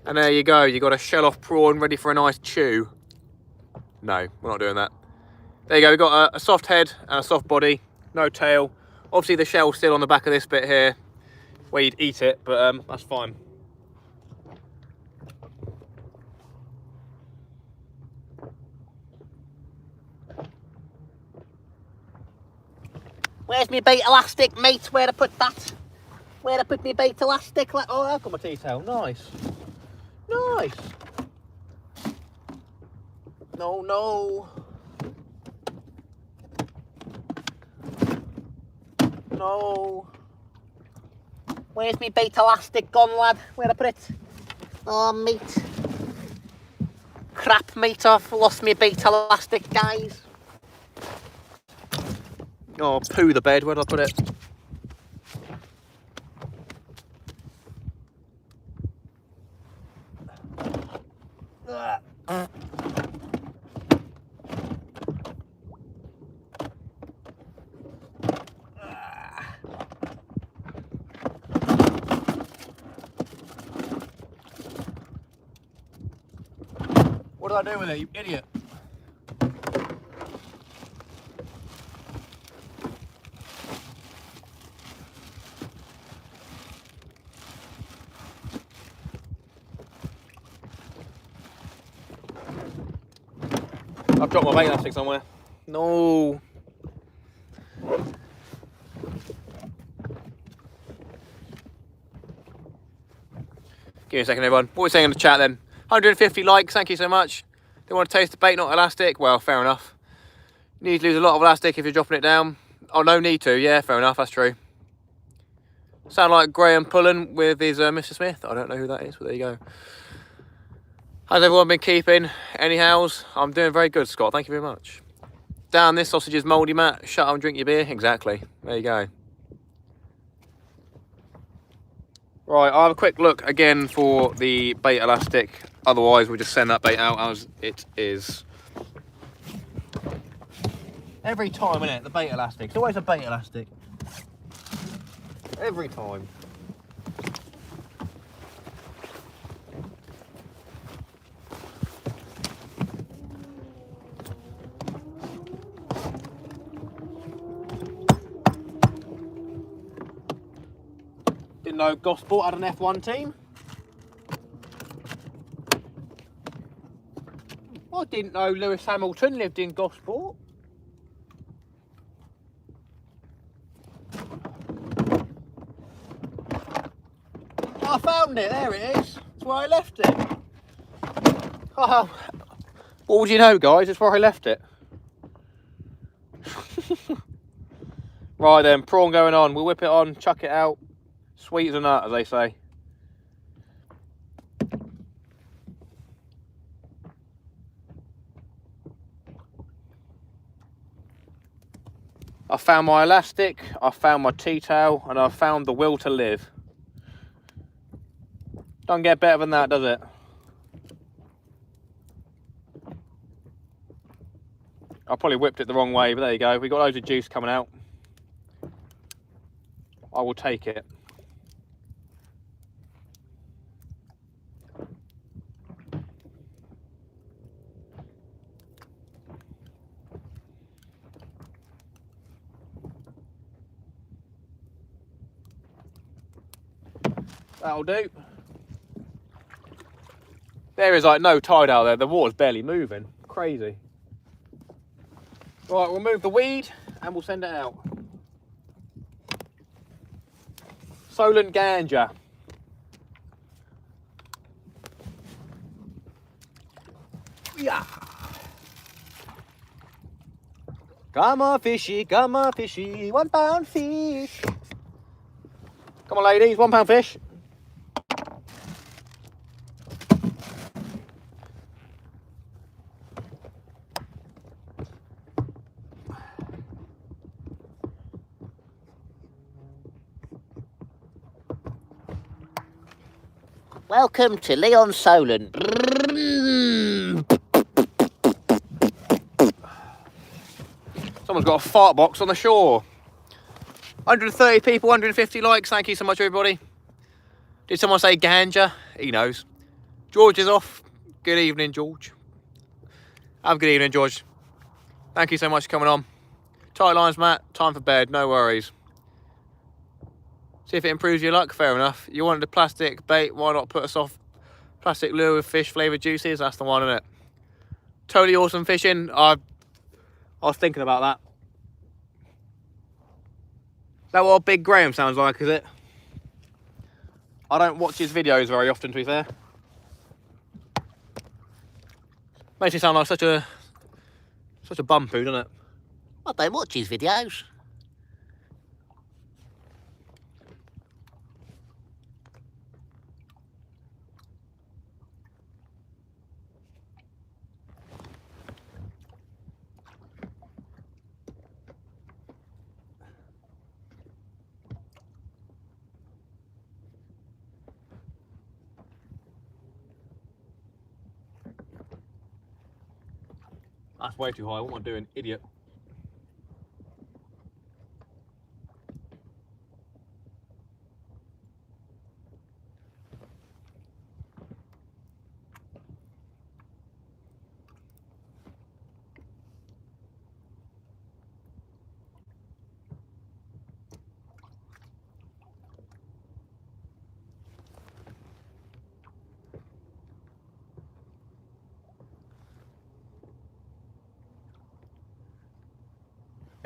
And there you go. You got a shell off prawn ready for a nice chew. No, we're not doing that. There you go. We've got a soft head and a soft body. No tail. Obviously the shell's still on the back of this bit here, where you'd eat it, but that's fine. Where's my bait elastic, mate? Where to put that? Where to put my bait elastic? Oh, I've got my T-tail. Nice. Nice. No, no. No. Where's my bait elastic gone, lad? Where to put it? Oh, mate. Crap, mate. I've lost my bait elastic, guys. Oh, poo the bed. Where did I put it? What did I do with it, you idiot? I've dropped my bait elastic somewhere. No. Give me a second, everyone. What are we saying in the chat then? 150 likes, thank you so much. They want to taste the bait, not elastic? Well, fair enough. You need to lose a lot of elastic if you're dropping it down. Oh, no need to. Yeah, fair enough, that's true. Sound like Graham Pullen with his Mr. Smith. I don't know who that is, but there you go. How's everyone been keeping? Anyhows, I'm doing very good, Scott. Thank you very much. Down, this sausage is mouldy, Matt. Shut up and drink your beer. Exactly. There you go. Right, I'll have a quick look again for the bait elastic. Otherwise, we'll just send that bait out as it is. Every time, innit? The bait elastic. It's always a bait elastic. Every time. Didn't know Gosport had an F1 team. I didn't know Lewis Hamilton lived in Gosport. I found it, there it is. That's where I left it. Oh, what would you know, guys? It's where I left it. Right then, prawn going on. We'll whip it on, chuck it out. Sweet as a nut, as they say. I found my elastic, I found my tea towel, and I found the will to live. Don't get better than that, does it? I probably whipped it the wrong way, but there you go. We've got loads of juice coming out. I will take it. That'll do. There is like no tide out there. The water's barely moving. Crazy. Right, we'll move the weed and we'll send it out. Solent ganja. Yeah. Come on, fishy, 1 pound fish. Come on, ladies, 1 pound fish. Welcome to Leon Solent. Someone's got a fart box on the shore. 130 people, 150 likes. Thank you so much, everybody. Did someone say ganja? He knows. George is off. Good evening, George. Have a good evening, George. Thank you so much for coming on. Tight lines, Matt. Time for bed. No worries. See if it improves your luck. Fair enough. You wanted a plastic bait. Why not put a soft plastic lure with fish flavoured juices? That's the one, isn't it? Totally awesome fishing. I was thinking about that. Is that what Big Graham sounds like, is it? I don't watch his videos very often, to be fair. Makes me sound like such a bum poo, doesn't it? I don't watch his videos. That's way too high. What am I doing? Idiot.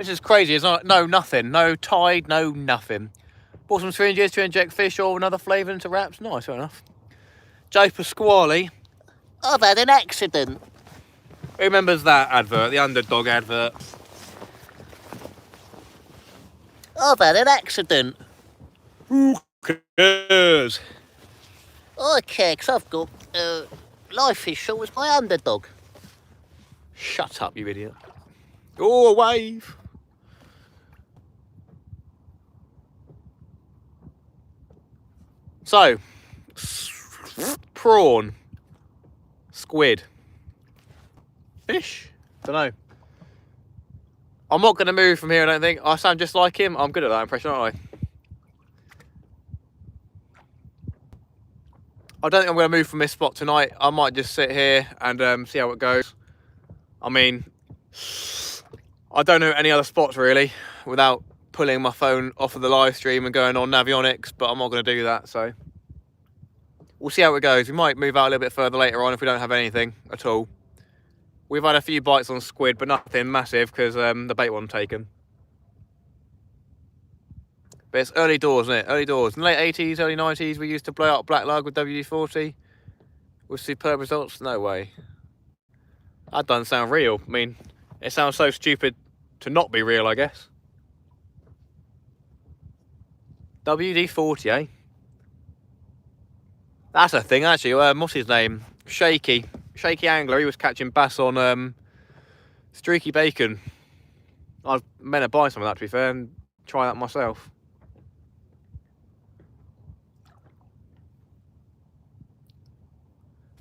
This is crazy. It's not, no nothing. No tide, no nothing. Bought some syringes to inject fish oil and other flavour into wraps. Nice, fair enough. Joe Pasquale. I've had an accident. Who remembers that advert? The Underdog advert. I've had an accident. Who cares? I care 'cause I've got life insurance with my Underdog. Shut up, you idiot. Oh, a wave. So, prawn, squid, fish. Don't know. I'm not going to move from here. I don't think. I sound just like him. I'm good at that impression, aren't I? I don't think I'm going to move from this spot tonight. I might just sit here and see how it goes. I mean, I don't know any other spots really without pulling my phone off of the live stream and going on Navionics, but I'm not going to do that, so we'll see how it goes. We might move out a little bit further later on if we don't have anything at all. We've had a few bites on squid, but nothing massive because the bait wasn't taken. But it's early doors, isn't it? Early doors. In the late 80s, early 90s, we used to blow out black lug with WD-40 with superb results. No way. That doesn't sound real. I mean, it sounds so stupid to not be real, I guess. WD-40, eh? That's a thing, actually. What's his name? Shaky Angler. He was catching bass on streaky bacon. I was meant to buy some of that, to be fair, and try that myself.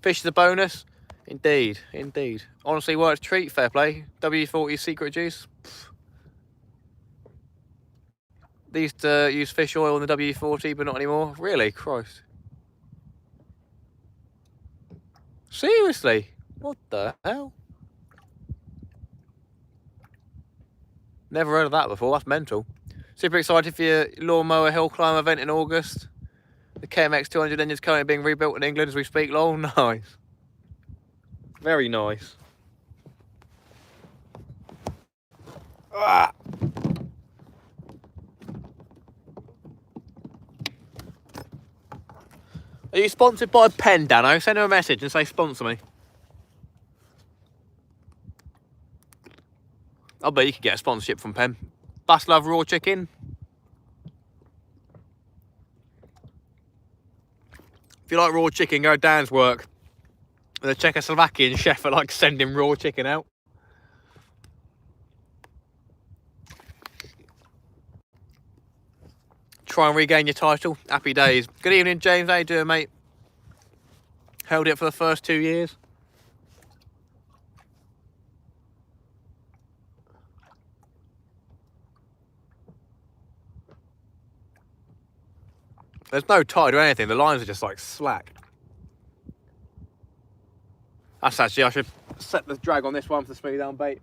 Fish is a bonus. Indeed, indeed. Honestly, worth a treat. Fair play. W40 secret juice. Pfft. They used to use fish oil in the W40, but not anymore. Really? Christ. Seriously? What the hell? Never heard of that before. That's mental. Super excited for your lawnmower hill climb event in August. The KMX 200 engine's currently being rebuilt in England as we speak. Lol, nice. Very nice. Ah. Are you sponsored by Pen, Dano? Send her a message and say sponsor me. I bet you could get a sponsorship from Pen. Bass Love Raw Chicken. If you like raw chicken, go Dan's work. The Czechoslovakian chef are like sending raw chicken out. Try and regain your title. Happy days. Good evening, James. How you doing, mate? Held it for the first 2 years. There's no tide or anything. The lines are just like slack. That's actually, I should set the drag on this one for the speed down bait.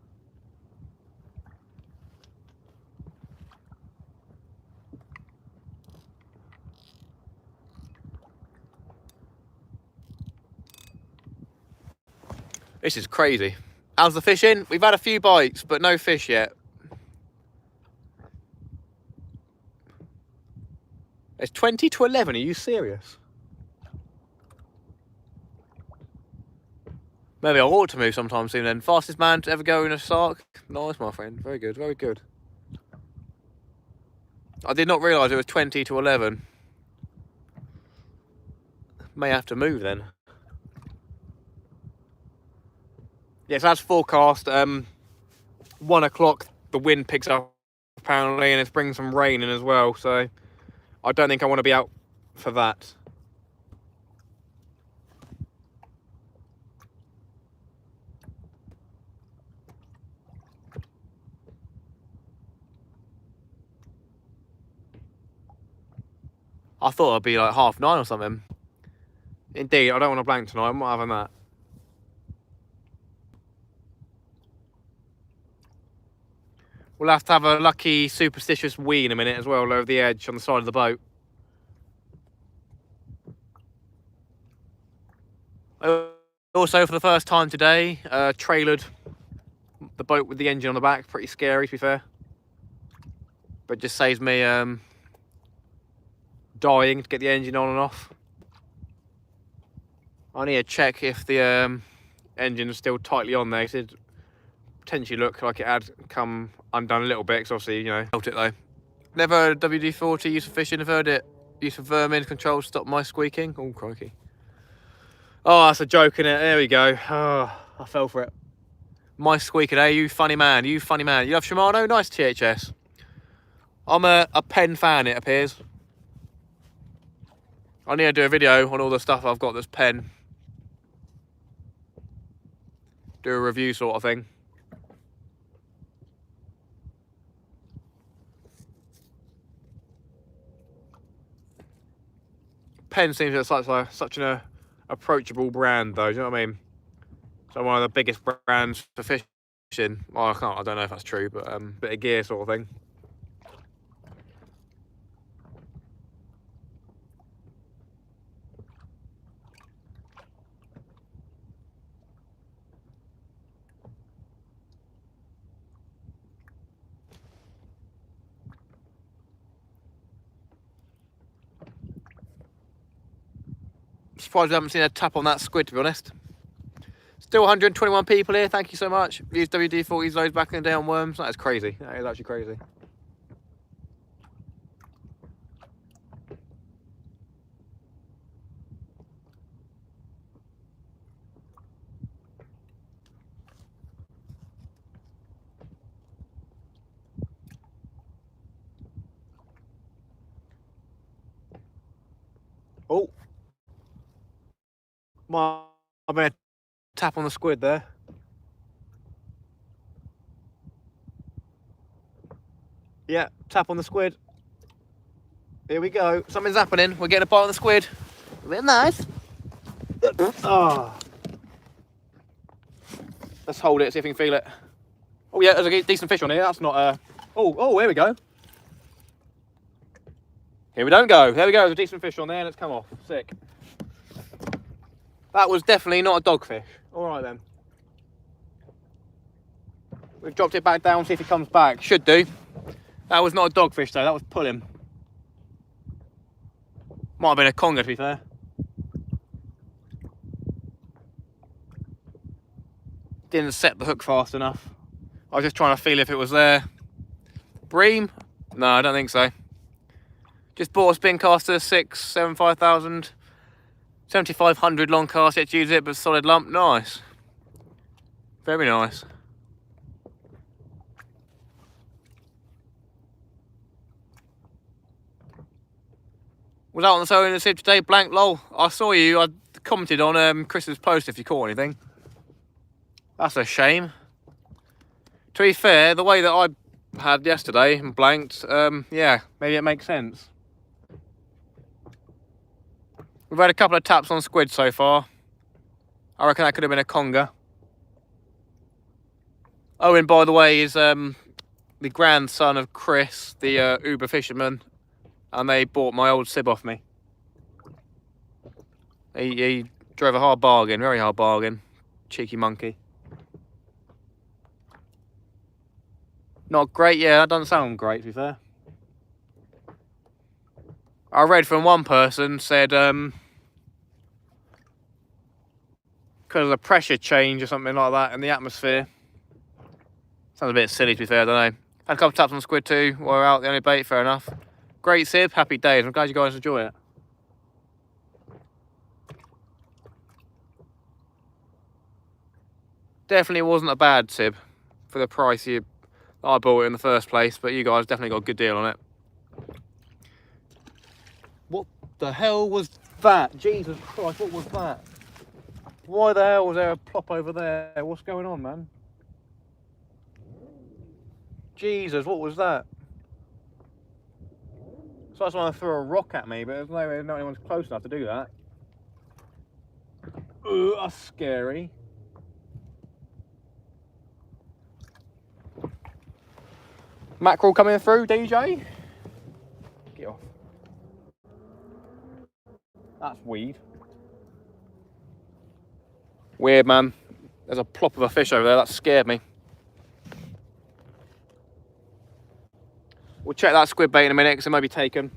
This is crazy. How's the fishing? We've had a few bites, but no fish yet. It's 20 to 11, are you serious? Maybe I ought to move sometime soon then. Fastest man to ever go in a sark. Nice, my friend. Very good, very good. I did not realise it was 20 to 11. May have to move then. Yes, that's forecast. 1 o'clock, the wind picks up apparently, and it's bringing some rain in as well, so I don't think I want to be out for that. I thought it'd be like 9:30 or something. Indeed, I don't want to blank tonight. I'm not having that. We'll have to have a lucky superstitious wee in a minute as well over the edge on the side of the boat. Also, for the first time today, trailered the boat with the engine on the back. Pretty scary, to be fair. but just saves me dying to get the engine on and off. I need to check if the engine is still tightly on there, because it potentially looked like it had come undone a little bit, because obviously, you know, felt it though. Never heard of WD-40 used for fishing. I've heard it used for vermin control to stop my squeaking. Oh, crikey. Oh, that's a joke, innit? There we go. Oh, I fell for it. My squeaking, hey, you funny man, you funny man. You love Shimano? Nice THS. I'm a pen fan, it appears. I need to do a video on all the stuff I've got that's pen. Do a review sort of thing. Pen seems like such an approachable brand though, do you know what I mean? So one of the biggest brands for fishing. Well, I don't know if that's true, but bit of gear sort of thing. Surprised we haven't seen a tap on that squid, to be honest. Still 121 people here, thank you so much. Used WD-40s loads back in the day on worms. That is crazy, that is actually crazy. Oh, I've been a tap on the squid there. Yeah, tap on the squid. Here we go. Something's happening. We're getting a bite on the squid. Real nice. Oh. Let's hold it, see if we can feel it. Oh yeah, there's a decent fish on here. That's not oh, here we go. Here we don't go. There we go. There's a decent fish on there and it's come off. Sick. That was definitely not a dogfish. All right then. We've dropped it back down, see if it comes back. Should do. That was not a dogfish though, that was pulling. Might have been a conger, to be fair. Didn't set the hook fast enough. I was just trying to feel if it was there. Bream? No, I don't think so. Just bought a spin caster, 7500 long cast, yet to use it, but solid lump. Nice. Very nice. Was out on the solo in the sib today, blank lol. I saw you, I commented on Chris's post if you caught anything. That's a shame. To be fair, the way that I had yesterday and blanked, yeah, maybe it makes sense. We've had a couple of taps on squid so far. I reckon that could have been a conger. Owen, by the way, is the grandson of Chris, the Uber fisherman, and they bought my old sib off me. He drove a hard bargain, very hard bargain. Cheeky monkey. Not great, yeah, that doesn't sound great, to be fair. I read from one person, said, because of a pressure change or something like that in the atmosphere. Sounds a bit silly, to be fair, I don't know. Had a couple of taps on squid too, while we're out, the only bait, fair enough. Great sib, happy days, I'm glad you guys enjoy it. Definitely wasn't a bad sib for the price I bought it in the first place, but you guys definitely got a good deal on it. What the hell was that? Jesus Christ, what was that? Why the hell was there a plop over there? What's going on, man? Jesus, what was that? So I someone threw a rock at me, but there's no way anyone's close enough to do that. Ugh, that's scary. Mackerel coming through, DJ? Get off. That's weed. Weird, man. There's a plop of a fish over there, that scared me. We'll check that squid bait in a minute because it might be taken.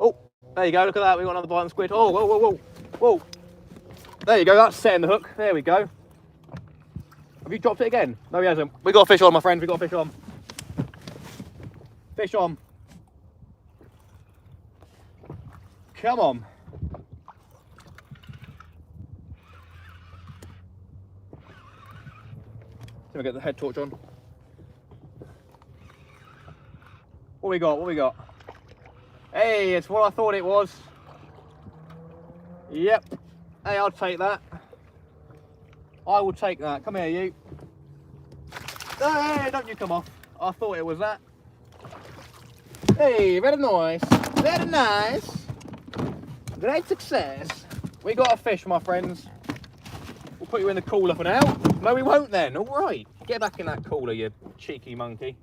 Oh, there you go. Look at that. We've got another bite on squid. Oh, whoa, whoa, whoa, whoa. There you go. That's setting the hook. There we go. Have you dropped it again? No, he hasn't. We got a fish on, my friend. We got a fish on. Fish on. Come on. Let me get the head torch on. What we got? What we got? Hey, it's what I thought it was. Yep. Hey, I'll take that. I will take that. Come here, you. Hey, don't you come off. I thought it was that. Hey, very nice. Very nice. Great success. We got a fish, my friends. We'll put you in the cooler for now. No, we won't then. All right. Get back in that cooler, you cheeky monkey.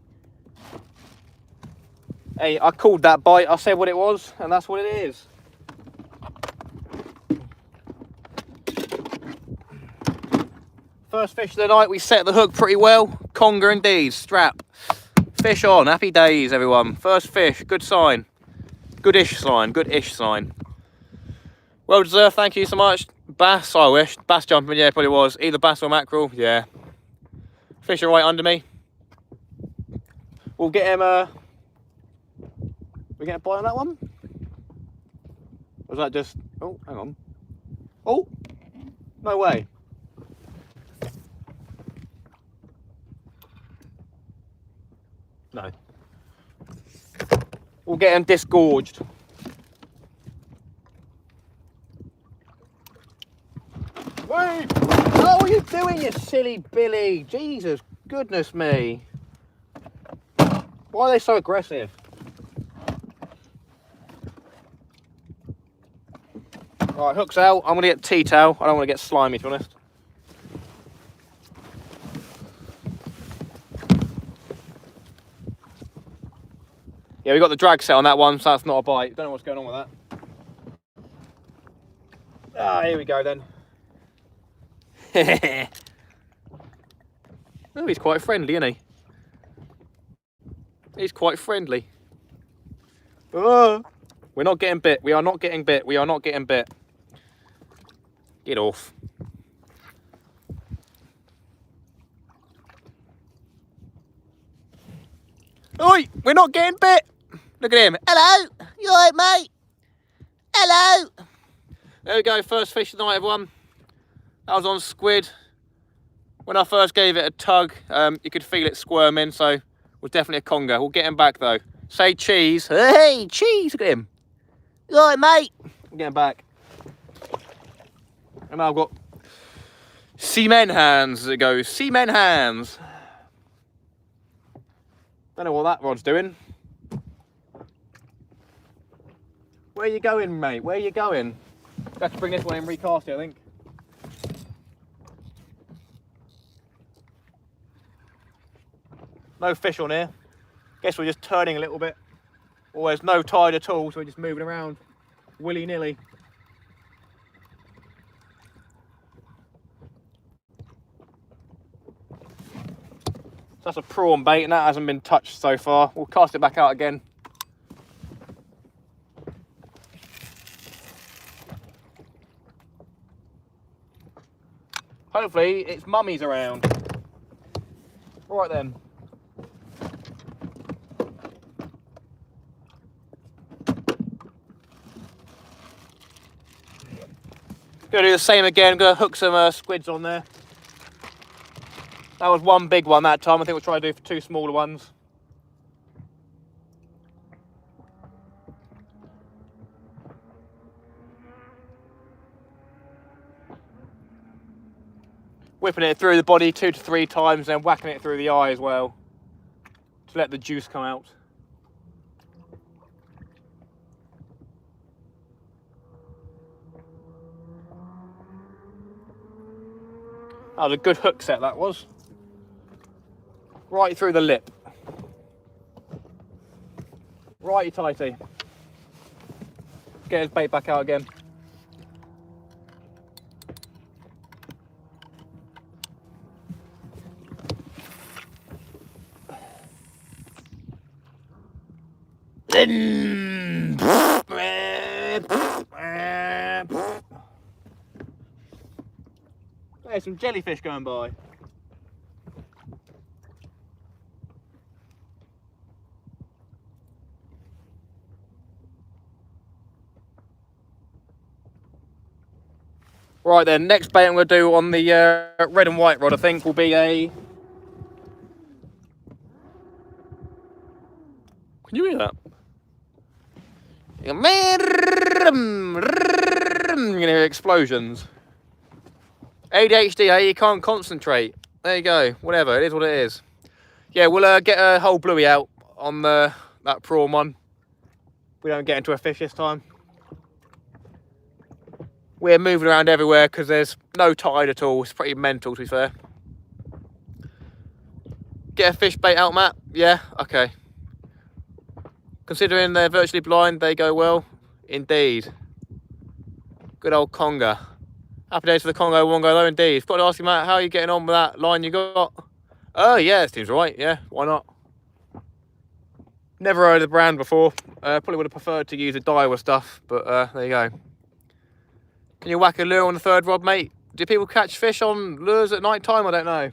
Hey, I called that bite. I said what it was, and that's what it is. First fish of the night. We set the hook pretty well. Conger indeed. Strap. Fish on. Happy days, everyone. First fish. Good sign. Goodish sign. Good-ish sign. Well deserved. Thank you so much. Bass, I wish. Bass jumping. Yeah, probably was. Either bass or mackerel. Yeah. Fish are right under me. We'll get him. We get a bite on that one? Or was that just... Oh, hang on. Oh! No way. No. We'll get him disgorged. Wait! Oh, what are you doing, you silly Billy? Jesus, goodness me. Why are they so aggressive? Right, hook's out. I'm going to get tea towel. I don't want to get slimy, to be honest. Yeah, we got the drag set on that one, so that's not a bite. Don't know what's going on with that. Ah, here we go then. Oh, he's quite friendly, isn't he? He's quite friendly. Oh, we're not getting bit. We are not getting bit. We are not getting bit. Get off. Oi, we're not getting bit. Look at him. Hello, you alright, mate? Hello. There we go, first fish of the night, everyone. That was on squid. When I first gave it a tug, you could feel it squirming, so it was definitely a conger. We'll get him back though. Say cheese. Hey, cheese, look at him. You alright, mate? We'll get him back. And now I've got seamen hands as it goes. Seamen hands. Don't know what that rod's doing. Where you going, mate? Where you going? Have to bring this one in, recast it, I think. No fish on here. Guess we're just turning a little bit. Or there's no tide at all, so we're just moving around willy-nilly. So that's a prawn bait, and that hasn't been touched so far. We'll cast it back out again. Hopefully its mummy's around. All right then. Gonna do the same again. Gonna hook some squids on there. That was one big one that time. I think we'll try to do for two smaller ones. Whipping it through the body 2 to 3 times, then whacking it through the eye as well to let the juice come out. That was a good hook set, that was. Right through the lip. Righty tighty. Get his bait back out again. There's some jellyfish going by. Right then, next bait I'm going to do on the red and white rod, I think, will be a... Can you hear that? You're going to hear explosions. ADHD, you can't concentrate. There you go, whatever, it is what it is. Yeah, we'll get a whole bluey out on that prawn one. We don't get into a fish this time. We're moving around everywhere because there's no tide at all. It's pretty mental, to be fair. Get a fish bait out, Matt? Yeah, okay. Considering they're virtually blind, they go well. Indeed. Good old conger. Happy days for the Congo, one go low indeed. Got to ask you, Matt, how are you getting on with that line you got? Oh, yeah, it seems right. Yeah, why not? Never heard of the brand before. Probably would have preferred to use a Daiwa stuff, but there you go. Can you whack a lure on the third rod, mate? Do people catch fish on lures at night time? I don't know.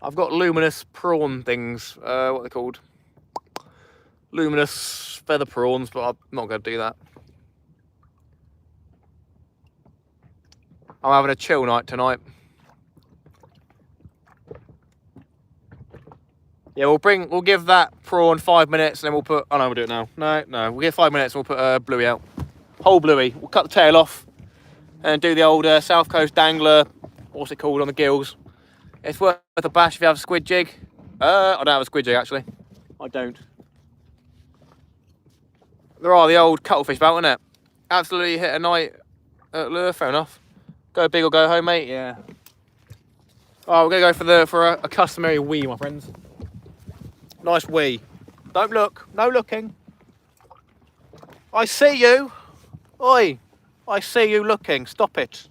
I've got luminous prawn things. What are they called? Luminous feather prawns, but I'm not going to do that. I'm having a chill night tonight. Yeah, we'll give that prawn 5 minutes and then we'll put, oh no, we'll do it now. No, we'll give 5 minutes and we'll put a bluey out. Whole bluey. We'll cut the tail off and do the old South Coast dangler, what's it called, on the gills. It's worth a bash if you have a squid jig. I don't have a squid jig actually. I don't. There are the old cuttlefish about, isn't it? Absolutely hit a night at lure, fair enough. Go big or go home, mate, yeah. Oh, we're gonna go for a customary wee, my friends. Nice wee. Don't look, no looking. I see you. Oi, I see you looking, stop it.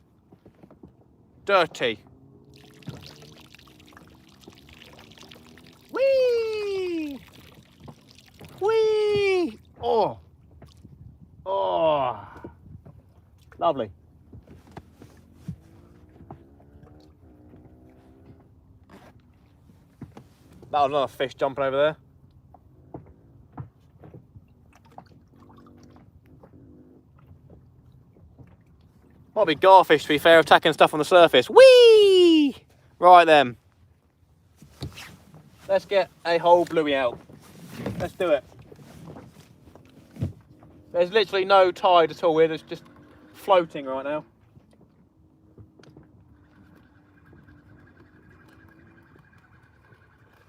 Dirty. Whee! Whee! Oh. Oh. Lovely. That was another fish jumping over there. Might be garfish, to be fair, attacking stuff on the surface. Whee! Right then. Let's get a whole bluey out. Let's do it. There's literally no tide at all here, it's just floating right now.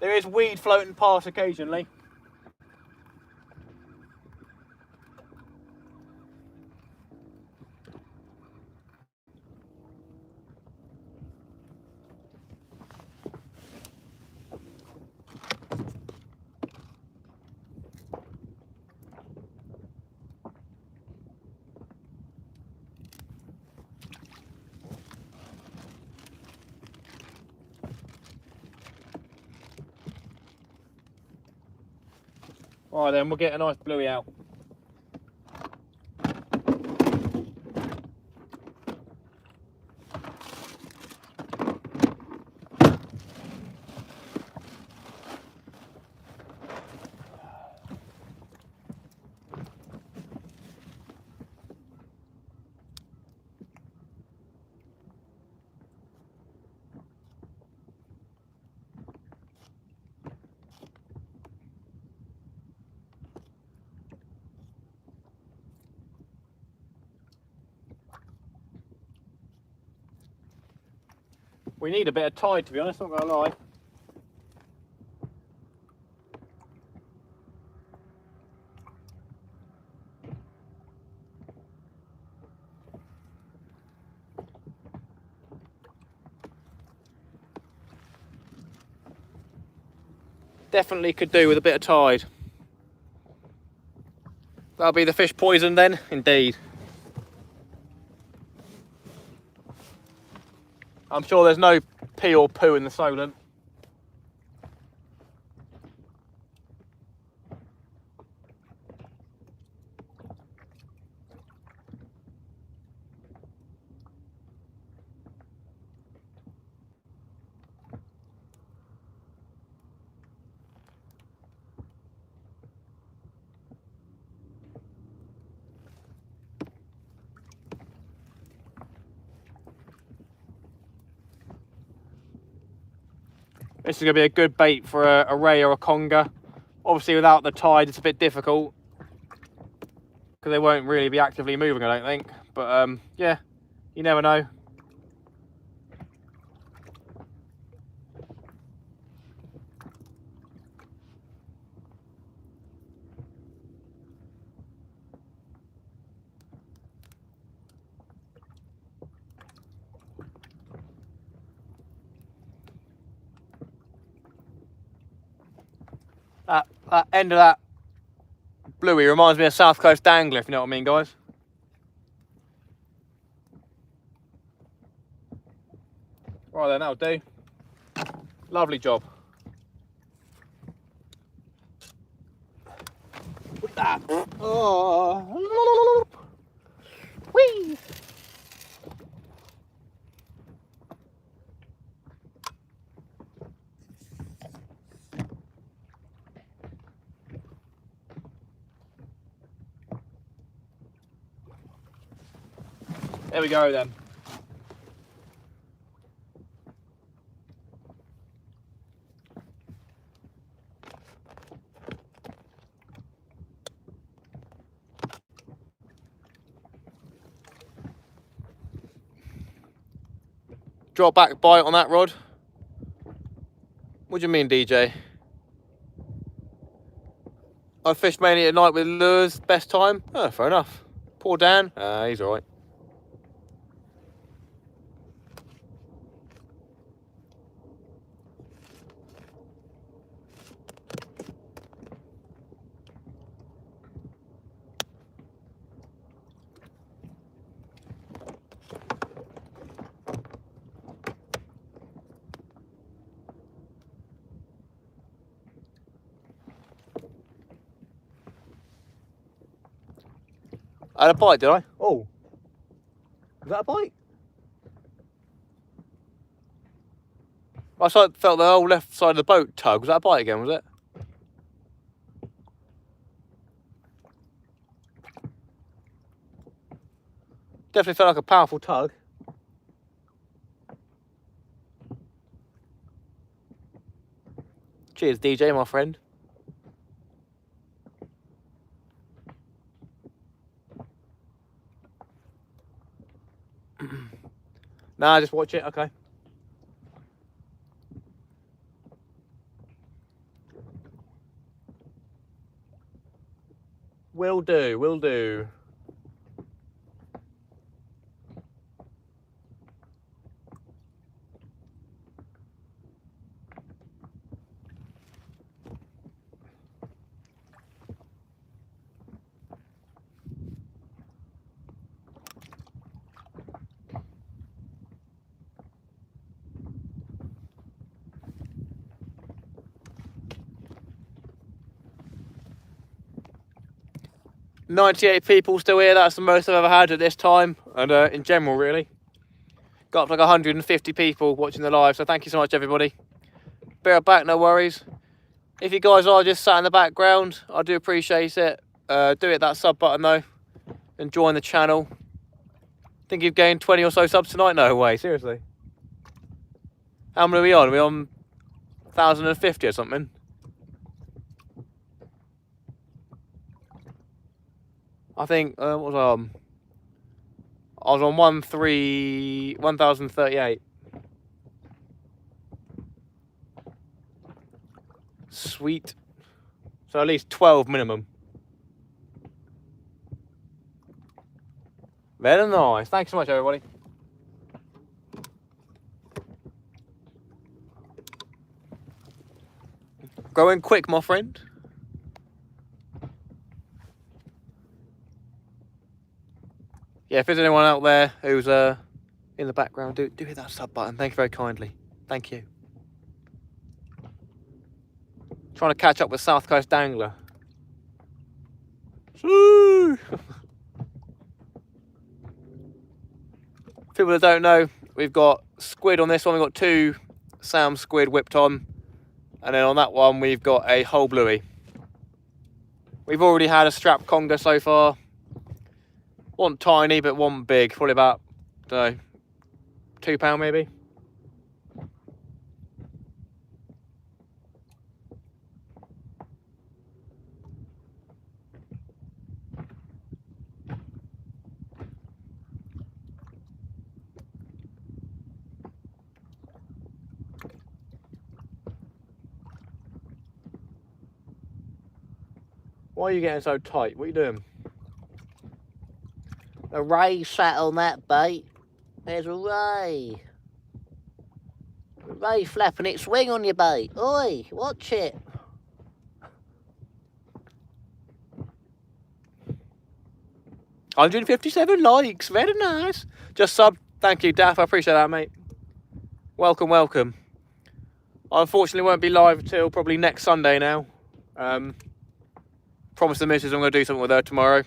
There is weed floating past occasionally. Right then, we'll get a nice bluey out. We need a bit of tide, to be honest, not gonna lie. Definitely could do with a bit of tide. That'll be the fish poison then, indeed. I'm sure there's no pee or poo in the solent. This is going to be a good bait for a ray or a conger. Obviously without the tide it's a bit difficult because they won't really be actively moving, I don't think. But yeah, you never know. That end of that bluey reminds me of South Coast Angler, if you know what I mean, guys. Right then, that'll do. Lovely job. Oh. Whee! There we go then. Drop back bite on that rod. What do you mean, DJ? I fished mainly at night with lures, best time? Oh, fair enough. Poor Dan, he's alright. I had a bite, did I? Oh. Was that a bite? I felt the whole left side of the boat tug. Was that a bite again, was it? Definitely felt like a powerful tug. Cheers, DJ, my friend. Nah, just watch it, okay. Will do, will do. "98 people still here, that's the most I've ever had at this time, and in general really. Got up to like 150 people watching the live, so thank you so much everybody. Bear back, no worries. If you guys are just sat in the background, I do appreciate it. Do hit that sub button though, and join the channel. Think you've gained 20 or so subs tonight? No way, seriously. How many are we on? Are we on 1,050 or something? I think, what was I on? I was on 1,038. Sweet. So at least 12 minimum. Very nice. Thanks so much, everybody. Going quick, my friend. Yeah, if there's anyone out there who's in the background, do hit that sub button. Thank you very kindly. Thank you. Trying to catch up with South Coast Dangler. People that don't know, we've got squid on this one. We've got 2 Sam squid whipped on, and then on that one we've got a whole bluey. We've already had a strapped conger so far. One tiny, but one big, probably about, I don't know, £2 maybe. Why are you getting so tight? What are you doing? A ray sat on that bait. There's a ray. A ray flapping its wing on your bait. Oi, watch it. $157 likes, very nice. Just sub, thank you Daff, I appreciate that mate. Welcome, welcome. I unfortunately won't be live until probably next Sunday now. Promise the missus I'm going to do something with her tomorrow.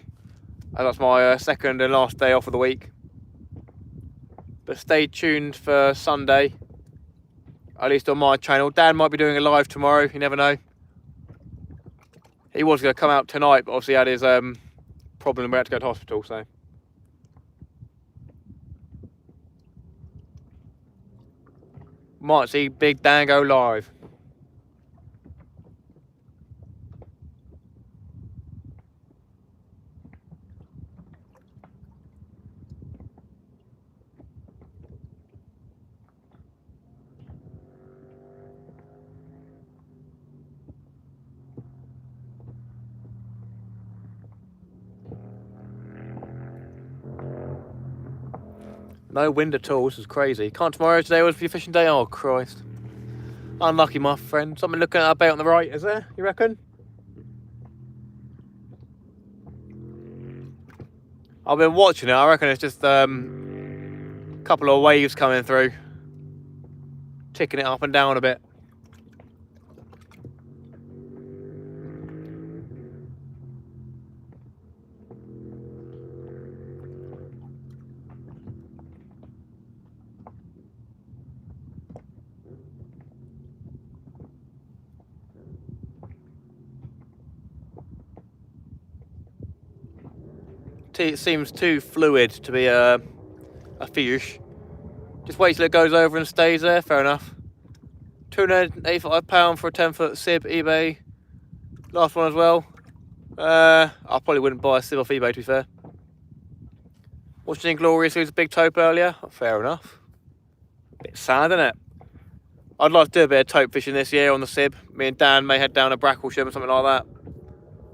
And that's my second and last day off of the week. But stay tuned for Sunday, at least on my channel. Dan might be doing a live tomorrow, you never know. He was going to come out tonight, but obviously had his problem, we had to go to hospital, so. Might see Big Dan go live. No wind at all, this is crazy. Can't tomorrow, today was your fishing day? Oh, Christ. Unlucky, my friend. Something looking at our bait on the right, is there? You reckon? I've been watching it, I reckon it's just a couple of waves coming through. Ticking it up and down a bit. It seems too fluid to be a fish. Just wait till it goes over and stays there, fair enough. £285 for a 10-foot sib, eBay. Last one as well. I probably wouldn't buy a sib off eBay, to be fair. Watching Inglorious lose a big tope earlier, fair enough. Bit sad, isn't it? I'd like to do a bit of tope fishing this year on the sib. Me and Dan may head down a Bracklesham or something like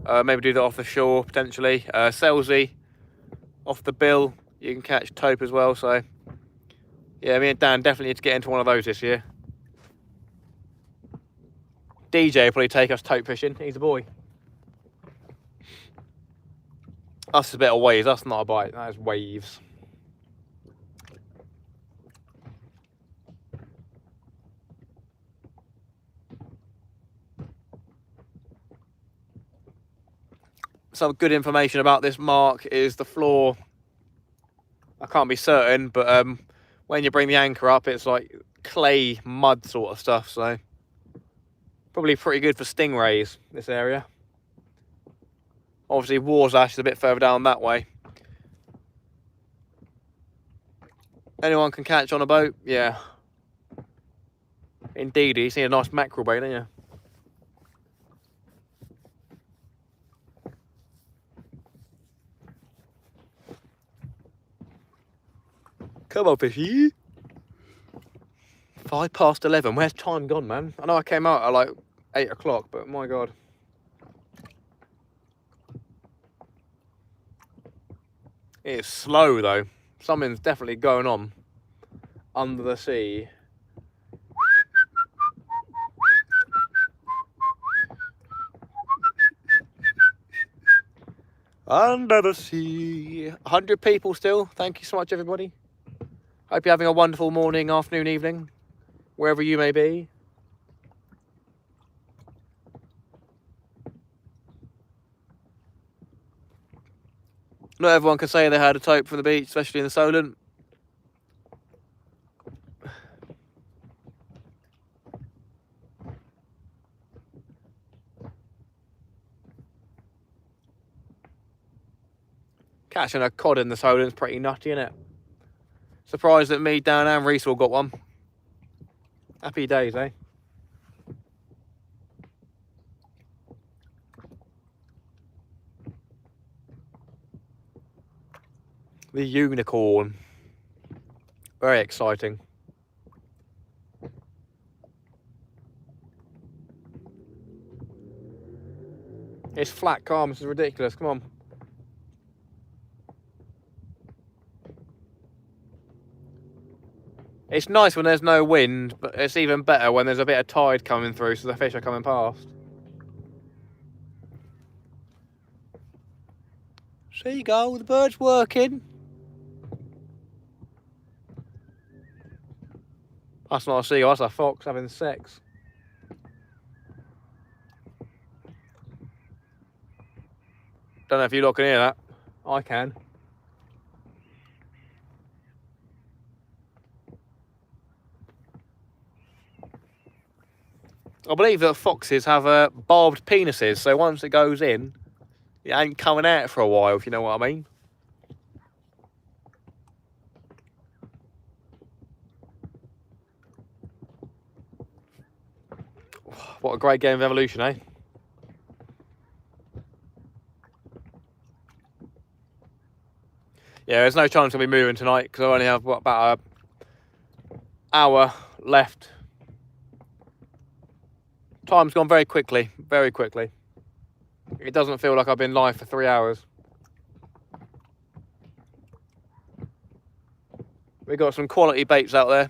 that. Maybe do that off the shore, potentially. Selsey. Off the bill, you can catch tope as well, so yeah, me and Dan definitely need to get into one of those this year. DJ will probably take us tope fishing, he's a boy. Us is a bit of waves, that's not a bite, that is waves. Some good information about this mark is the floor, I can't be certain, but when you bring the anchor up, it's like clay, mud sort of stuff, so probably pretty good for stingrays, this area. Obviously, Warsash is a bit further down that way. Anyone can catch on a boat? Yeah. Indeed, you see a nice mackerel bait, don't you? Come on, fishy. 11:05. Where's time gone, man? I know I came out at like 8 o'clock, but my God. It's slow though. Something's definitely going on under the sea. Under the sea. 100 people still. Thank you so much, everybody. Hope you're having a wonderful morning, afternoon, evening, wherever you may be. Not everyone can say they had a tope from the beach, especially in the Solent. Catching a cod in the Solent's pretty nutty, isn't it? Surprised that me, Dan and Reese all got one. Happy days, eh? The unicorn. Very exciting. It's flat calm, this is ridiculous, come on. It's nice when there's no wind, but it's even better when there's a bit of tide coming through, so the fish are coming past. Seagull, the bird's working. That's not a seagull, that's a fox having sex. Don't know if you lot can hear that. I can. I believe that foxes have barbed penises, so once it goes in, it ain't coming out for a while, if you know what I mean. What a great game of Evolution, eh? Yeah, there's no chance I'll be moving tonight because I only have what, about an hour left. Time's gone very quickly, very quickly. It doesn't feel like I've been live for 3 hours. We got some quality baits out there.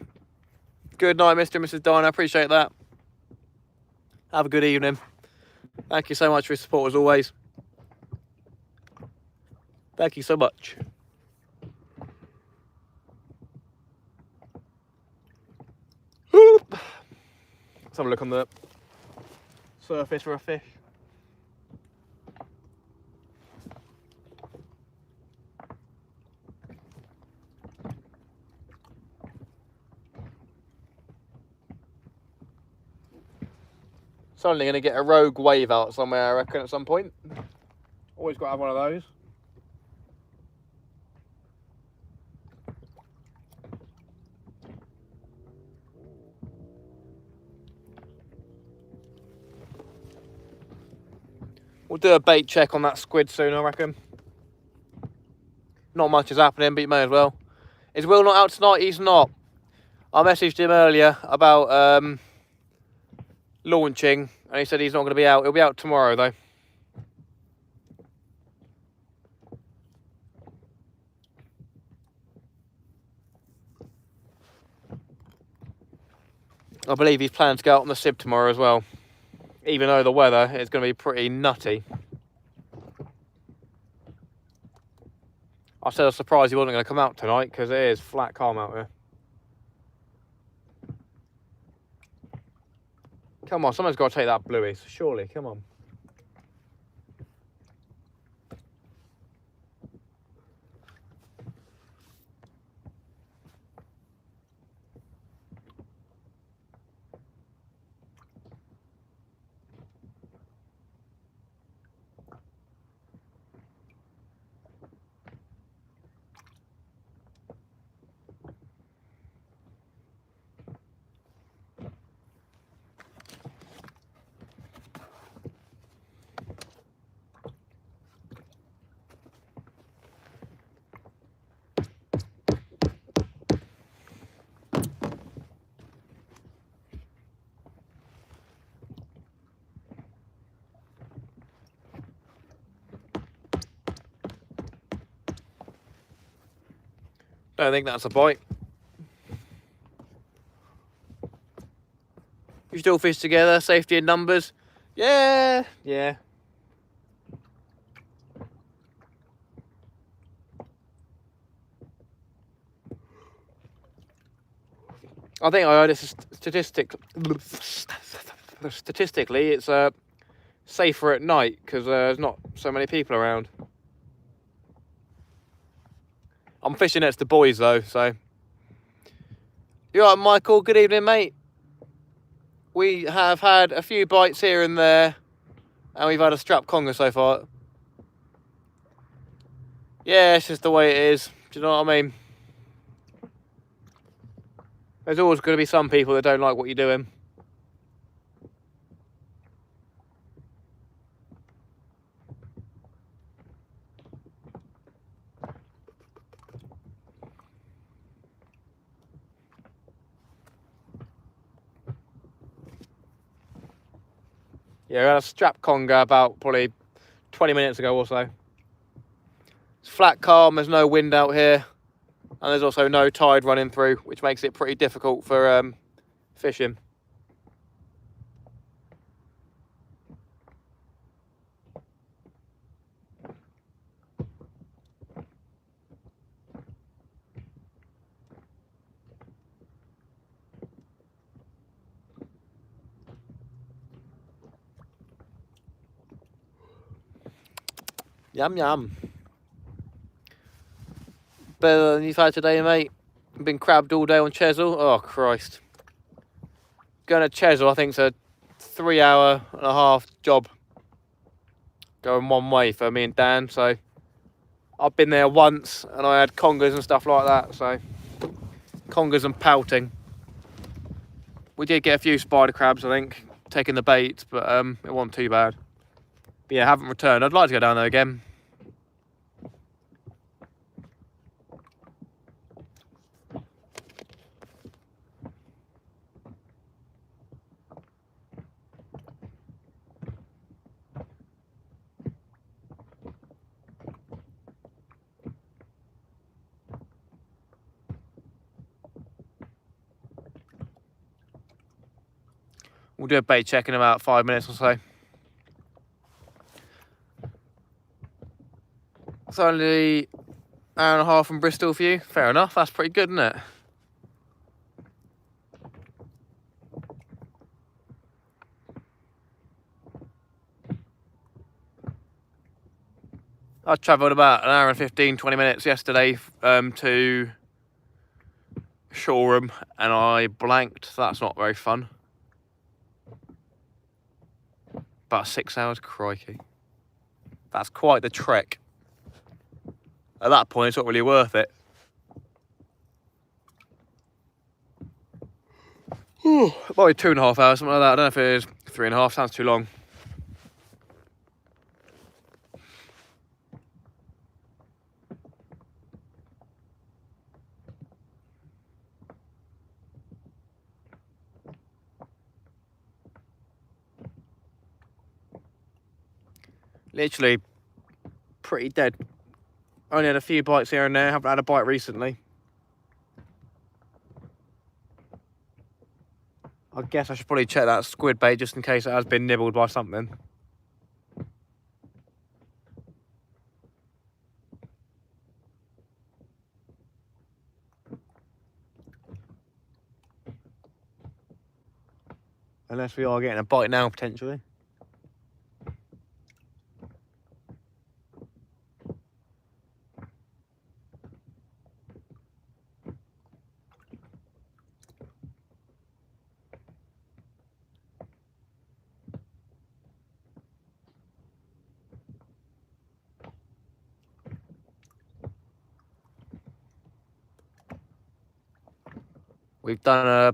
Good night, Mr. and Mrs. Diner. I appreciate that. Have a good evening. Thank you so much for your support as always. Thank you so much. Let's have a look on the surface for a fish. Suddenly going to get a rogue wave out somewhere, I reckon, at some point. Always got to have one of those. We'll do a bait check on that squid soon, I reckon. Not much is happening, but you may as well. Is Will not out tonight? He's not. I messaged him earlier about launching, and he said he's not going to be out. He'll be out tomorrow, though. I believe he's planning to go out on the Sib tomorrow as well, even though the weather is going to be pretty nutty. I said I was surprised he wasn't going to come out tonight because it is flat calm out here. Come on, someone's got to take that bluey, surely, come on. Don't think that's a bite. You still fish together, safety in numbers? Yeah. I think I heard it's statistically it's safer at night because there's not so many people around. I'm fishing next to boys though, so. You alright, Michael? Good evening, mate. We have had a few bites here and there, and we've had a strap conger so far. Yeah, it's just the way it is. Do you know what I mean? There's always going to be some people that don't like what you're doing. Yeah, we had a strap conger about probably 20 minutes ago or so. It's flat calm, there's no wind out here, and there's also no tide running through, which makes it pretty difficult for fishing. Yum yum. Better than you've had today, mate. Been crabbed all day on Chesil. Oh Christ. Going to Chesil, I think it's a 3.5-hour job going one way for me and Dan. So I've been there once and I had congers and stuff like that. So congers and pouting. We did get a few spider crabs, I think, taking the bait, but it wasn't too bad. But yeah, haven't returned. I'd like to go down there again. We'll do a bait check in about 5 minutes or so. It's only an hour and a half from Bristol for you. Fair enough, that's pretty good, isn't it? I travelled about an hour and 15, 20 minutes yesterday to Shoreham and I blanked. So that's not very fun. About 6 hours, crikey. That's quite the trek. At that point, it's not really worth it. Probably 2.5 hours, something like that. I don't know if it is 3.5, sounds too long. Literally pretty dead. Only had a few bites here and there, haven't had a bite recently. I guess I should probably check that squid bait just in case it has been nibbled by something. Unless we are getting a bite now, potentially. We've done a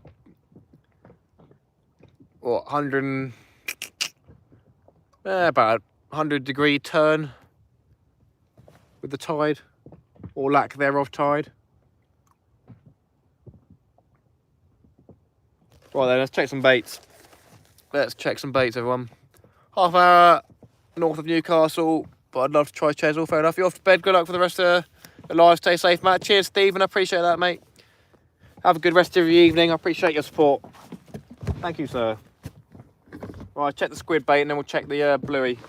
what 100 about 100-degree turn with the tide, or lack thereof tide. Right then, let's check some baits. Let's check some baits, everyone. Half hour north of Newcastle, but I'd love to try Chesil. Fair enough. You're off to bed. Good luck for the rest of the live. Stay safe, Matt. Cheers, Stephen. I appreciate that, mate. Have a good rest of your evening. I appreciate your support. Thank you, sir. Right, check the squid bait and then we'll check the bluey.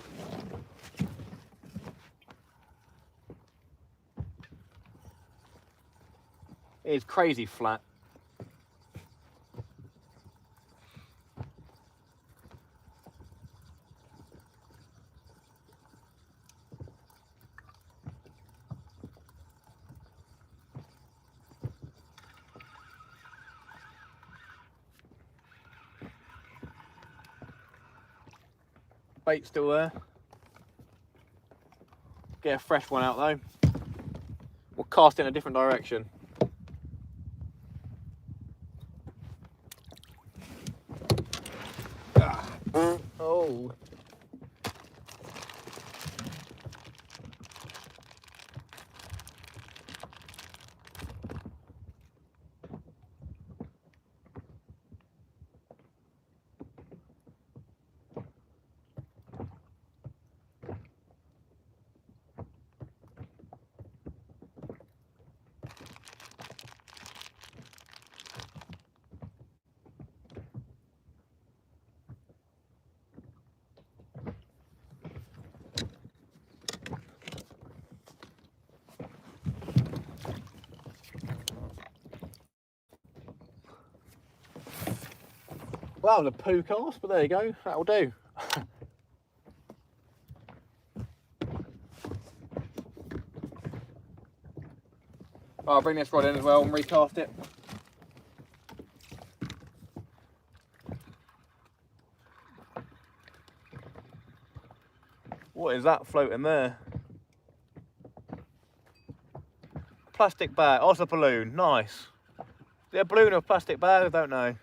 It is crazy flat. Bait's still there. Get a fresh one out though. We'll cast it in a different direction. Oh. Well, that was a poo cast, but there you go, that'll do. I'll bring this rod in as well and recast it. What is that floating there? Plastic bag. Oh, it's a balloon. Nice. Is it a balloon or a plastic bag? I don't know.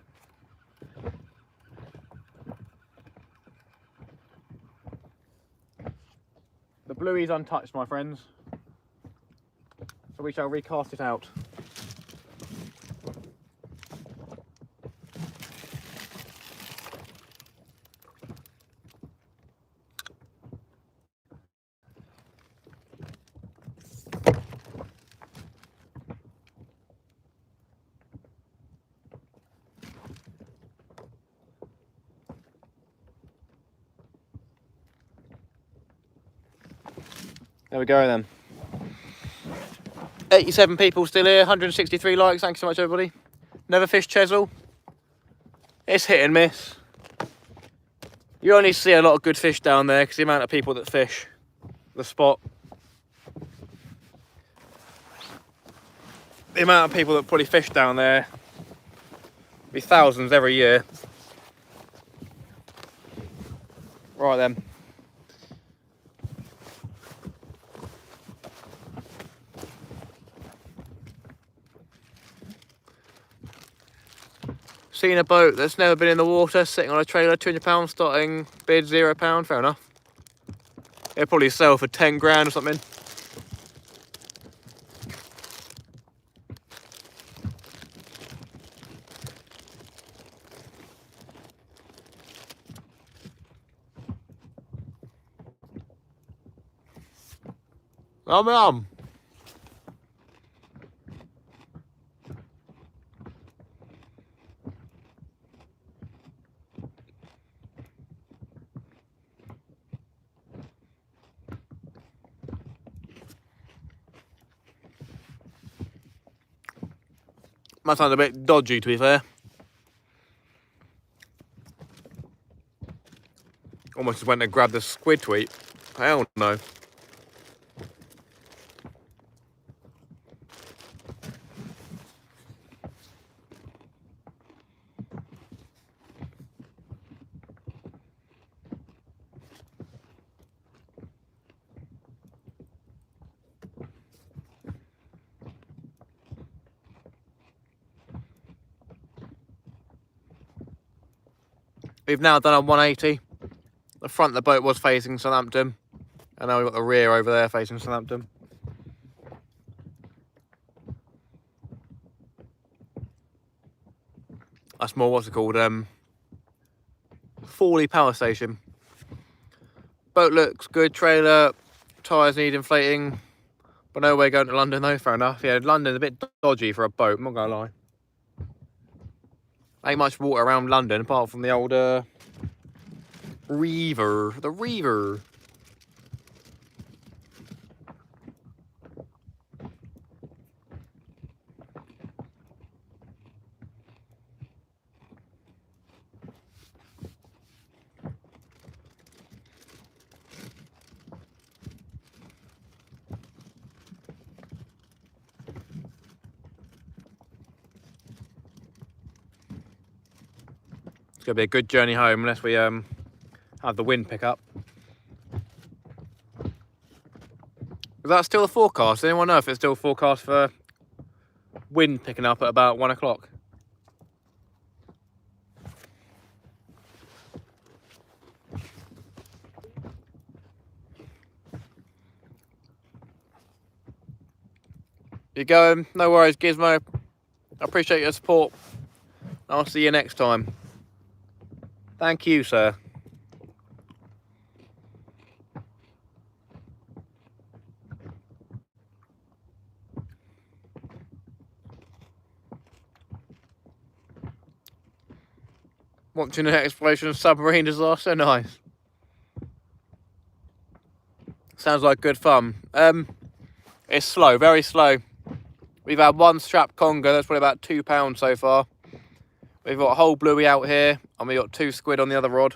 The bluey's untouched, my friends. So we shall recast it out. There we go then. 87 people still here, 163 likes, thanks so much everybody. Never fished Chesil. It's hit and miss. You only see a lot of good fish down there because the amount of people that fish the spot. The amount of people that probably fish down there be thousands every year. Right then. Seen a boat that's never been in the water sitting on a trailer, £200 starting bid £0, fair enough. It'll probably sell for 10 grand or something. Yum. That sounds a bit dodgy, to be fair. Almost just went and grabbed the squid to eat. Hell no. We've now done a 180. The front of the boat was facing Southampton, and now we've got the rear over there facing Southampton. That's more, what's it called? Fawley Power Station. Boat looks good, trailer, tyres need inflating, but no way going to London though, fair enough. Yeah, London's a bit dodgy for a boat, I'm not gonna lie. Ain't much water around London apart from the old Reaver, the Reaver. It's gonna be a good journey home unless we have the wind pick up. Is that still the forecast? Does anyone know if it's still forecast for wind picking up at about 1 o'clock? You're going? No worries, Gizmo. I appreciate your support. I'll see you next time. Thank you, sir. Watching an exploration of submarine disaster, nice. Sounds like good fun. It's slow, very slow. We've had one strap conger, that's probably about £2 so far. We've got a whole bluey out here, and we got 2 squid on the other rod.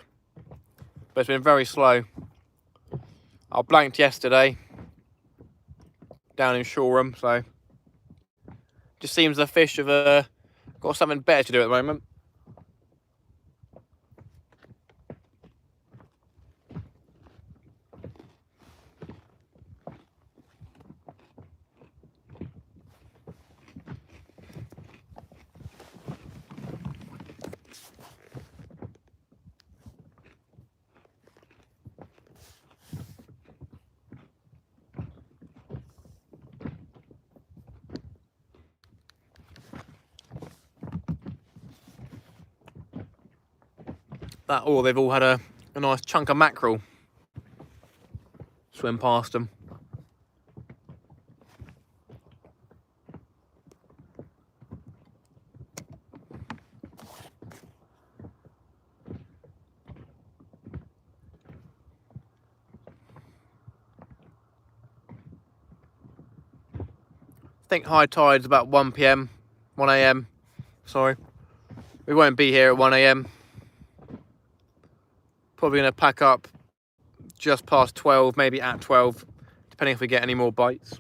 But it's been very slow. I blanked yesterday down in Shoreham, so just seems the fish have got something better to do at the moment. They've all had a nice chunk of mackerel swim past them. I think high tide's about 1 PM, 1 AM. Sorry. We won't be here at 1 AM. Probably going to pack up just past 12, maybe at 12, depending if we get any more bites.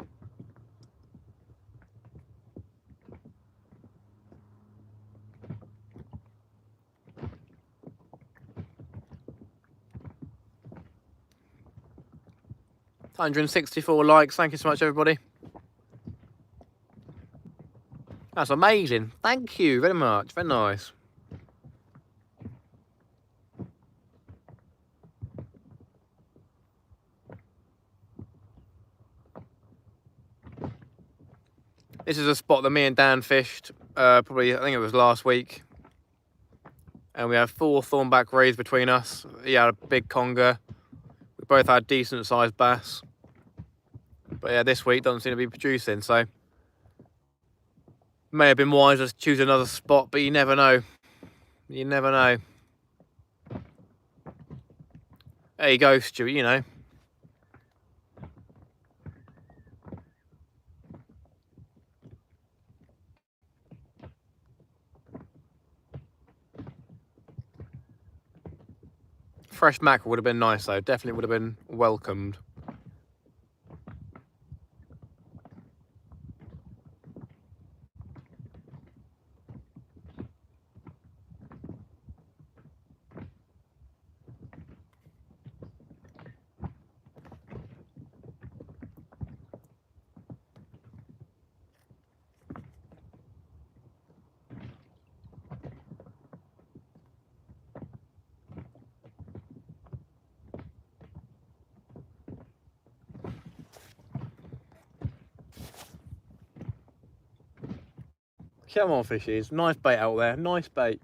$164 likes, thank you so much everybody. That's amazing, thank you very much, very nice. This is a spot that me and Dan fished, probably, I think it was last week. And we had 4 thornback rays between us. He had a big conger. We both had decent sized bass. But yeah, this week doesn't seem to be producing, so may have been wise to choose another spot, but you never know. You never know. There you go, Stuart, you know. Fresh mackerel would have been nice though, definitely would have been welcomed. Come on, fishies. Nice bait out there. Nice bait.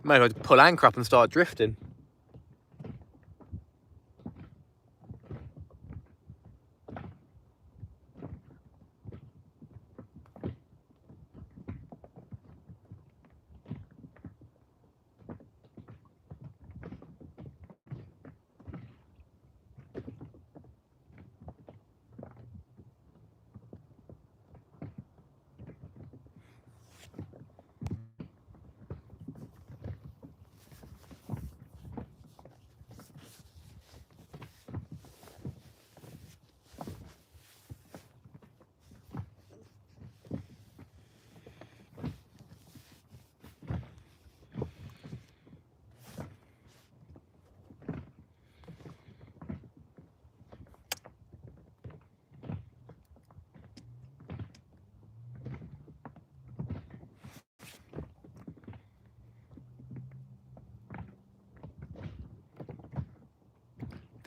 May as well pull anchor up and start drifting.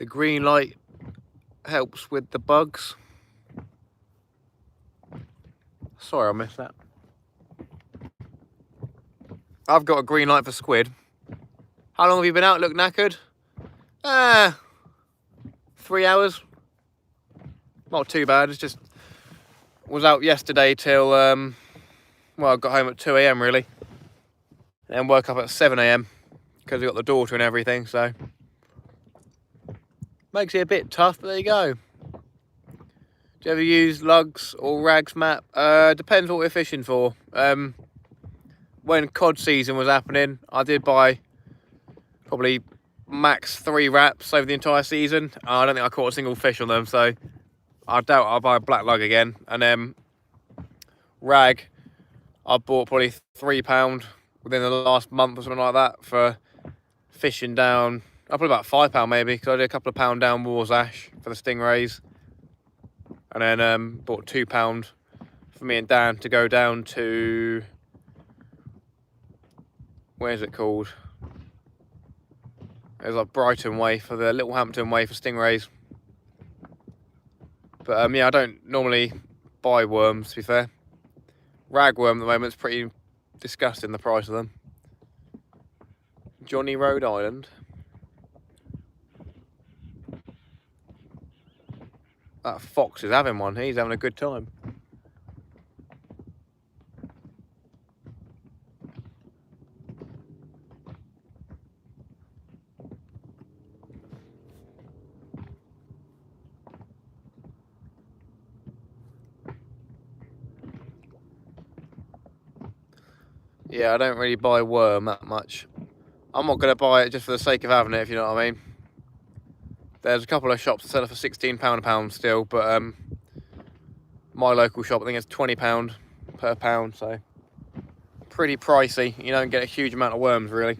The green light helps with the bugs. Sorry I missed that. I've got a green light for squid. How long have you been out? Look knackered? 3 hours. Not too bad. It's just was out yesterday till well, I got home at 2 AM really. And woke up at 7 AM because we got the daughter and everything, so makes it a bit tough, but there you go. Do you ever use lugs or rags, Matt? Depends what we're fishing for. When cod season was happening, I did buy probably max 3 wraps over the entire season. I don't think I caught a single fish on them, so I doubt I'll buy a black lug again. And then rag, I bought probably £3 within the last month or something like that for fishing down. I probably about £5 maybe, because I did a couple of pound down Warsash for the stingrays. And then bought £2 for me and Dan to go down to, where's it called? It was like Brighton way for the Littlehampton way for stingrays. But yeah, I don't normally buy worms, to be fair. Ragworm at the moment is pretty disgusting, the price of them. Johnny, Rhode Island. That fox is having one. He's having a good time. Yeah, I don't really buy worm that much. I'm not going to buy it just for the sake of having it, if you know what I mean. There's a couple of shops that sell it for £16 a pound still, but my local shop, I think it's £20 per pound, so pretty pricey. You don't get a huge amount of worms, really.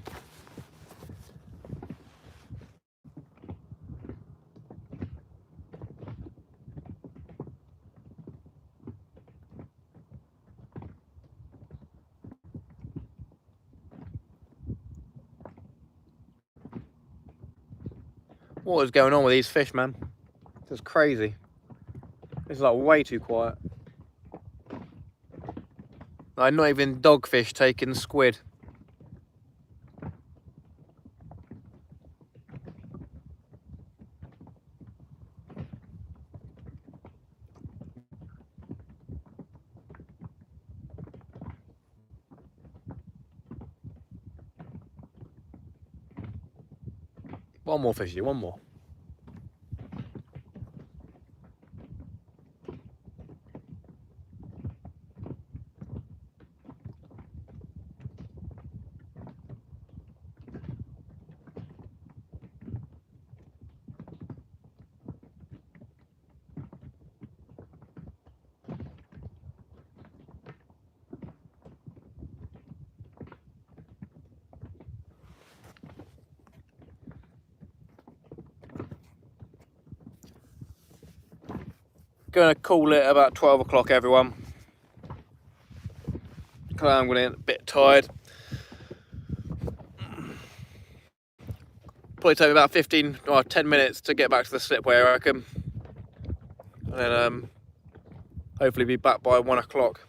What is going on with these fish, man? It's crazy. It's like way too quiet. Like not even dogfish taking squid. One more fishy, one more. Gonna call it about 12 o'clock, everyone. Cause I'm gonna get a bit tired. Probably take me about 15 or 10 minutes to get back to the slipway, I reckon. And then hopefully be back by 1 o'clock.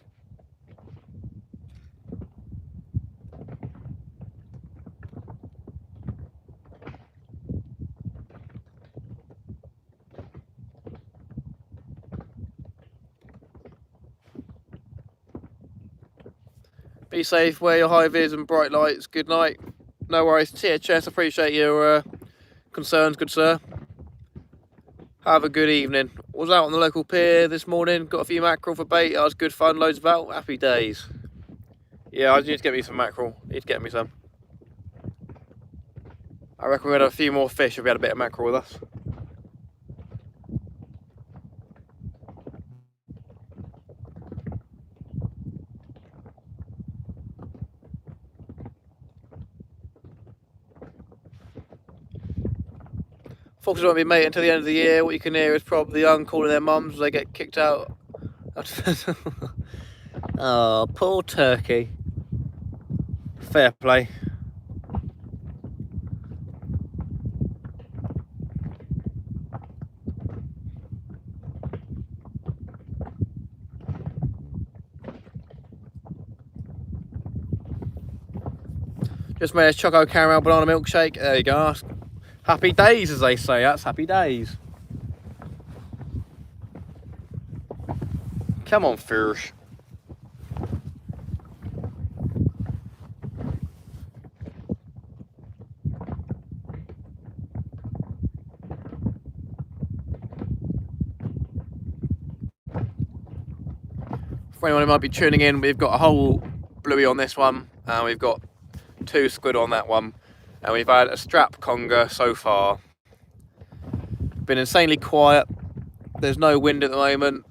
Be safe, wear your high vis and bright lights. Good night. No worries. THS, appreciate your concerns, good sir. Have a good evening. Was out on the local pier this morning, got a few mackerel for bait. That was good fun, loads of out. Happy days. Yeah, I need to get me some mackerel. Need to get me some. I reckon we're gonna have a few more fish if we had a bit of mackerel with us. Foxes won't be mating until the end of the year. What you can hear is probably the young calling their mums as they get kicked out. Oh, poor turkey. Fair play. Just made a choco caramel banana milkshake. There you go. Happy days, as they say. That's happy days. Come on, fish. For anyone who might be tuning in, we've got a whole bluey on this one, and we've got 2 squid on that one, and we've had a strap conger so far. Been insanely quiet. There's no wind at the moment.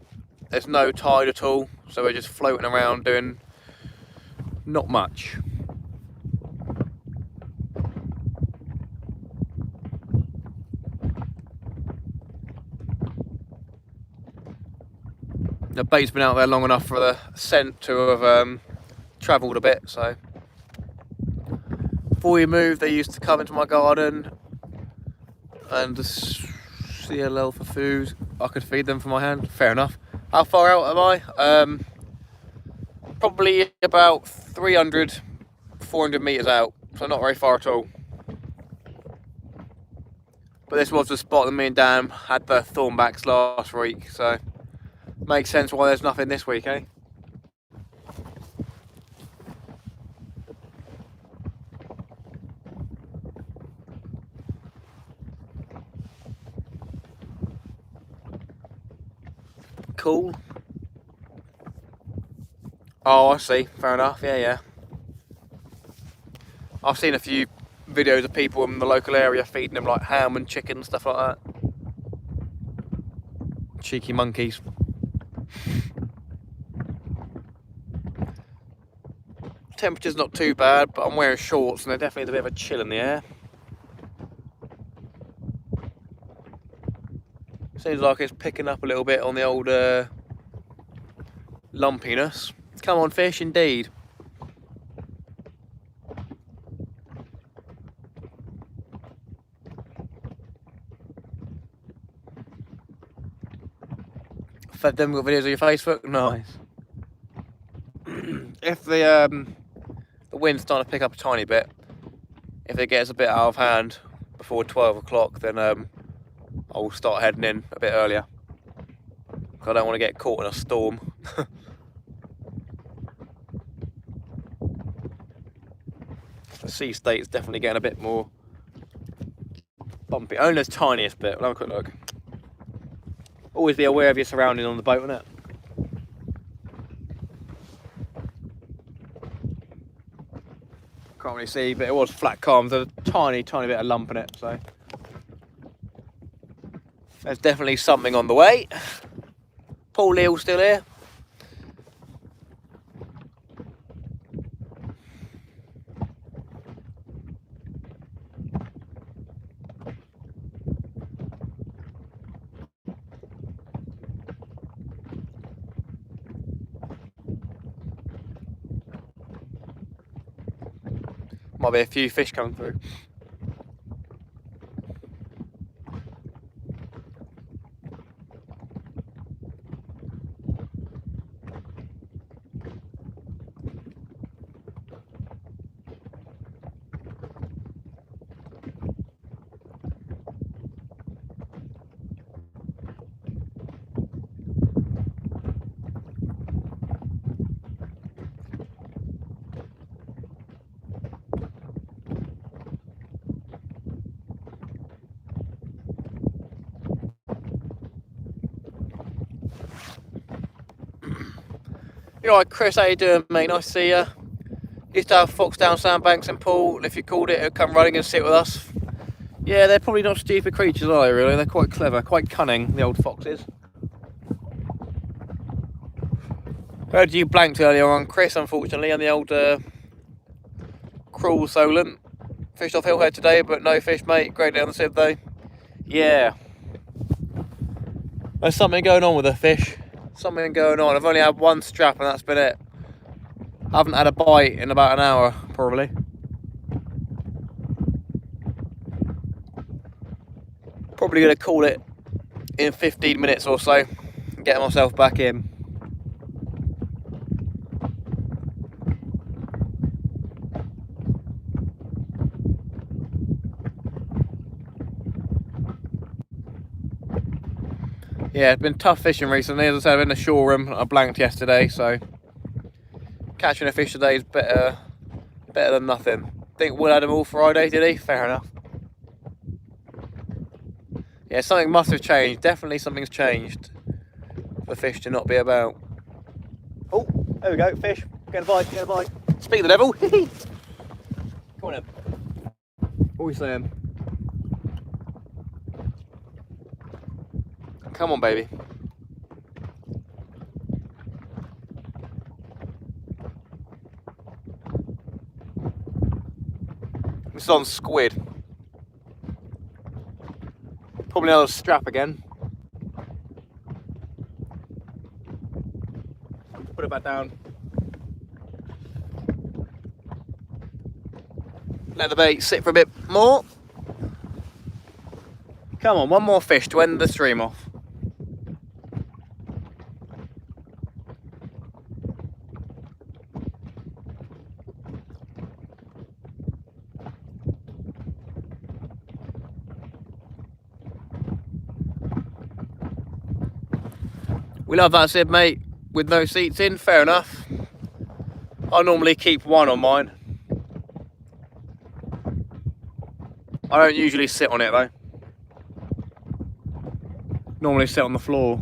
There's no tide at all, so we're just floating around doing not much. The bait's been out there long enough for the scent to have travelled a bit, so. Before we moved, they used to come into my garden and just CLL for food. I could feed them from my hand, fair enough. How far out am I? Probably about 300, 400 metres out, so not very far at all. But this was the spot that me and Dan had the thornbacks last week, so makes sense why there's nothing this week, eh? Cool. Oh, I see. Fair enough. Yeah. I've seen a few videos of people in the local area feeding them like ham and chicken and stuff like that. Cheeky monkeys. Temperature's not too bad, but I'm wearing shorts and there definitely is a bit of a chill in the air. Seems like it's picking up a little bit on the old lumpiness. Come on, fish, indeed. Fed them with videos of your Facebook? Nice. If the wind's starting to pick up a tiny bit, if it gets a bit out of hand before 12 o'clock, then I'll start heading in a bit earlier. I don't want to get caught in a storm. The sea state's definitely getting a bit more bumpy. Only the tiniest bit. We'll have a quick look. Always be aware of your surroundings on the boat, innit? Can't really see, but it was flat calm. There's a tiny bit of lump in it, so there's definitely something on the way. Paul Leal still here. Might be a few fish coming through. You alright, Chris? How you doing, mate? Nice to see you. Used to have fox down sandbanks in Poole. If you called it, it'd come running and sit with us. Yeah, they're probably not stupid creatures, are they, really? They're quite clever, quite cunning, the old foxes. Heard you blanked earlier on, Chris, unfortunately, on the old cruel solent. Fished off Hillhead today, but no fish, mate. Great day on the Sib, though. Yeah. There's something going on with the fish. Something going on. I've only had one strap and that's been it. I haven't had a bite in about an hour, probably. Probably going to call it in 15 minutes or so and get myself back in. Yeah, it's been tough fishing recently. As I said, I've been in the shore room. I blanked yesterday, so catching a fish today is better than nothing. Think Will had them all Friday, did he? Fair enough. Yeah, something must have changed. Definitely something's changed for fish to not be about. Oh, there we go, fish. Get a bite, get a bite. Speak the devil. Come on then. What are we saying? Come on, baby. This is on squid. Probably another strap again. Put it back down. Let the bait sit for a bit more. Come on, one more fish to end the stream off. We love that Sid, mate, with no seats in, fair enough. I normally keep one on mine. I don't usually sit on it though. Normally sit on the floor.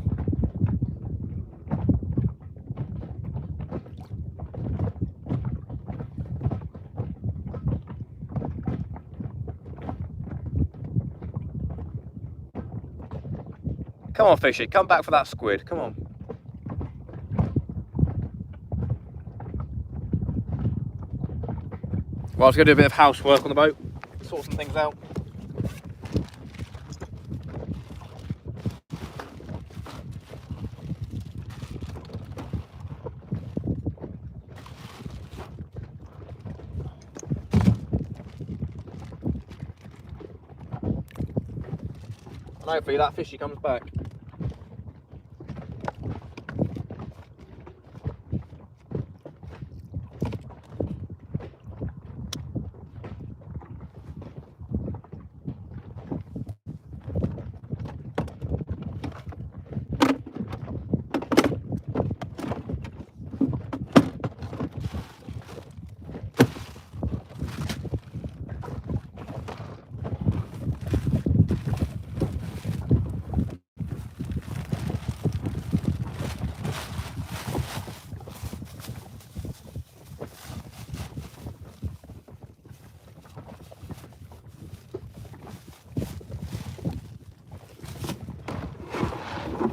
Come on, fishy, come back for that squid, come on. Well, I was going to do a bit of housework on the boat, sort some things out. And hopefully that fishy comes back.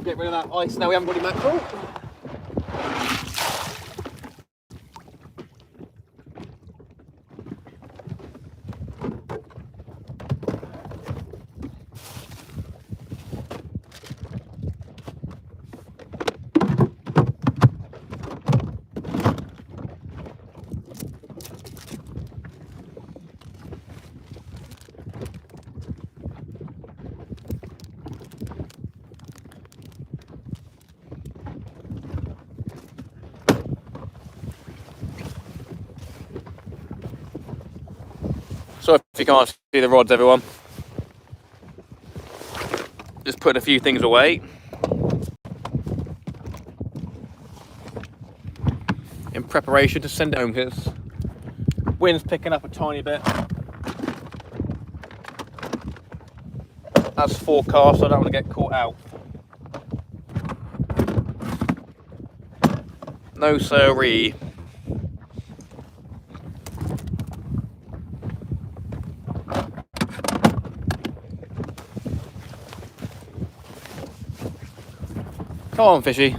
Get rid of that ice now we haven't got any mackerel. So if you can't see the rods, everyone, just putting a few things away in preparation to send it home because wind's picking up a tiny bit. That's forecast, so I don't want to get caught out. No siree. Come on, fishy.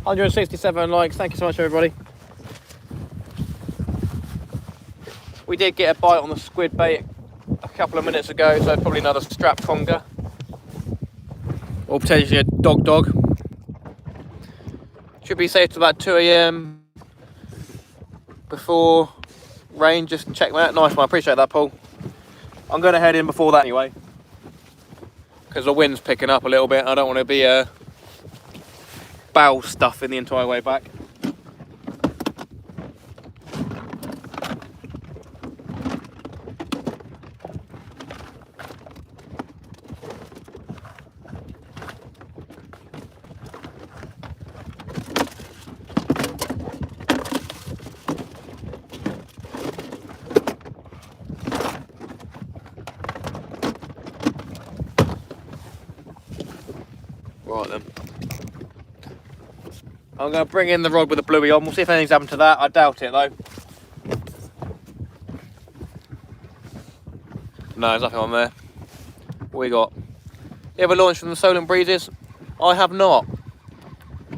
$167 likes, thank you so much everybody. We did get a bite on the squid bait a couple of minutes ago, so probably another strap conger. Or potentially a dog. Should be safe to about 2 AM before rain. Just check that. Nice one, I appreciate that, Paul. I'm going to head in before that anyway, because the wind's picking up a little bit. I don't want to be bow stuffing the entire way back. Right then. I'm going to bring in the rod with the bluey on. We'll see if anything's happened to that. I doubt it though. No, there's nothing on there. What we got? You ever launched from the Solent breezes? I have not.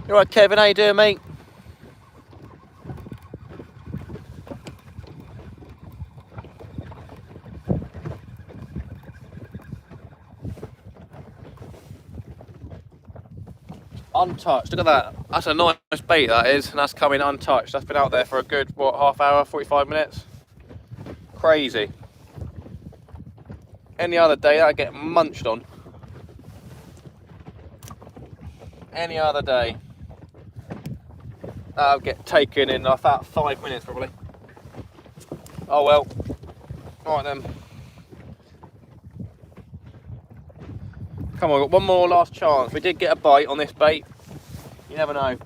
You alright, Kevin? How you doing, mate? Untouched. Look at that. That's a nice bait, that is, and that's coming untouched. That's been out there for a good, what, half hour, 45 minutes? Crazy. Any other day, that'd get munched on. Any other day, that'll get taken in about 5 minutes, probably. Oh well. Alright then. Come on, got one more last chance. We did get a bite on this bait. You never know.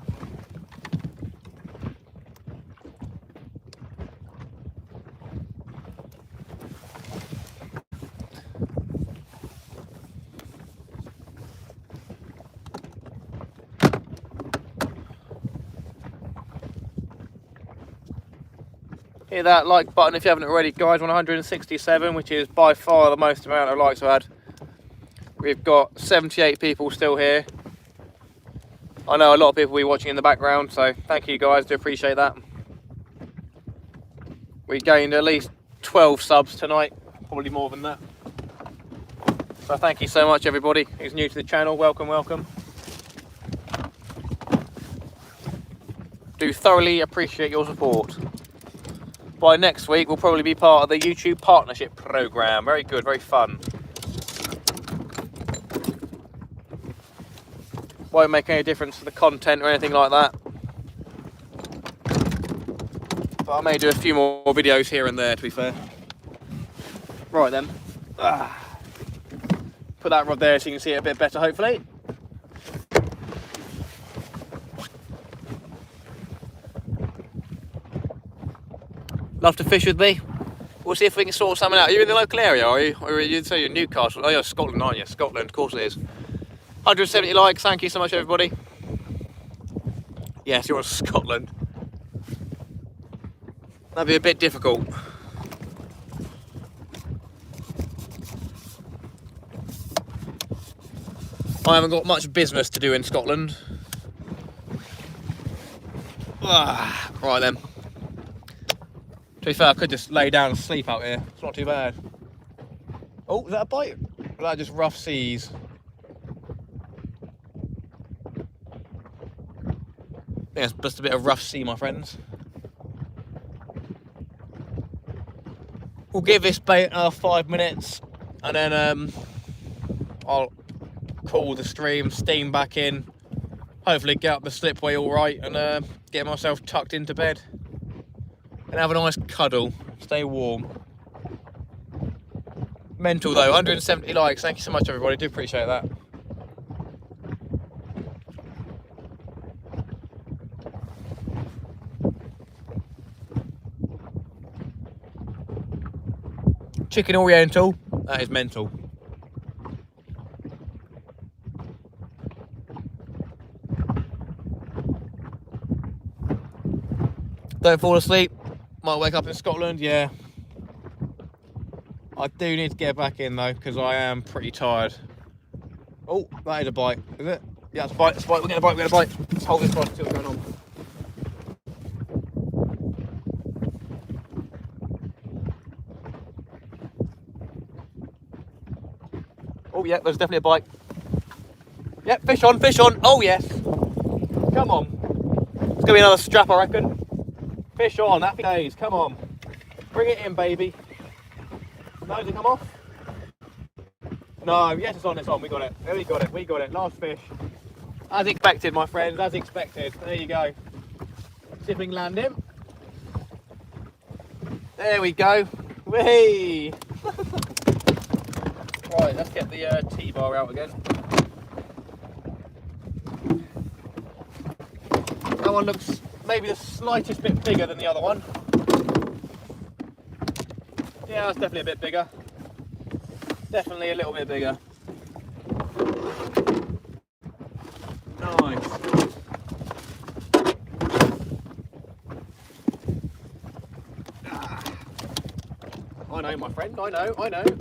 Hit that like button if you haven't already, guys. 167, which is by far the most amount of likes I've had. We've got 78 people still here. I know a lot of people will be watching in the background, so thank you guys, do appreciate that. We gained at least 12 subs tonight, probably more than that. So thank you so much everybody who's new to the channel, welcome, welcome. Do thoroughly appreciate your support. By next week we'll probably be part of the YouTube partnership program. Very good, very fun. Won't make any difference to the content or anything like that, but I may do a few more videos here and there, to be fair. Right then, put that rod there so you can see it a bit better, hopefully. Love to fish with me. We'll see if we can sort something out. Are you in the local area, are you? Or you say you're Newcastle? Oh, you're Scotland, aren't you? Scotland, of course it is. 170 likes, thank you so much everybody. Yes, you're in Scotland. That'd be a bit difficult. I haven't got much business to do in Scotland. Right then. To be fair, I could just lay down and sleep out here. It's not too bad. Oh, is that a bite? Or is that just rough seas? I think it's just a bit of rough sea, my friends. We'll give this bait another 5 minutes and then I'll cool the stream, steam back in, hopefully get up the slipway all right and get myself tucked into bed and have a nice cuddle, stay warm. Mental though, 170 likes, thank you so much everybody, do appreciate that. Chicken Oriental, that is mental. Don't fall asleep, might wake up in Scotland, yeah. I do need to get back in though, because I am pretty tired. Oh, that is a bite, is it? Yeah, it's a bite, we're getting a bite, Let's hold this rod, see what's going on. Oh yeah, there's definitely a bite. Yep, fish on. Oh yes. Come on. It's gonna be another strap, I reckon. Fish on, happy days, come on. Bring it in, baby. No, does it come off? No, yes, it's on, we got it. We got it, last fish. As expected, my friends, as expected. There you go. See if we can land him. There we go. Whee! Right, let's get the T-bar out again. That one looks maybe the slightest bit bigger than the other one. Yeah, that's definitely a bit bigger. Definitely a little bit bigger. friend. I know.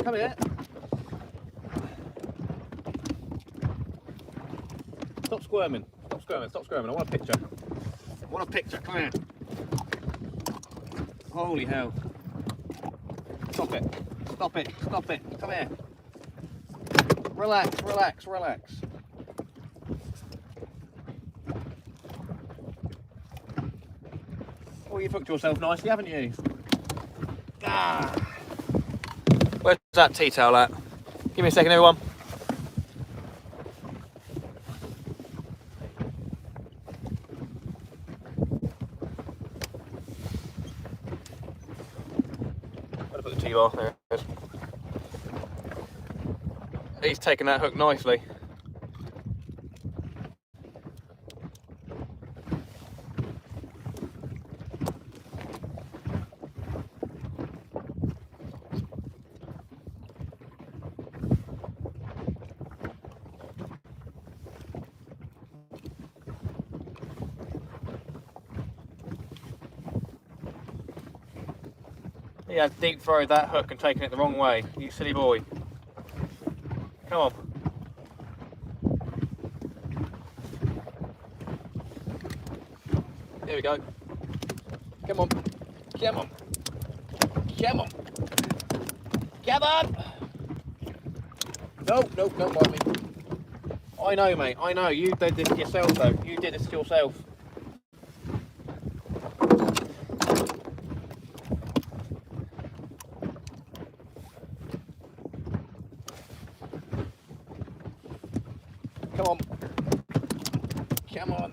Come here. Stop squirming. I want a picture. Come here. Holy hell. Stop it. Come here. Relax. Oh, you've hooked yourself nicely, haven't you? Ah. Where's that tea towel at? Give me a second, everyone. Gotta put the tea bar there. It is. He's taken that hook nicely. He has deep throwed that hook and taken it the wrong way. You silly boy. Come on. There we go. Come on. No, don't bite me. I know, mate. I know. You did this yourself, though. You did this yourself. Come on.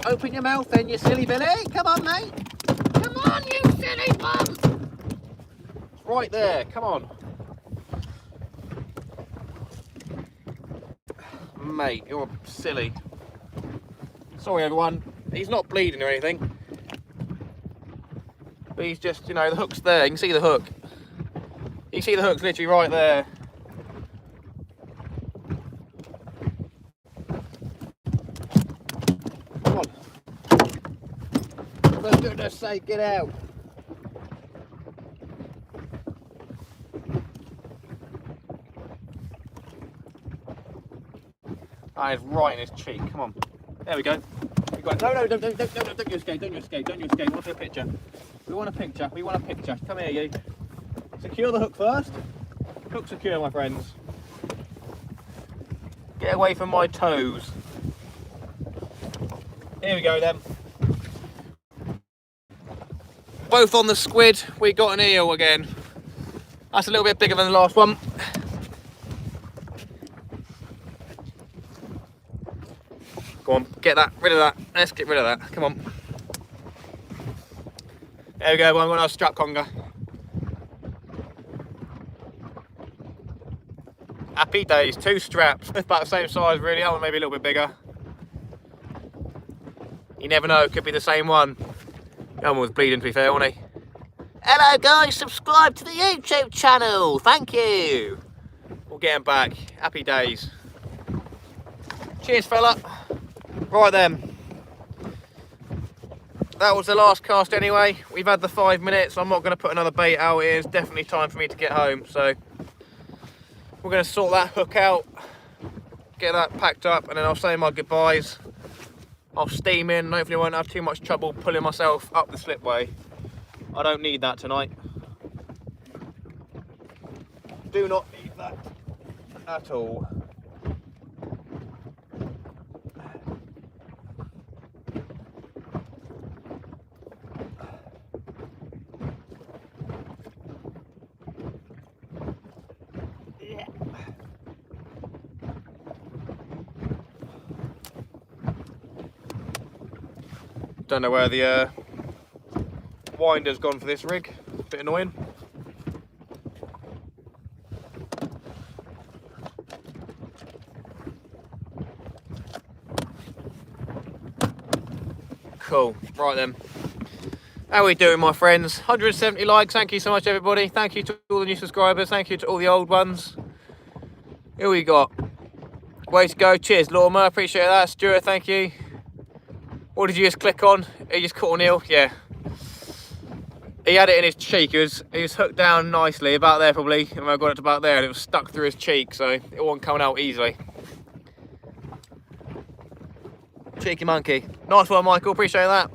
Open your mouth then, you silly Billy. Come on, mate. Come on, you silly bum. It's right there. Come on. Mate, you're silly. Sorry, everyone. He's not bleeding or anything. But he's just, you know, the hook's there. You can see the hook. You can see the hook's literally right there. For goodness sake, get out. Ah, it's right in his cheek. Come on. There we go. We got it. No, don't you escape. Don't you escape. We want a picture. We want a picture. Come here, you. Secure the hook first. Hook secure, my friends. Get away from my toes. Here we go then. Both on the squid, we got an eel again. That's a little bit bigger than the last one. Go on, get that, rid of that. Let's get rid of that, come on. There we go, one our strap conger. Happy days, 2 straps, about the same size really, that one maybe a little bit bigger. You never know, it could be the same one. That one was bleeding to be fair, wasn't he? Hello guys, subscribe to the YouTube channel, thank you. We'll get him back, happy days. Cheers fella. Right then. That was the last cast anyway. We've had the 5 minutes, I'm not going to put another bait out here. It's definitely time for me to get home, so we're going to sort that hook out, get that packed up, and then I'll say my goodbyes. I'll steam in and hopefully I won't have too much trouble pulling myself up the slipway. I don't need that tonight. Do not need that at all. Yeah. Don't know where the winder's gone for this rig. Bit annoying. Cool. Right then. How are we doing, my friends? 170 likes. Thank you so much, everybody. Thank you to all the new subscribers. Thank you to all the old ones. Here we got. Way to go. Cheers, Lorma. Appreciate that. Stuart, thank you. What did you just click on? You just caught an eel? Yeah. he had it in his cheek. He was hooked down nicely, about there probably, and I got it to about there, and it was stuck through his cheek, so it wasn't coming out easily. Cheeky monkey. Nice one, Michael, appreciate that.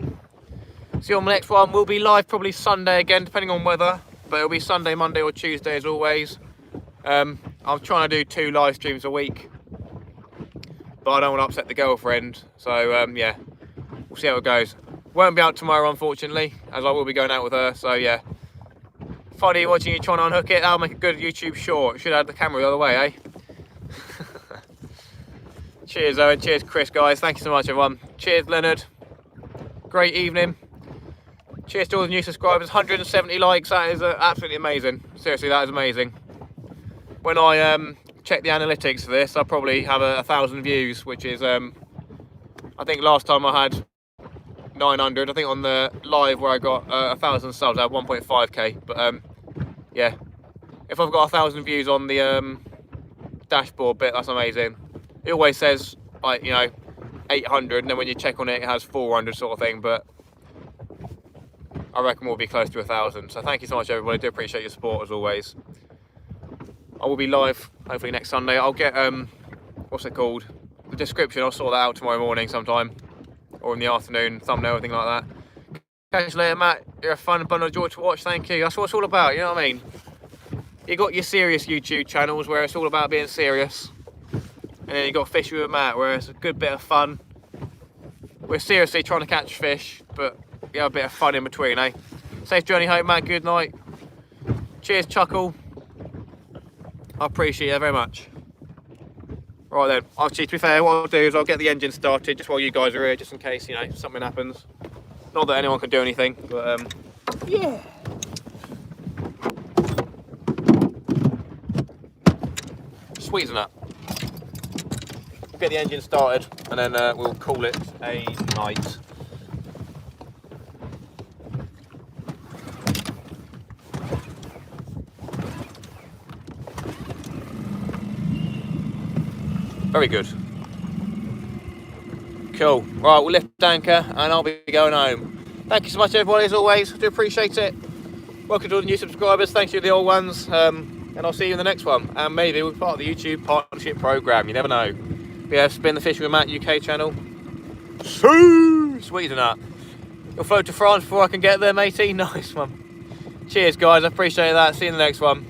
See you on the next one. We'll be live probably Sunday again, depending on weather, but it'll be Sunday, Monday or Tuesday as always. I'm trying to do 2 live streams a week, but I don't want to upset the girlfriend, so yeah, we'll see how it goes. Won't be out tomorrow, unfortunately, as I will be going out with her, so yeah. Funny watching you trying to unhook it. That'll make a good YouTube short. Should have had the camera the other way, eh? Cheers, Owen. Cheers, Chris, guys. Thank you so much, everyone. Cheers, Leonard. Great evening. Cheers to all the new subscribers. 170 likes. That is absolutely amazing. Seriously, that is amazing. When I check the analytics for this, I'll probably have 1,000 views, which is, I think last time I had 900. I think on the live where I got 1,000 subs, I had 1.5k. But yeah, if I've got 1,000 views on the dashboard bit, that's amazing. It always says, like, you know, 800, and then when you check on it, it has 400 sort of thing, but I reckon we'll be close to 1,000. So thank you so much, everybody. I do appreciate your support as always. I will be live hopefully next Sunday. I'll get what's it called, the description. I'll sort that out tomorrow morning sometime, or in the afternoon, thumbnail, everything like that. Catch you later, Matt. You're a fun bundle of joy to watch. Thank you. That's what it's all about, you know what I mean? You got your serious YouTube channels where it's all about being serious, and then you got Fishing with Matt, where it's a good bit of fun. We're seriously trying to catch fish, but you have a bit of fun in between, eh? Safe journey home, Matt. Good night. Cheers, Chuckle. I appreciate it very much. Right then, actually, to be fair, what I'll do is I'll get the engine started just while you guys are here, just in case, you know, something happens. Not that anyone can do anything, but yeah. Sweet as that. We'll get the engine started, and then we'll call it a night. Very good. Cool. Right, we'll lift anchor and I'll be going home. Thank you so much, everybody, as always. I do appreciate it. Welcome to all the new subscribers. Thank you to the old ones. And I'll see you in the next one. And maybe we'll be part of the YouTube partnership program. You never know. But yeah, Spin the Fishing with Matt UK channel. Sweet enough. You'll float to France before I can get there, matey. Nice one. Cheers, guys. I appreciate that. See you in the next one.